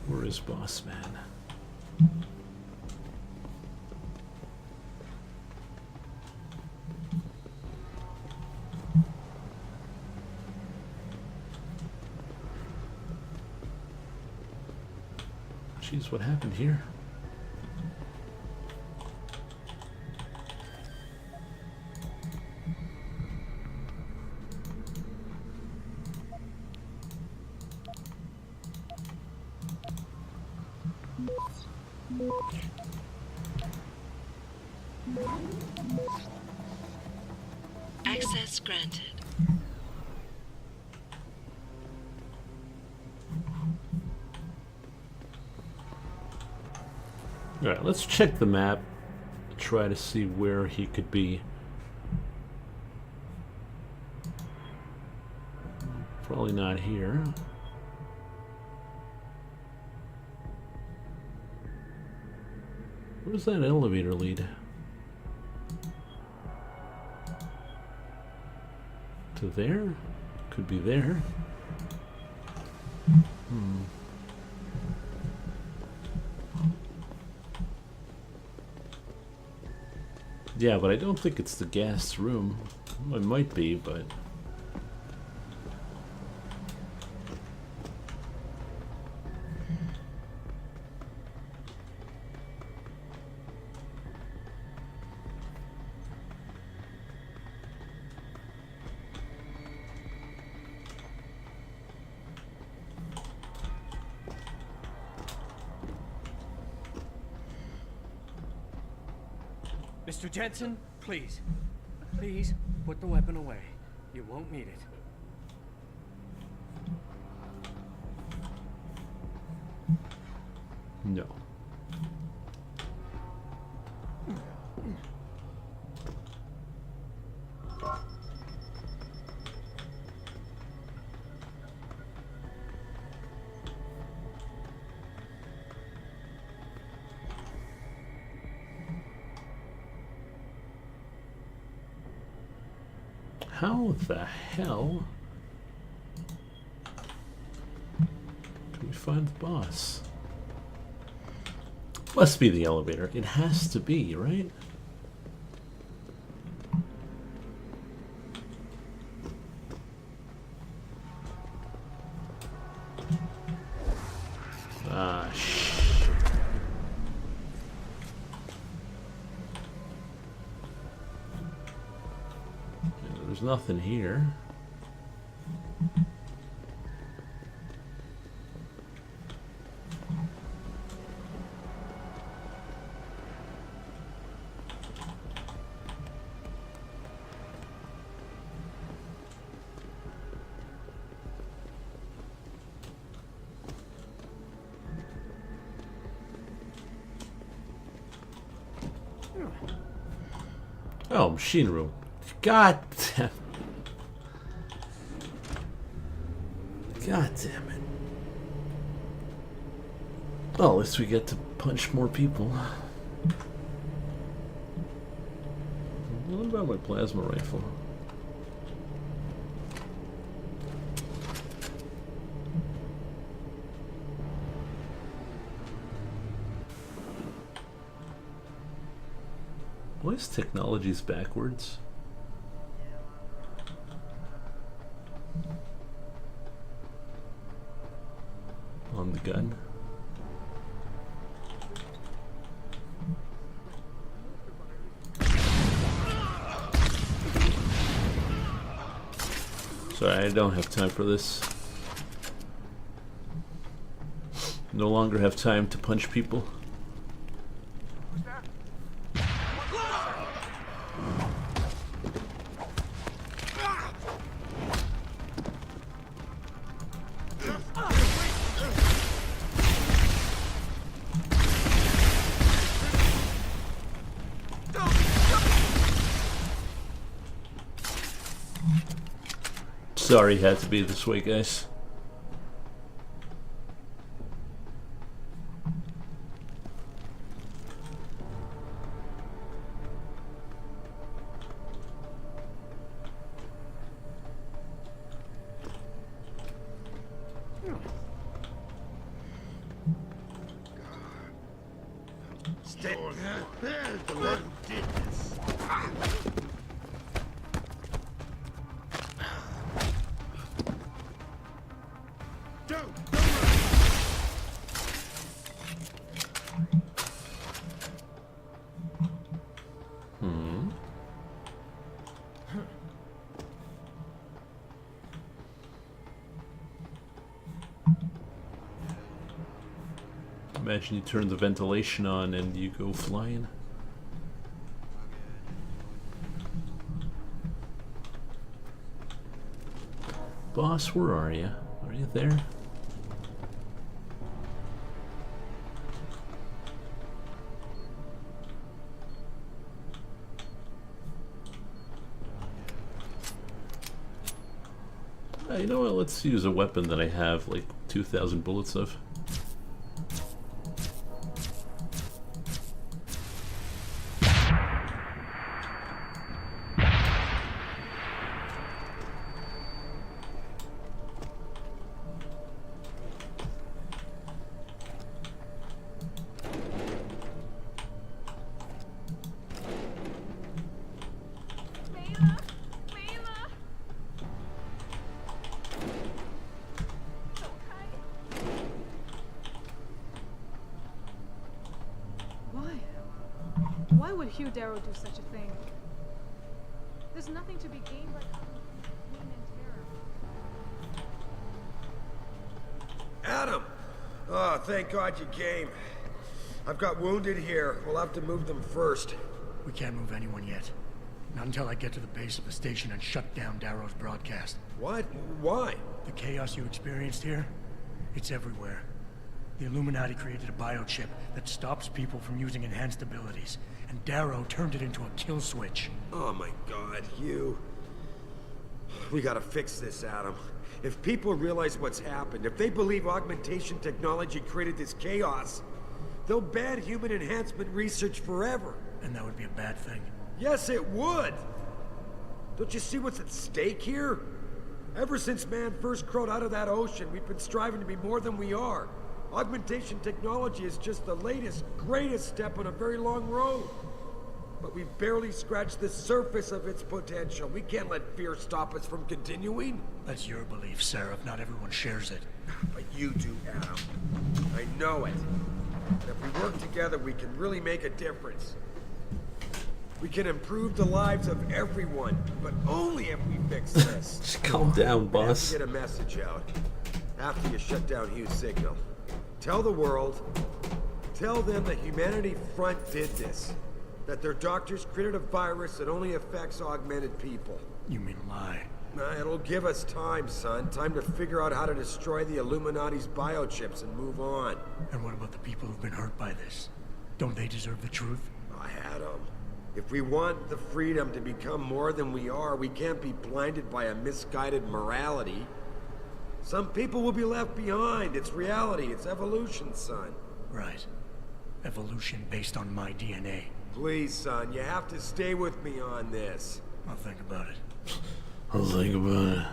Where is Boss Man? Jeez, what happened here? Access granted. Alright, let's check the map. Try to see where he could be. Probably not here. Where does that elevator lead? To there? Could be there. Yeah, but I don't think it's the gas room. It might be, but... Mr. Jensen, please. Please, put the weapon away. You won't need it. No. How the hell can we find the boss? Must be the elevator. It has to be, right? Ah, shit. There's nothing here. Oh, machine room. God damn. God damn it. Well, at least we get to punch more people. What about my plasma rifle? Why is technology's backwards? On the gun. Sorry, I don't have time for this. No longer have time to punch people. Sorry, it had to be this way, guys. Stay there. The one who did this. Imagine you turn the ventilation on and you go flying. Boss, where are you? Are you there? You know what? Let's use a weapon that I have like 2,000 bullets of. Why would Hugh Darrow do such a thing? There's nothing to be gained by pain and terror. Adam! Oh, thank God you came. I've got wounded here. We'll have to move them first. We can't move anyone yet. Not until I get to the base of the station and shut down Darrow's broadcast. What? Why? The chaos you experienced here, it's everywhere. The Illuminati created a biochip that stops people from using enhanced abilities, and Darrow turned it into a kill switch. Oh my God, Hugh. We gotta fix this, Adam. If people realize what's happened, if they believe augmentation technology created this chaos, they'll ban human enhancement research forever. And that would be a bad thing. Yes, it would! Don't you see what's at stake here? Ever since man first crawled out of that ocean, we've been striving to be more than we are. Augmentation technology is just the latest, greatest step on a very long road. But we've barely scratched the surface of its potential. We can't let fear stop us from continuing. That's your belief, Seraph. Not everyone shares it. But you do, Adam. I know it. And if we work together, we can really make a difference. We can improve the lives of everyone, but only if we fix this. Just calm down, boss. Get a message out after you shut down Hugh's signal. Tell the world, tell them the Humanity Front did this. That their doctors created a virus that only affects augmented people. You mean lie? It'll give us time, son. Time to figure out how to destroy the Illuminati's biochips and move on. And what about the people who've been hurt by this? Don't they deserve the truth? I had them. If we want the freedom to become more than we are, we can't be blinded by a misguided morality. Some people will be left behind. It's reality. It's evolution, son. Right. Evolution based on my DNA. Please, son, you have to stay with me on this. I'll think about it. I'll think about it.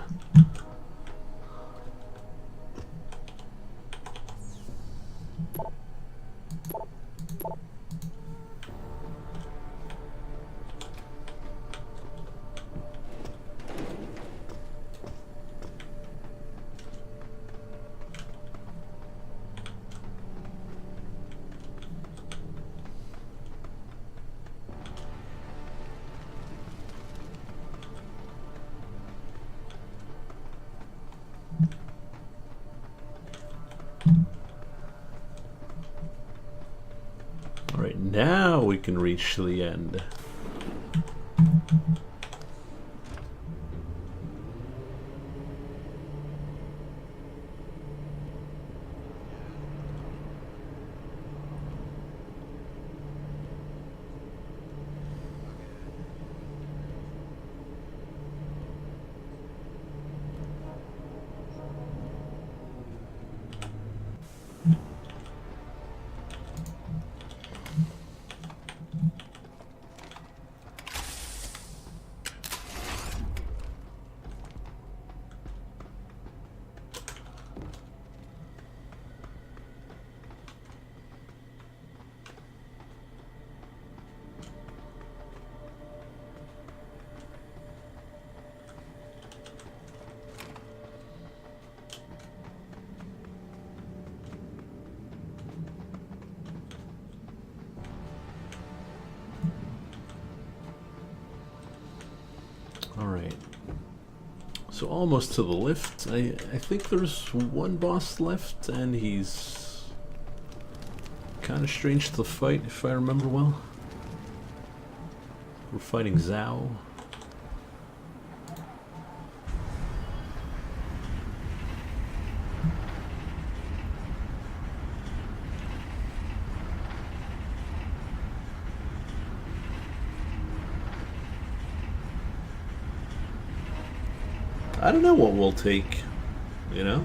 Alright, now we can reach the end. Alright. So almost to the lift. I think there's one boss left, and he's kind of strange to fight, if I remember well. We're fighting Zhao. I don't know what we'll take, you know?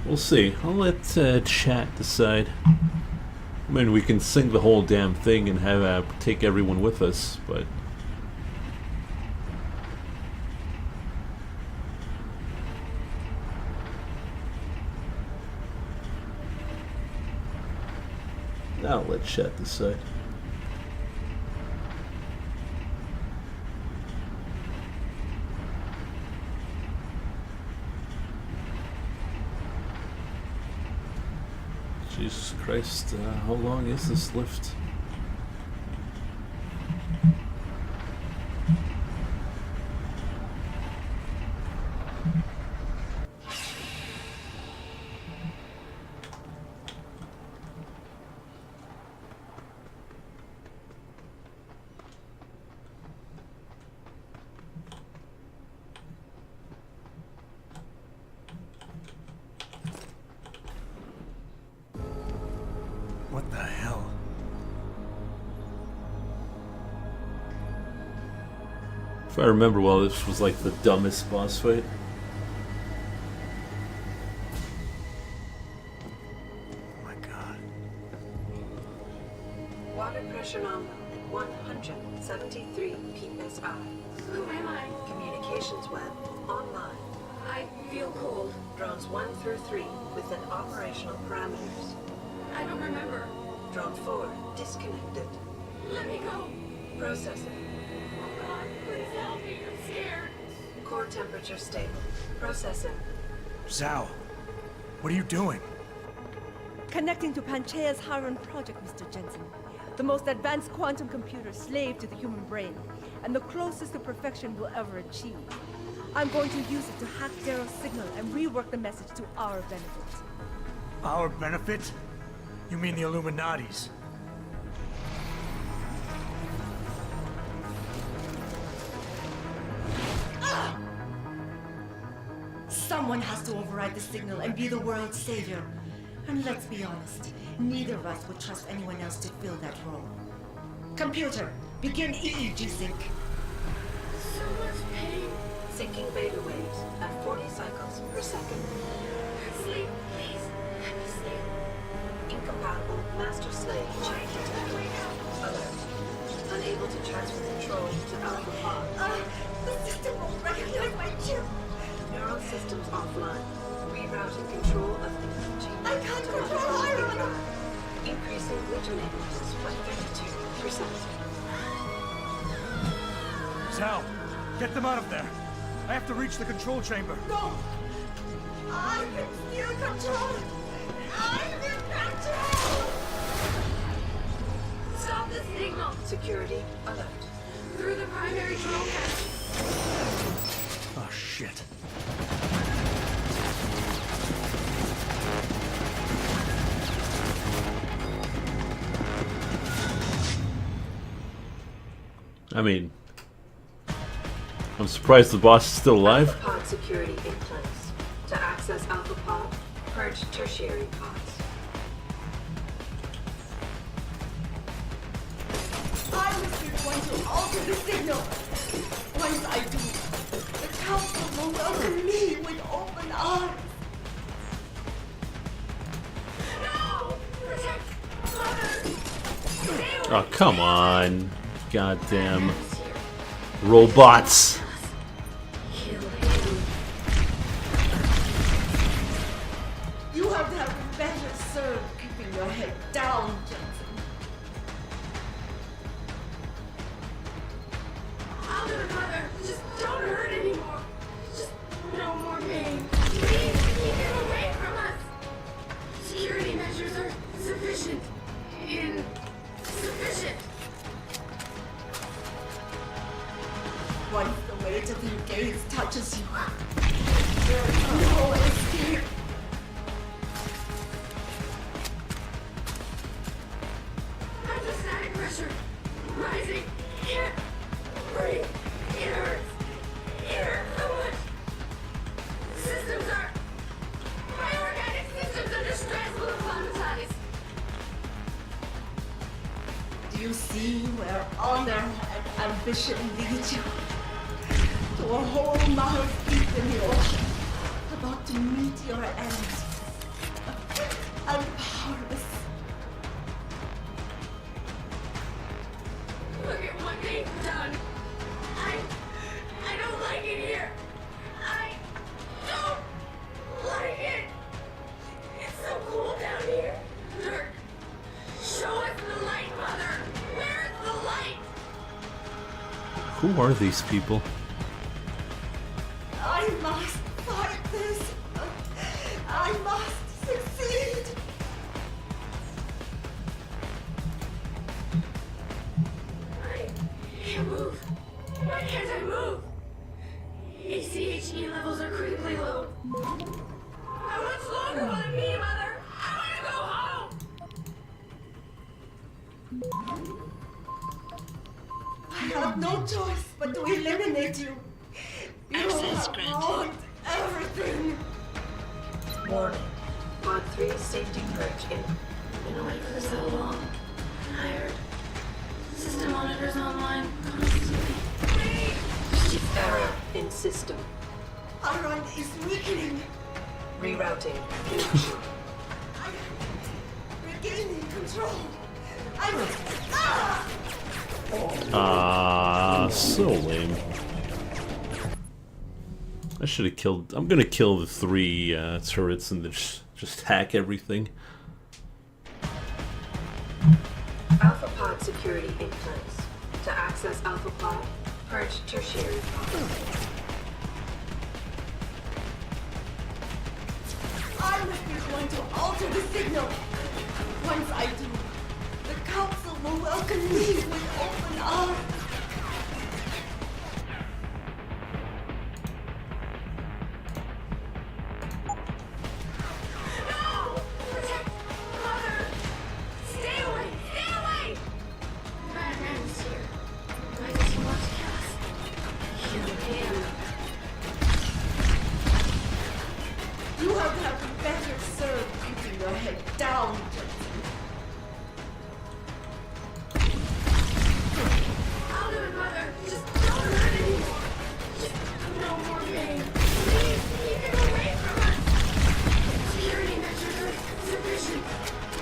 We'll see. I'll let chat decide. I mean, we can sing the whole damn thing and have take everyone with us, but... I'll let chat decide. Jesus Christ, how long is this lift? What the hell? If I remember well, this was like the dumbest boss fight. Oh my god. Water pressure nominal 173 psi. Who am I? Communications web online. I feel cold. Drones 1 through 3 within operational parameters. I don't remember. Drone 4 disconnected. Let me go. Processing. Oh God, please help me. I'm scared. Core temperature stable. Processing. Zhao, what are you doing? Connecting to Panchaea's Hiron project, Mr. Jensen. The most advanced quantum computer slave to the human brain, and the closest to perfection we'll ever achieve. I'm going to use it to hack Darrow's signal and rework the message to our benefit. Our benefit? You mean the Illuminati's? Someone has to override the signal and be the world's savior. And let's be honest, neither of us would trust anyone else to fill that role. Computer, begin EEG sync. So much pain. Syncing beta waves at 40 cycles per second. Sleep, please. Let me sleep. Incompatible master-slave chain detected. Alert. Unable to transfer control to Alpha Pod. The system won't recognize my chip. Neural systems offline. Rerouting control of the chain. I can't control Hiron! Increasing glitchinators by 32%. Zhao, get them out of there. I have to reach the control chamber. No! I can still control it! I'm in control! Stop the signal. Security alert. Through the primary control panel. Oh, shit. I mean, I'm surprised the boss is still alive. Alpha pod security in place. To access Alpha pod, purge tertiary pods. I was going to alter the signal. Once I do, the council will welcome me with open arms. No! Protect Mother! Oh, come on. Goddamn robots. You have to have been better served keeping your head down, Jensen. I'll do it, Mother. Just don't hurt anymore. Just no more pain. Please keep him away from us. Security measures are sufficient. Insufficient. Once the weight of their gaze touches you, there is no escape. Hydrostatic pressure rising. Can't breathe. It hurts. It hurts so much. Systems are. My organic systems under stress will apologize. Do you see where honor and ambition lead you? To a whole mile deep in the ocean, about to meet your end. And powerless. Look at what they've done. I don't like it here. I don't like it. It's so cool down here. Dirk, show us the light, Mother. Where's the light? Who are these people? I must fight this. I must succeed. I can't move. Why can't I move? ACHE levels are critically low. How much longer will it be, Mother? I want to go home. I have no choice but to eliminate you. You Access have granted. ruined everything. Warning. Pod 3 safety purge in. Been awake for so long. Tired. System monitors online constantly. Error in system. Iron is weakening. Rerouting. Regaining control. I'm. So lame. I should have killed. I'm gonna kill the 3 turrets and then just hack everything. Alpha pod security in place. To access Alpha pod, purge tertiary pods. I must be going to alter the signal. Once I do, the council will welcome me with open arms. No! Protect Mother! Stay away! Stay away! Madman is here. Why does he want to kill us? Kill him. You have to have been better served keeping your head down, Jensen. I'll do it, Mother. Just don't hurt anymore. Just no more pain. Please keep him away from us. Security measures are sufficient.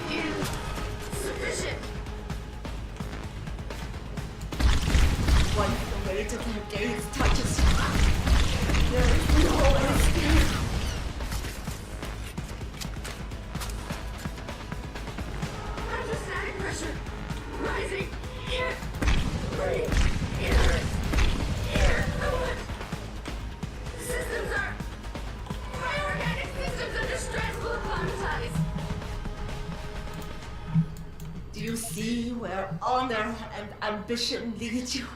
Insufficient. Once the weight of their gaze touches you, there is no escape. Hydrostatic pressure rising. Can't breathe. It hurts. It hurts so much. Systems are. My organic systems under stress will apologize. Do you see where honor and ambition lead you?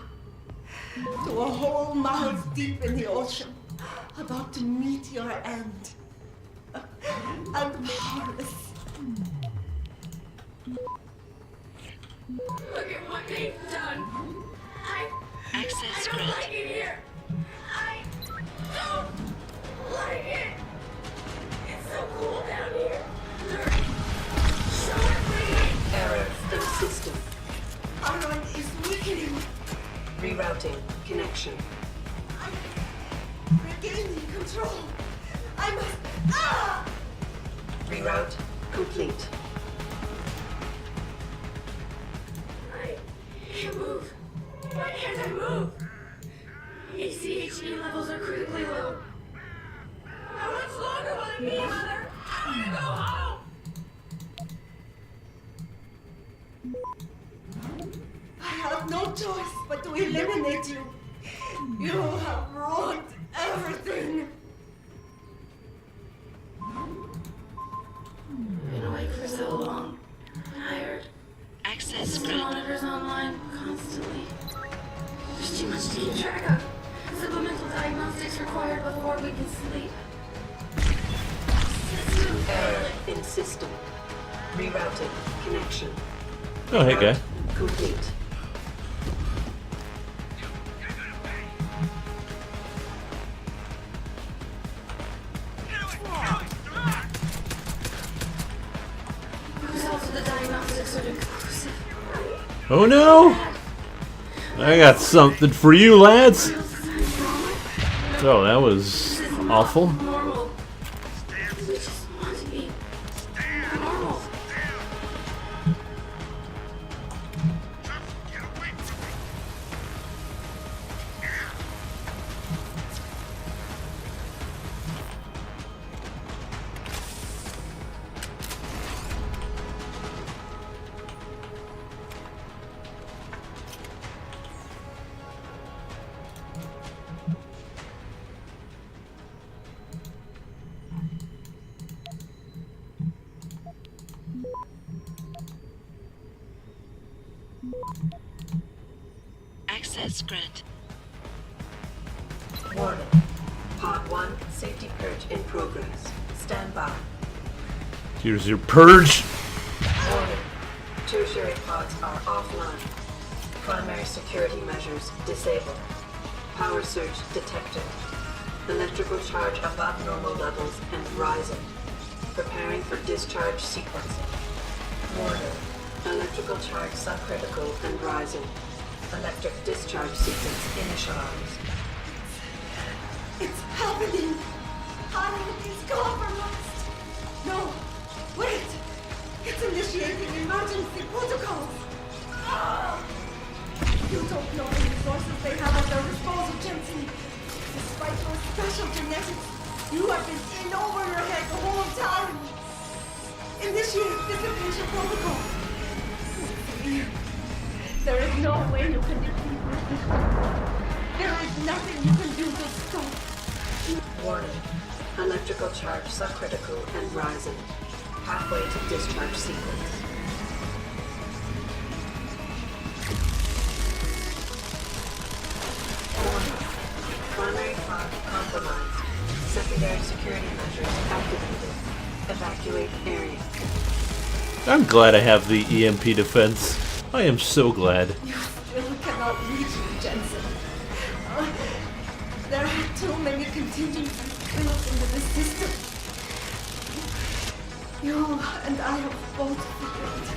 to a hole miles deep in the ocean, about to meet your end. I'm powerless. Look at what they've done. I Access don't grid. like it here. I don't like it. It's so cool down here. Dirty. So free. Error in system. Iron is weakening. Rerouting connection. I'm regaining control. I must. Ah! Reroute complete. I can't move. Why can't I move? ACHE levels are critically low. How much longer will it be, Mother? I want to go home. I have no choice but to eliminate you. You have ruined everything. I've been awake for so long. I'm tired. Access The grid. monitor's online constantly. There's too much to keep track of. Supplemental diagnostics required before we can sleep. System Error in system. Rerouting connection. Oh, hey, guy. Complete. Results of the diagnostics are conclusive. Oh no! I got something for you, lads! Oh, that was awful. Normal. We just want to be normal. Access grant. Warning. Pod 1 safety purge in progress. Stand by. Here's your purge. Warning. Tertiary pods are offline. Primary security measures disabled. Power surge detected. Electrical charge above normal levels and rising. Preparing for discharge sequencing. Warning. Electrical charge subcritical and rising. Electric discharge sequence initialized. It's happening. Iron is compromised. No, wait. It's initiating emergency protocols. Ah! You don't know the resources they have at their disposal, Jensen. Despite your special genetics, you have been in over your head the whole time. Initiate dissipation protocol. There is no way you can defeat this. There is nothing you can do to stop. Warning. Electrical charge subcritical and rising. Halfway to discharge sequence. Warning. Primary pod compromised. Secondary security measures activated. Evacuate area. I'm glad I have the EMP defense. I am so glad. You still cannot reach me, Jensen. There are too many contingencies built into the system. You and I have both failed.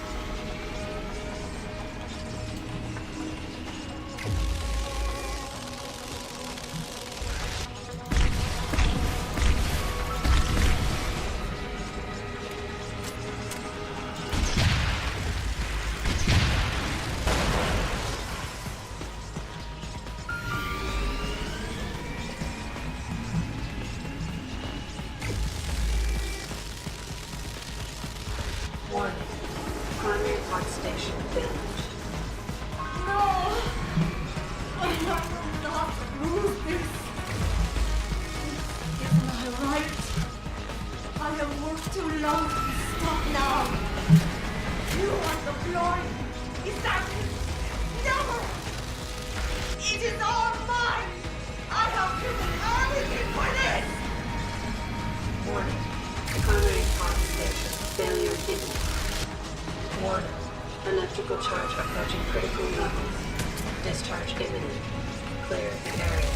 Warning. Primary pod station damaged. No! I will not lose this. It's my right. I have worked too long to stop now. You want the glory. Is that it? No! It is all Warning. Primary power station. Failure hidden. Warning. Electrical charge approaching critical levels. Discharge imminent. Clear the area.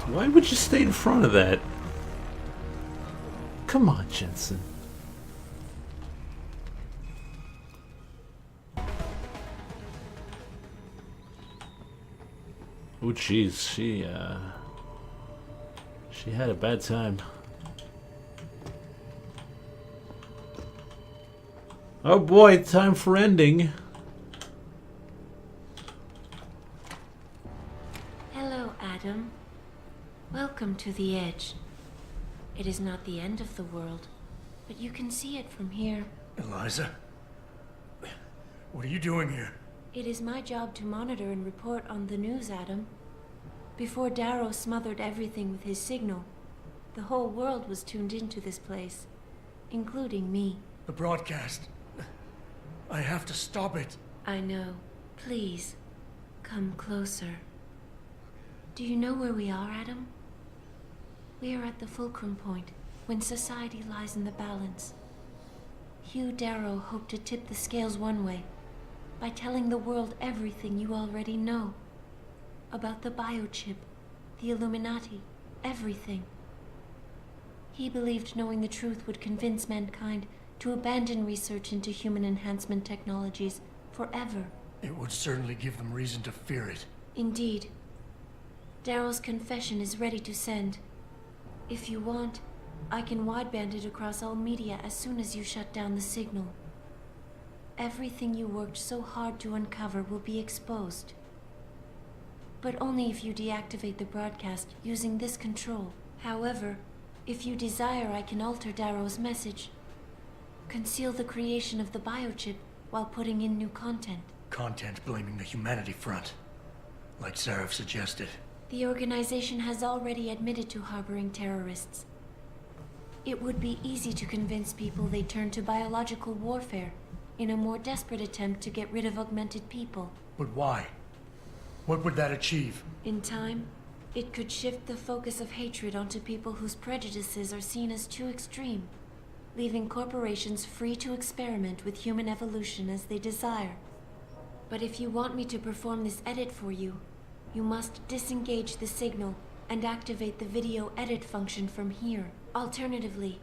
Why would you stay in front of that? Come on, Jensen. Oh, jeez, she had a bad time. Oh boy, time for ending. Hello, Adam. Welcome to the Edge. It is not the end of the world, but you can see it from here. Eliza? What are you doing here? It is my job to monitor and report on the news, Adam. Before Darrow smothered everything with his signal, the whole world was tuned into this place, including me. The broadcast. I have to stop it. I know. Please, come closer. Do you know where we are, Adam? We are at the fulcrum point, when society lies in the balance. Hugh Darrow hoped to tip the scales one way, by telling the world everything you already know. About the biochip, the Illuminati, everything. He believed knowing the truth would convince mankind to abandon research into human enhancement technologies forever. It would certainly give them reason to fear it. Indeed. Darrow's confession is ready to send. If you want, I can wideband it across all media as soon as you shut down the signal. Everything you worked so hard to uncover will be exposed. But only if you deactivate the broadcast using this control. However, if you desire, I can alter Darrow's message. Conceal the creation of the biochip while putting in new content. Content blaming the humanity front, like Sarif suggested. The organization has already admitted to harboring terrorists. It would be easy to convince people they turn to biological warfare in a more desperate attempt to get rid of augmented people. But why? What would that achieve? In time, it could shift the focus of hatred onto people whose prejudices are seen as too extreme, leaving corporations free to experiment with human evolution as they desire. But if you want me to perform this edit for you, you must disengage the signal and activate the video edit function from here. Alternatively,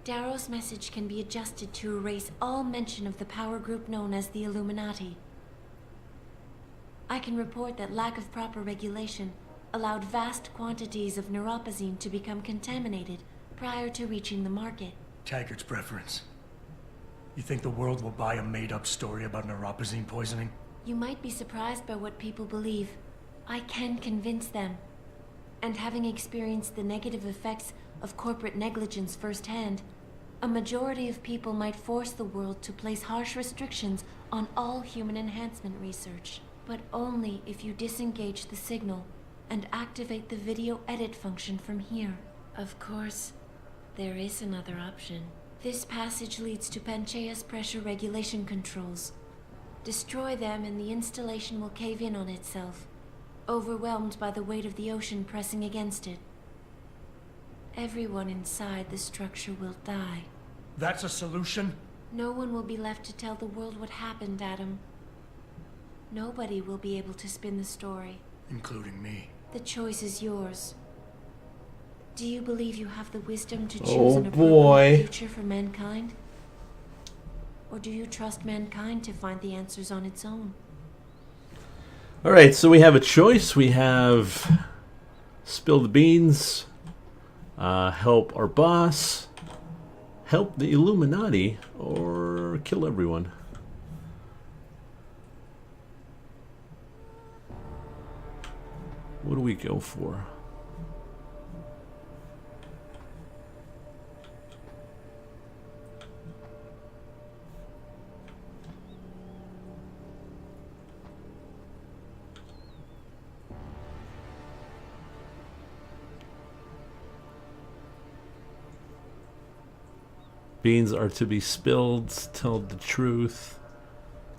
Darrow's message can be adjusted to erase all mention of the power group known as the Illuminati. I can report that lack of proper regulation allowed vast quantities of neuropozyne to become contaminated prior to reaching the market. Taggart's preference. You think the world will buy a made-up story about neuropozyne poisoning? You might be surprised by what people believe. I can convince them. And having experienced the negative effects of corporate negligence firsthand, a majority of people might force the world to place harsh restrictions on all human enhancement research. But only if you disengage the signal and activate the video edit function from here. Of course, there is another option. This passage leads to Panchaea's pressure regulation controls. Destroy them and the installation will cave in on itself, overwhelmed by the weight of the ocean pressing against it. Everyone inside the structure will die. That's a solution? No one will be left to tell the world what happened, Adam. Nobody will be able to spin the story. Including me. The choice is yours. Do you believe you have the wisdom to choose an boy. appropriate future for mankind? Or do you trust mankind to find the answers on its own? Alright, so we have a choice. We have spill the beans, help our boss, help the Illuminati, or kill everyone. What do we go for? Beans are to be spilled, tell the truth,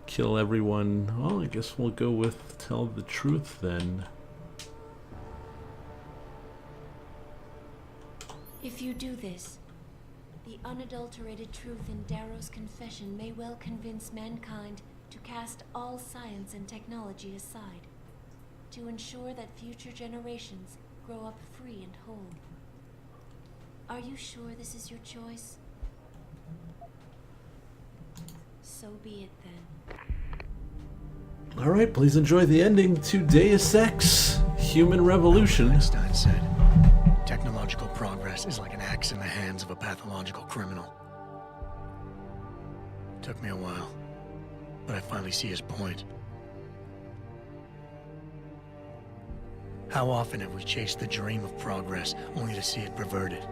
kill everyone. Well, I guess we'll go with tell the truth then. If you do this, the unadulterated truth in Darrow's confession may well convince mankind to cast all science and technology aside, to ensure that future generations grow up free and whole. Are you sure this is your choice? So be it then. Alright, please enjoy the ending to Deus Ex, Human Revolution. Einstein said, technological progress is like an axe in the hands of a pathological criminal. Took me a while, but I finally see his point. How often have we chased the dream of progress only to see it perverted?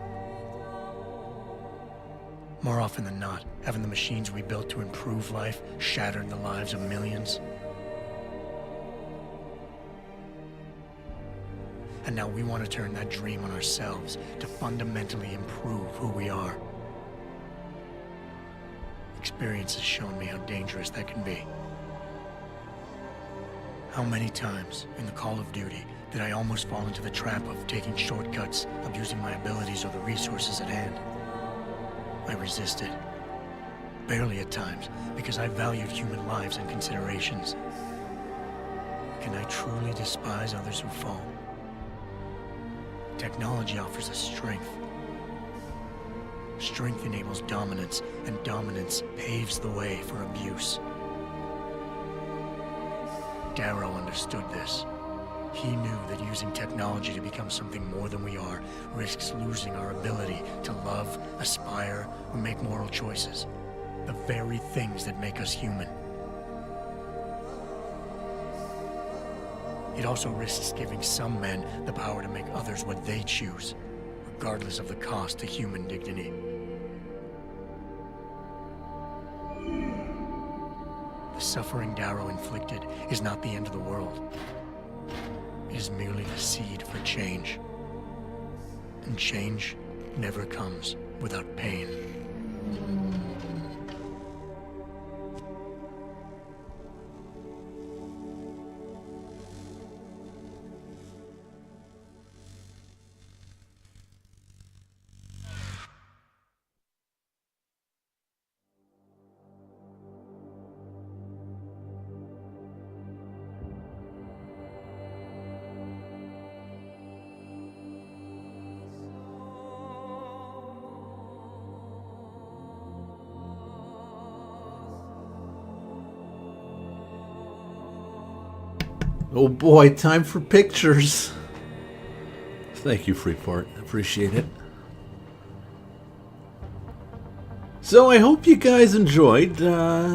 More often than not, haven't the machines we built to improve life shattered the lives of millions? And now we want to turn that dream on ourselves to fundamentally improve who we are. Experience has shown me how dangerous that can be. How many times in the Call of Duty did I almost fall into the trap of taking shortcuts, abusing my abilities or the resources at hand? I resisted. Barely at times, because I valued human lives and considerations. Can I truly despise others who fall? Technology offers us strength. Strength enables dominance, and dominance paves the way for abuse. Darrow understood this. He knew that using technology to become something more than we are risks losing our ability to love, aspire, or make moral choices. The very things that make us human. It also risks giving some men the power to make others what they choose, regardless of the cost to human dignity. The suffering Darrow inflicted is not the end of the world. It is merely the seed for change. And change never comes without pain. Oh boy, time for pictures. Thank you, Freeport. Appreciate it. So I hope you guys enjoyed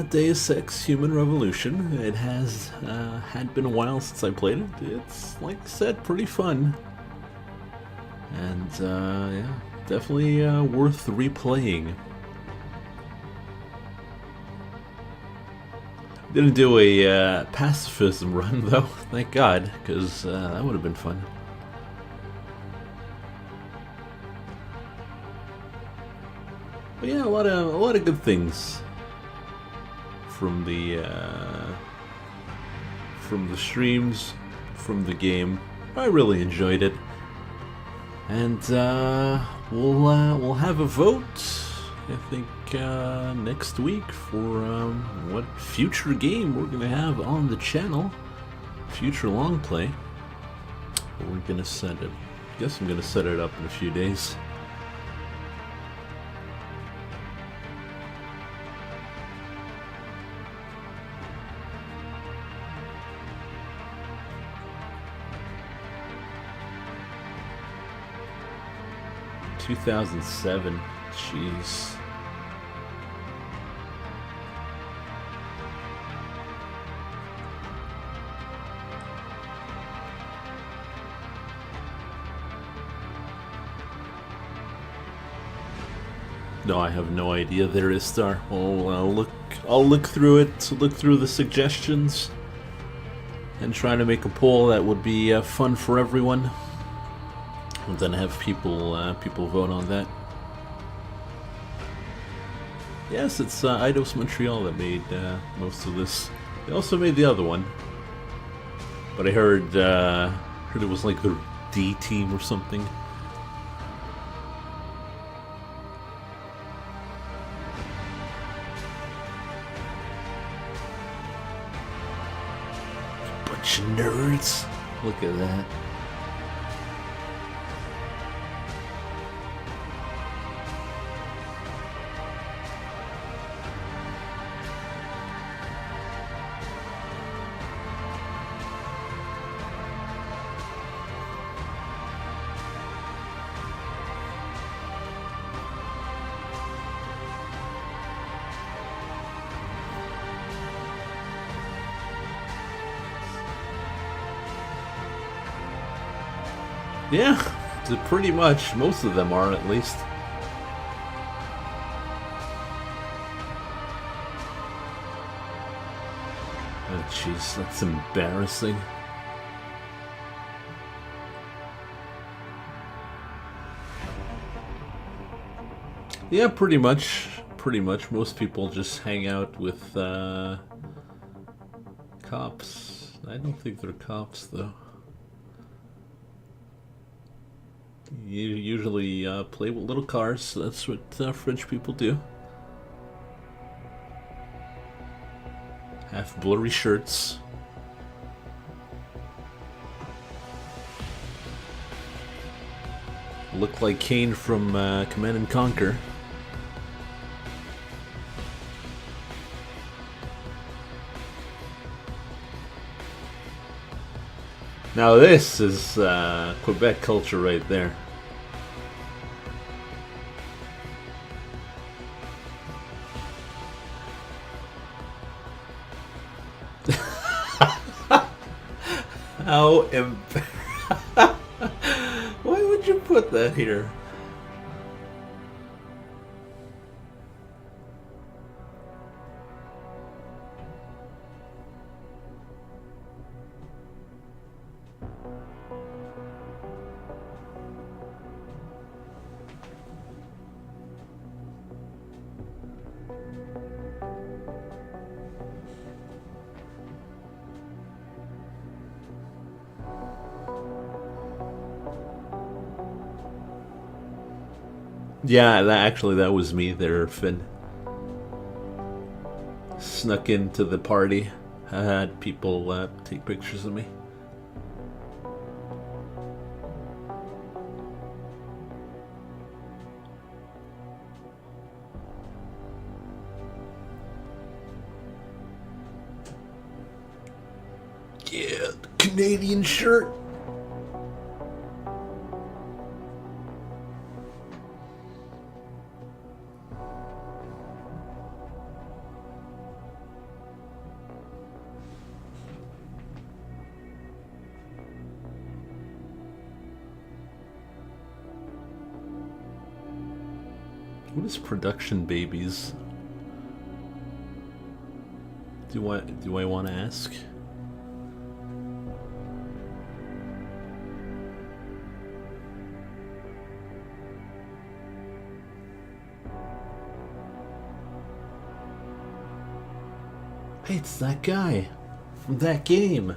Deus Ex Human Revolution. It has had been a while since I played it. It's, like I said, pretty fun. And yeah, definitely worth replaying. Didn't do a pacifism run though, thank God, because that would have been fun. But yeah, a lot of good things from the streams, from the game. I really enjoyed it, and we'll have a vote, I think, next week for what future game we're gonna have on the channel, future long play. We're gonna set it. I guess I'm gonna set it up in a few days. 2007. Jeez. No, I have no idea. There is Star. Well, I'll look through it. Look through the suggestions, and try to make a poll that would be fun for everyone. And then have people vote on that. Yes, it's Eidos Montreal that made most of this. They also made the other one, but I heard it was like the D team or something. Bunch of nerds. Look at that. Yeah, pretty much. Most of them are, at least. Oh, jeez, that's embarrassing. Yeah, pretty much. Pretty much. Most people just hang out with cops. I don't think they're cops, though. You usually play with little cars. That's what French people do. Have blurry shirts. Look like Kane from Command and Conquer. Now this is Quebec culture right there. How why would you put that here? Yeah, that was me there, Finn. Snuck into the party. I had people take pictures of me. Yeah, the Canadian shirt. What is production babies? Do I want to ask? Hey, it's that guy from that game.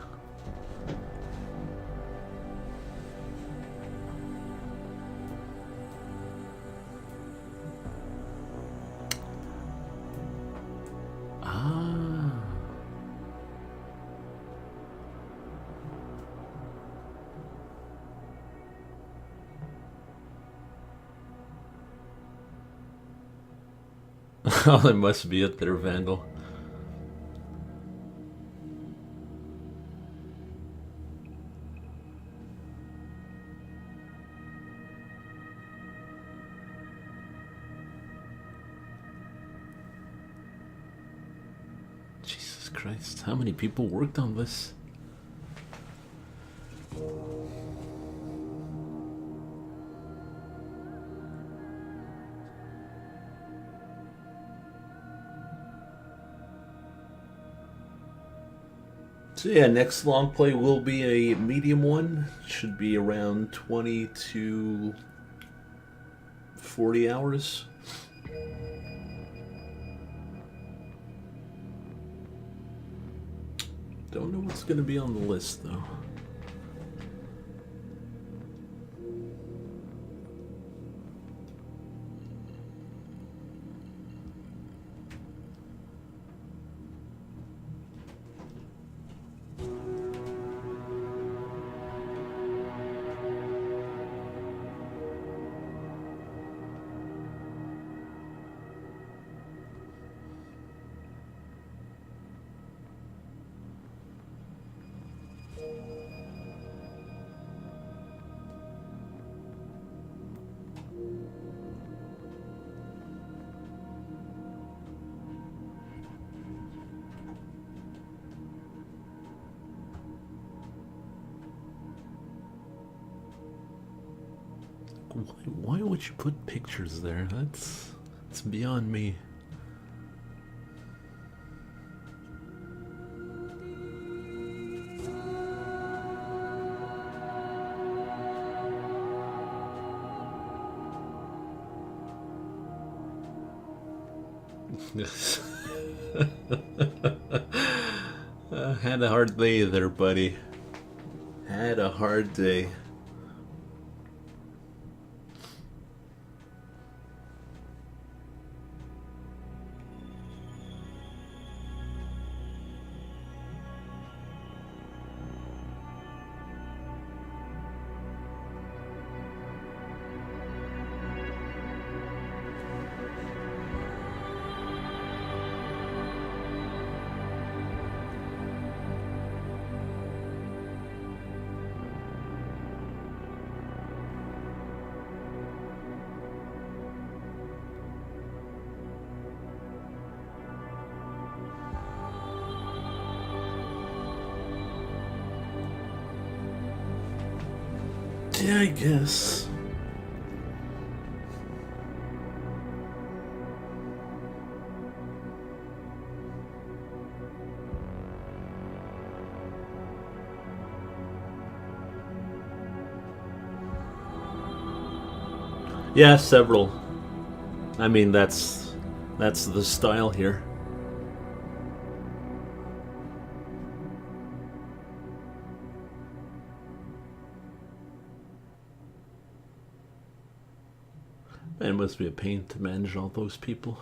Oh, they must be it there, Vandal. Jesus Christ, how many people worked on this? So yeah, next long play will be a medium one. Should be around 20 to 40 hours. Don't know what's going to be on the list though. Why would you put pictures there? That's beyond me. Had a hard day there, buddy. Had a hard day. Yeah, I guess. Yeah, several. I mean, that's the style here. Man, it must be a pain to manage all those people.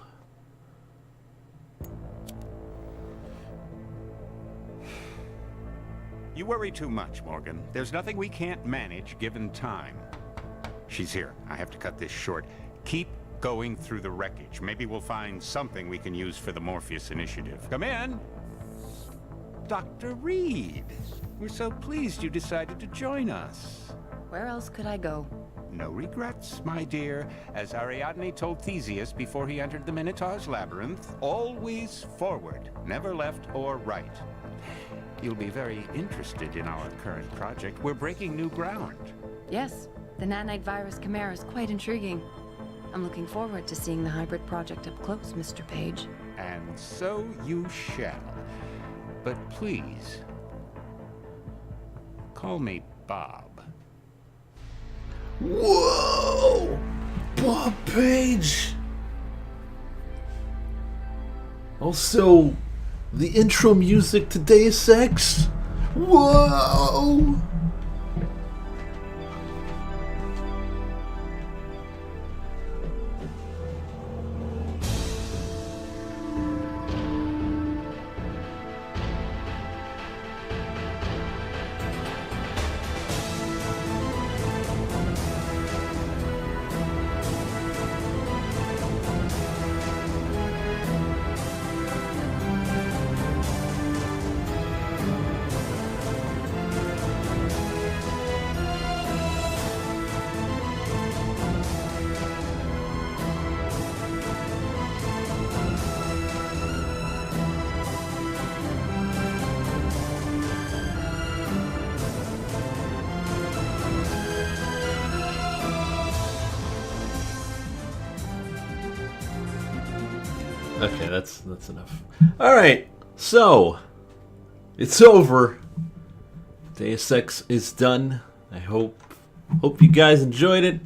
You worry too much, Morgan. There's nothing we can't manage given time. She's here. I have to cut this short. Keep going through the wreckage. Maybe we'll find something we can use for the Morpheus initiative. Come in! Dr. Reed! We're so pleased you decided to join us. Where else could I go? No regrets, my dear. As Ariadne told Theseus before he entered the Minotaur's labyrinth, always forward, never left or right. You'll be very interested in our current project. We're breaking new ground. Yes, the nanite virus chimera is quite intriguing. I'm looking forward to seeing the hybrid project up close, Mr. Page. And so you shall. But please, call me Bob. Whoa! Bob Page! Also, the intro music to Deus Ex? Whoa! Okay, that's enough. Alright, so it's over. Deus Ex is done. I hope you guys enjoyed it.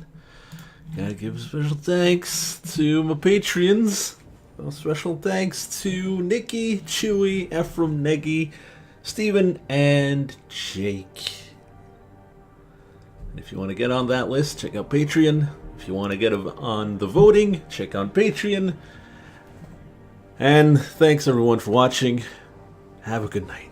Gotta give a special thanks to my Patreons. A special thanks to Nikki, Chewy, Ephraim, Negi, Steven, and Jake. And if you want to get on that list, check out Patreon. If you want to get on the voting, check out Patreon. And thanks everyone for watching. Have a good night.